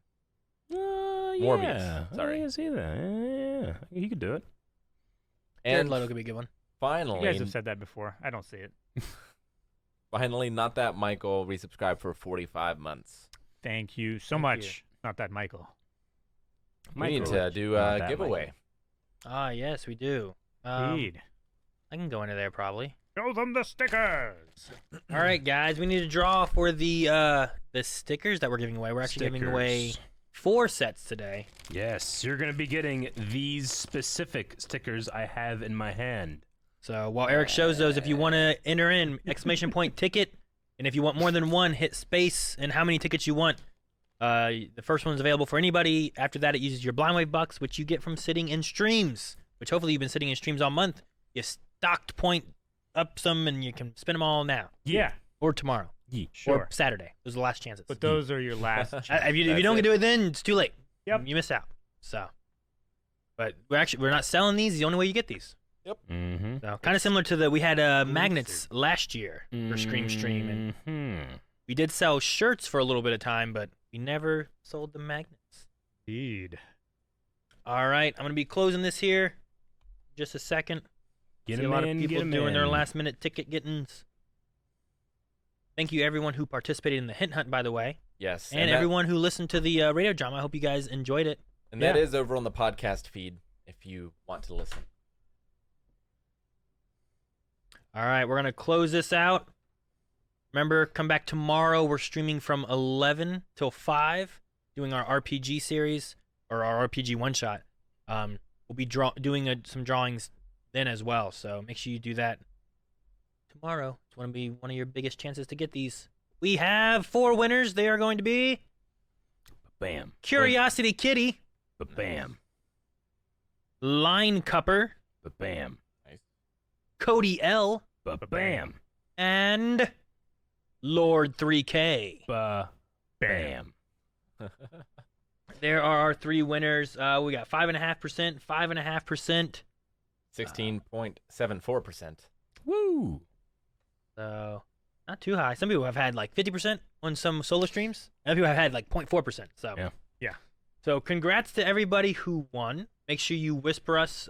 Morbius, Yeah. sorry. I can see that. Yeah. He could do it. Jared And Leto could be a good one. finally, You guys have said that before. I don't see it. finally, Not That Michael, resubscribe for 45 months. Thank you so Thank much. Not that Michael. We need Michael. to do Not a that giveaway. Ah, yes, we do. Indeed. I can go into there probably. Show them the stickers. All right, guys, we need to draw for the stickers that we're giving away. We're actually giving away Stickers. 4 sets today. Yes, you're going to be getting these specific stickers I have in my hand. So while Eric shows those, if you want to enter in exclamation point ticket, and if you want more than one, hit space and how many tickets you want. The first one's available for anybody. After that, it uses your Blind Wave bucks, which you get from sitting in streams, which hopefully you've been sitting in streams all month. You stocked point up some, and you can spend them all now. Yeah. Or tomorrow. Yeah. Sure. Or Saturday. Those are the last chances. But those are your last. If you That's don't it. do it then, it's too late. Yep. You miss out. So, but we're not selling these. The only way you get these. Mm-hmm. So kind of similar to we had magnets last year for Scream Stream, and we did sell shirts for a little bit of time, but we never sold the magnets. Indeed. All right, I'm gonna be closing this here. Just a second. Get See a him lot in, of get people 'em doing their in. last minute ticket gettings. Thank you everyone who participated in the Hint Hunt, by the way, Yes. and that- everyone who listened to the radio drama. I hope you guys enjoyed it. And that is over on the podcast feed if you want to listen. All right, we're going to close this out. Remember, come back tomorrow. We're streaming from 11 till 5, doing our RPG series, or our RPG one-shot. We'll be doing some drawings then as well, so make sure you do that tomorrow. It's going to be one of your biggest chances to get these. We have 4 winners. They are going to be Bam. Curiosity Kitty, Bam. Line Cupper, Bam. Cody L, Bam. and Lord 3K. Bam. There are our 3 winners. We got 5.5%, 5.5%. 16.74%. Woo. So not too high. Some people have had like 50% on some solo streams. Other people have had like 0.4%. So Yeah. So congrats to everybody who won. Make sure you whisper us.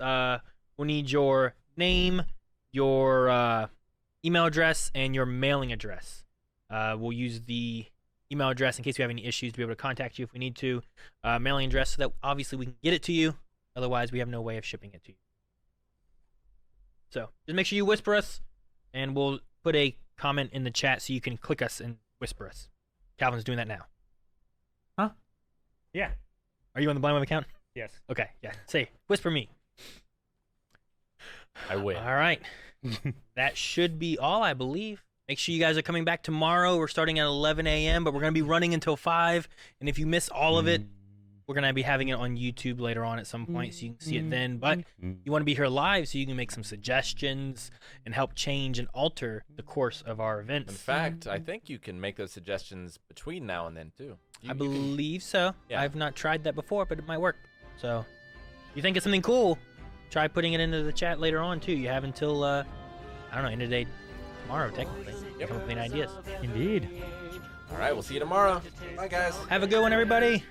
We'll need your name, your email address, and your mailing address. We'll use the email address in case we have any issues to be able to contact you if we need to. Mailing address so that obviously we can get it to you. Otherwise, we have no way of shipping it to you. So just make sure you whisper us, and we'll put a comment in the chat so you can click us and whisper us. Calvin's doing that now. Yeah. Are you on the Blind Web account? Yes. Okay, yeah. Say, whisper me. I win. All right. That should be all, I believe. Make sure you guys are coming back tomorrow. We're starting at 11 a.m., but we're going to be running until 5. And if you miss all of it, we're going to be having it on YouTube later on at some point so you can see it then. But you want to be here live so you can make some suggestions and help change and alter the course of our events. In fact, I think you can make those suggestions between now and then, too. I believe so. Yeah. I've not tried that before, but it might work. So if you think it's something cool, try putting it into the chat later on, too. You have until, I don't know, end of the day tomorrow, technically. Yep. Come up with any ideas. Indeed. All right, we'll see you tomorrow. Bye, guys. Have a good one, everybody.